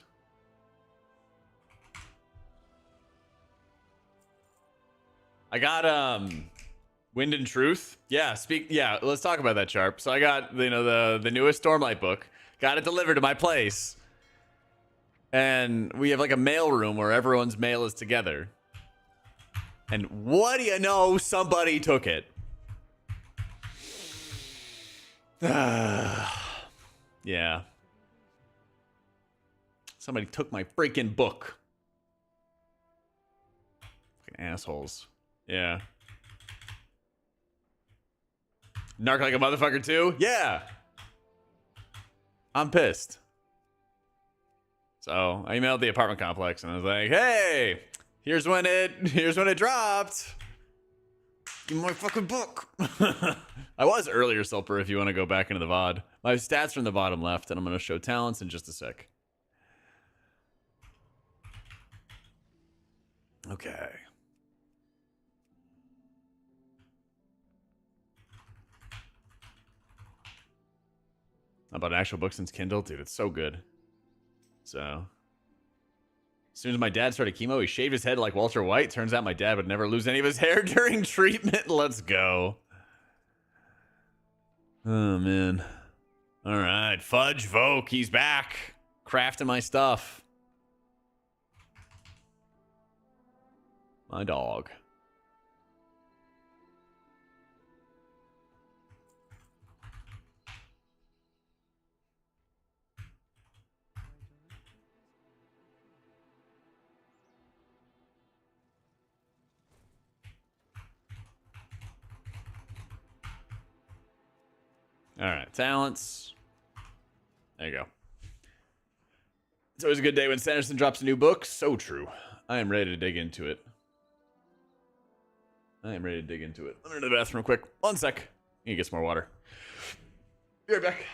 I got Wind and Truth. Yeah, let's talk about that, Sharp. So I got, you know, the newest Stormlight book. Got it delivered to my place. And we have like a mail room where everyone's mail is together. And what do you know? Somebody took it. Yeah. Somebody took my freaking book. Fucking assholes. Yeah. Narc like a motherfucker too? Yeah. I'm pissed. So I emailed the apartment complex and I was like, hey, here's when it dropped. Give me my fucking book. I was earlier, Sulper, if you want to go back into the VOD. My stats from the bottom left, and I'm going to show talents in just a sec. Okay. How about an actual book since Kindle? Dude, it's so good. So, as soon as my dad started chemo, he shaved his head like Walter White. Turns out my dad would never lose any of his hair during treatment. Let's go. Oh, man. All right. Fudge Voke. He's back. Crafting my stuff. My dog. All right, talents. There you go. It's always a good day when Sanderson drops a new book. So true. I am ready to dig into it. Let me to the bathroom real quick. 1 sec. Need to get some more water. Be right back.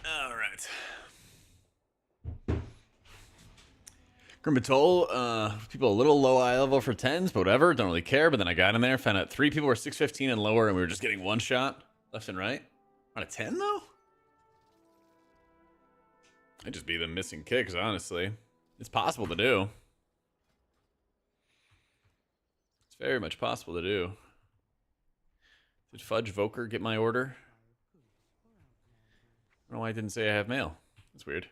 All right. Grimbatol, people a little low eye level for 10s, but whatever. Don't really care. But then I got in there, found out 3 people were 615 and lower, and we were just getting one shot left and right. On a 10, though? I'd just be the missing kicks, honestly. It's possible to do. It's very much possible to do. Did Fudge Voker get my order? I don't know why I didn't say I have mail. That's weird.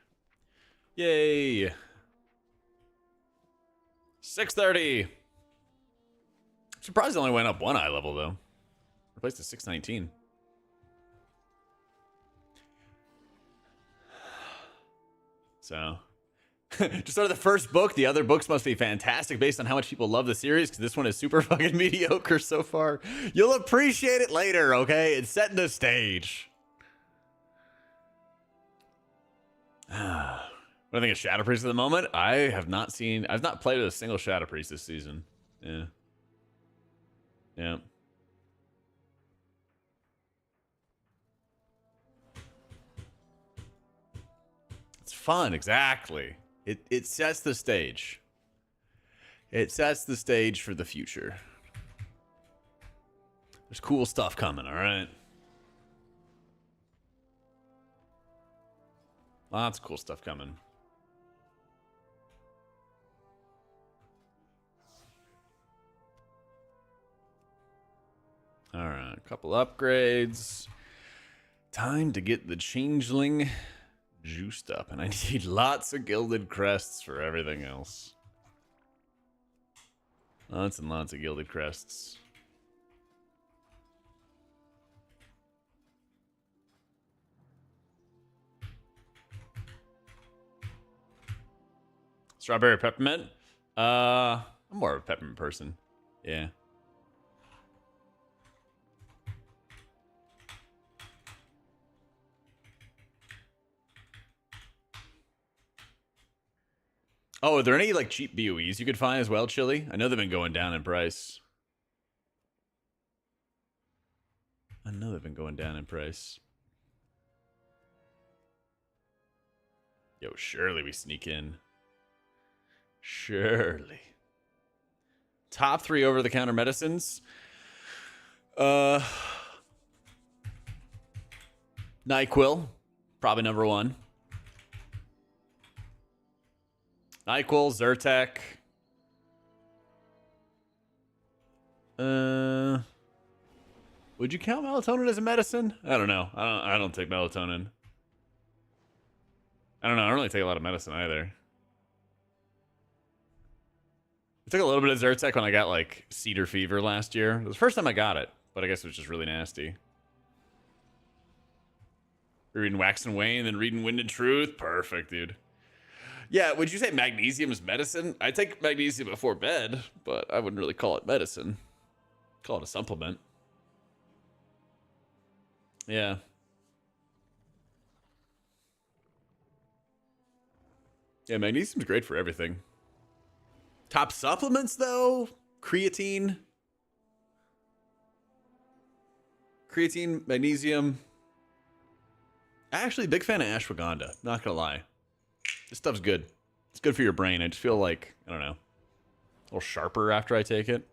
Yay! 630. Surprised it only went up 1 eye level though. Replaced to 619. So, just started the first book. The other books must be fantastic based on how much people love the series, because this one is super fucking mediocre so far. You'll appreciate it later, okay? It's setting the stage. What do I think of Shadow Priest at the moment? I've not played with a single Shadow Priest this season. Yeah. Yeah. It's fun, exactly. It sets the stage. It sets the stage for the future. There's cool stuff coming, all right? Lots of cool stuff coming. All right, a couple upgrades. Time to get the changeling juiced up, and I need lots of gilded crests for everything else. Lots and lots of gilded crests. Strawberry peppermint? I'm more of a peppermint person. Yeah. Oh, are there any like cheap BOEs you could find as well, Chili? I know they've been going down in price. Yo, surely we sneak in. Surely. Top 3 over-the-counter medicines. NyQuil, probably number 1. NyQuil, Zyrtec. Would you count melatonin as a medicine? I don't know. I don't take melatonin. I don't know. I don't really take a lot of medicine either. I took a little bit of Zyrtec when I got like cedar fever last year. It was the first time I got it, but I guess it was just really nasty. Reading Wax and Wane, then reading Wind and Truth. Perfect, dude. Yeah, would you say magnesium is medicine? I take magnesium before bed, but I wouldn't really call it medicine. Call it a supplement. Yeah. Yeah, magnesium's great for everything. Top supplements, though? Creatine. Creatine, magnesium. Actually, big fan of ashwagandha. Not gonna lie. This stuff's good. It's good for your brain. I just feel like, I don't know, a little sharper after I take it.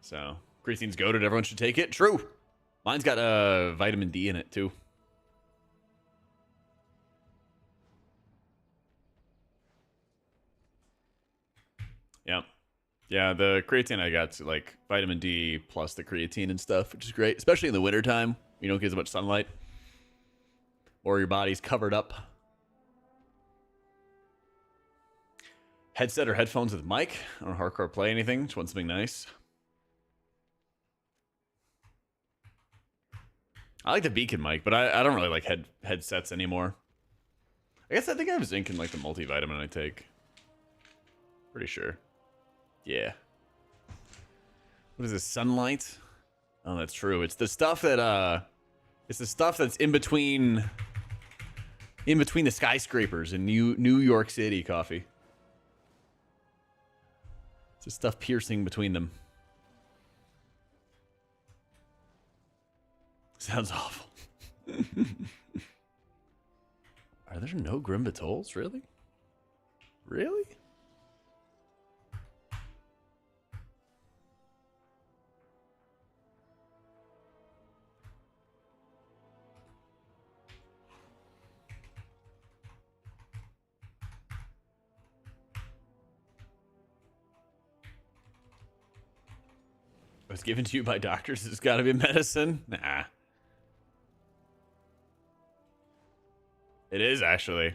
So, creatine's goated. Everyone should take it. True. Mine's got vitamin D in it, too. Yeah. Yeah, the creatine I got like vitamin D plus the creatine and stuff, which is great, especially in the wintertime. You don't get as much sunlight. Or your body's covered up. Headset or headphones with mic. I don't hardcore play anything. Just want something nice. I like the beacon mic, but I don't really like headsets anymore. I think I have zinc in like the multivitamin I take. Pretty sure. Yeah. What is this? Sunlight? Oh, that's true. It's the stuff that it's the stuff that's in between the skyscrapers in New York City, coffee. It's the stuff piercing between them. Sounds awful. Are there no Grimbatols? Really? Really? It was given to you by doctors. It's got to be medicine. Nah. It is, actually.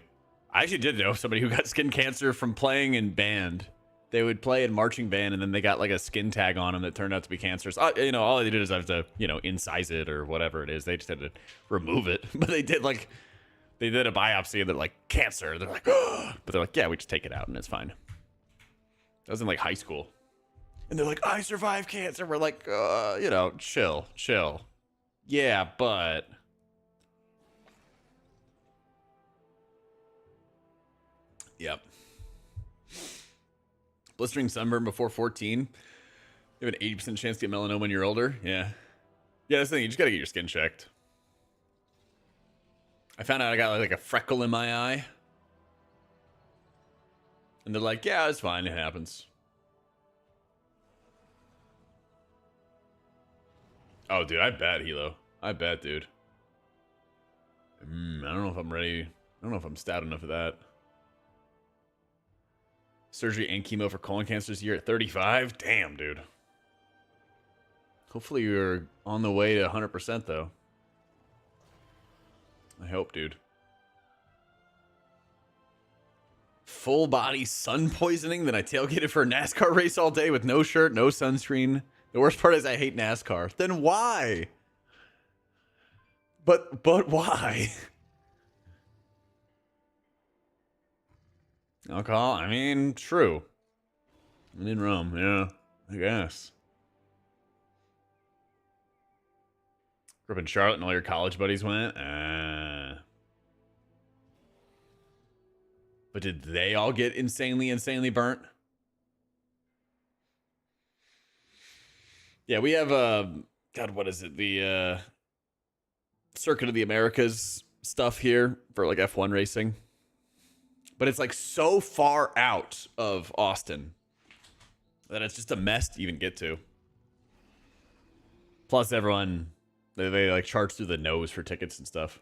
I actually did know somebody who got skin cancer from playing in band. They would play in marching band, and then they got like a skin tag on them that turned out to be cancerous. You know, all they did is have to, you know, incise it or whatever it is. They just had to remove it. But they did a biopsy and they're like, cancer. They're like, oh. But they're like, yeah, we just take it out and it's fine. That was in like high school. And they're like, I survived cancer. We're like, you know, chill. Yeah, but... Yep. Blistering sunburn before 14. You have an 80% chance to get melanoma when you're older. Yeah. Yeah, that's the thing. You just got to get your skin checked. I found out I got like a freckle in my eye. And they're like, yeah, it's fine. It happens. Oh, dude, I bet, Hilo. I bet, dude. I don't know if I'm ready. I don't know if I'm stout enough for that. Surgery and chemo for colon cancer this year at 35? Damn, dude. Hopefully you're on the way to 100%, though. I hope, dude. Full body sun poisoning, then I tailgated for a NASCAR race all day with no shirt, no sunscreen. The worst part is I hate NASCAR. Then why? But why? Alcohol? I mean, true. I'm in Rome, yeah, I guess. Grew up in Charlotte and all your college buddies went? But did they all get insanely burnt? Yeah, we have, God, what is it? The Circuit of the Americas stuff here for like F1 racing. But it's like so far out of Austin that it's just a mess to even get to. Plus everyone, they like charge through the nose for tickets and stuff.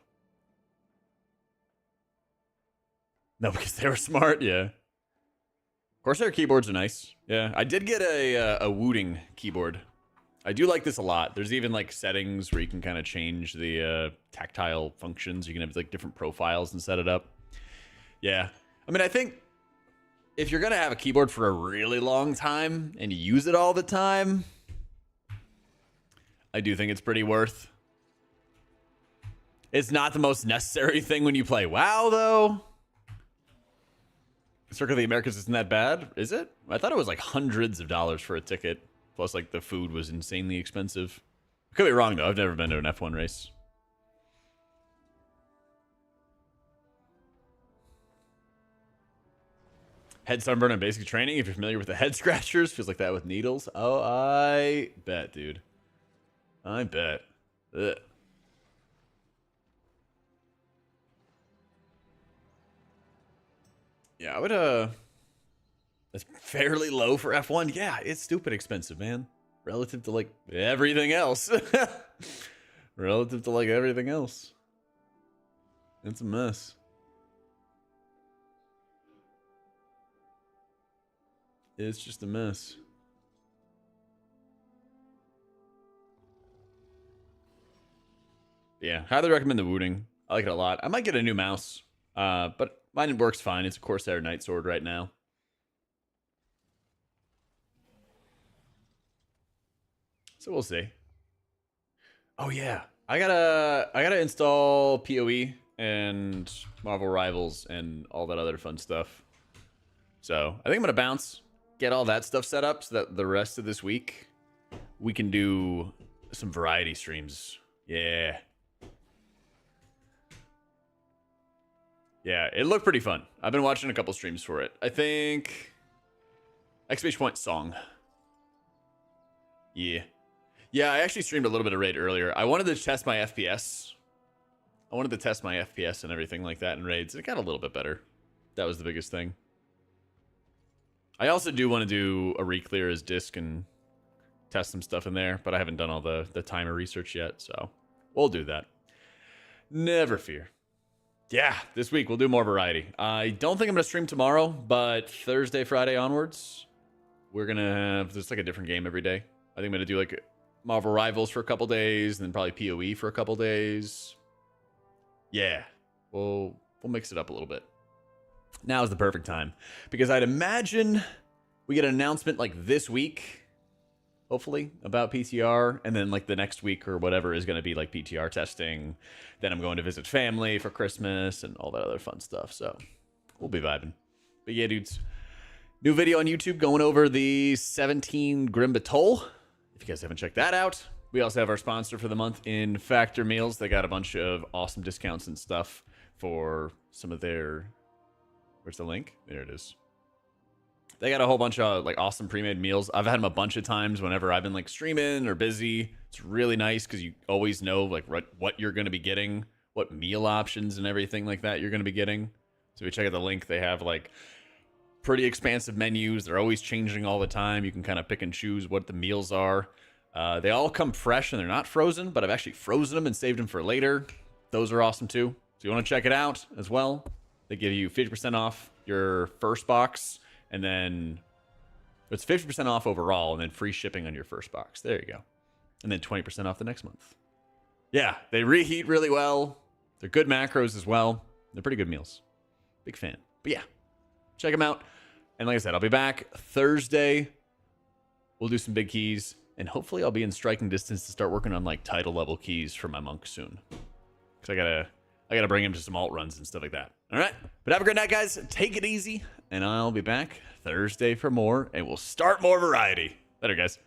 No, because they were smart, yeah. Corsair keyboards are nice. Yeah, I did get a Wooting keyboard. I do like this a lot. There's even like settings where you can kind of change the tactile functions. You can have like different profiles and set it up. Yeah. I mean, I think if you're going to have a keyboard for a really long time and you use it all the time, I do think it's pretty worth. It's not the most necessary thing when you play WoW, though. Circuit of the Americas isn't that bad, is it? I thought it was like hundreds of dollars for a ticket. Plus, like, the food was insanely expensive. Could be wrong, though. I've never been to an F1 race. Head sunburn and basic training. If you're familiar with the head scratchers, feels like that with needles. Oh, I bet, dude. I bet. Ugh. Yeah, I would, it's fairly low for F1. Yeah, it's stupid expensive, man. Relative to, like, everything else. Relative to, like, everything else. It's a mess. It's just a mess. Yeah, highly recommend the Wooting. I like it a lot. I might get a new mouse, but mine works fine. It's a Corsair Night Sword right now. So we'll see. Oh yeah, I gotta install PoE and Marvel Rivals and all that other fun stuff. So I think I'm gonna bounce, get all that stuff set up so that the rest of this week we can do some variety streams. Yeah. Yeah, it looked pretty fun. I've been watching a couple streams for it. I think exclamation point song. Yeah. Yeah, I actually streamed a little bit of Raid earlier. I wanted to test my FPS. I wanted to test my FPS and everything like that in Raids. It got a little bit better. That was the biggest thing. I also do want to do a re-clear as disc and test some stuff in there, but I haven't done all the timer research yet, so we'll do that. Never fear. Yeah, this week we'll do more variety. I don't think I'm going to stream tomorrow, but Thursday, Friday onwards, we're going to have just like a different game every day. I think I'm going to do like Marvel Rivals for a couple days and then probably PoE for a couple days. Yeah, we'll mix it up a little bit. Now is the perfect time because I'd imagine we get an announcement like this week, hopefully, about PTR, and then like the next week or whatever is going to be like PTR testing. Then I'm going to visit family for Christmas and all that other fun stuff. So we'll be vibing. But yeah, dudes, new video on YouTube going over the 17 Grim Batol. If you guys haven't checked that out, we also have our sponsor for the month in Factor Meals. They got a bunch of awesome discounts and stuff for some of their... Where's the link? There it is. They got a whole bunch of like awesome pre-made meals. I've had them a bunch of times whenever I've been like streaming or busy. It's really nice because you always know like what you're going to be getting what meal options and everything like that you're going to be getting. So if you check out the link, they have like pretty expansive menus. They're always changing all the time. You can kind of pick and choose what the meals are. They all come fresh and they're not frozen, but I've actually frozen them and saved them for later. Those are awesome too. So you want to check it out as well. They give you 50% off your first box, and then it's 50% off overall, and then free shipping on your first box. There you go. And then 20% off the next month. Yeah, they reheat really well. They're good macros as well. They're pretty good meals. Big fan. But yeah, check them out. And like I said, I'll be back Thursday. We'll do some big keys, and hopefully I'll be in striking distance to start working on like title level keys for my monk soon. Because I gotta bring him to some alt runs and stuff like that. All right, but have a great night, guys. Take it easy, and I'll be back Thursday for more, and we'll start more variety. Later, guys.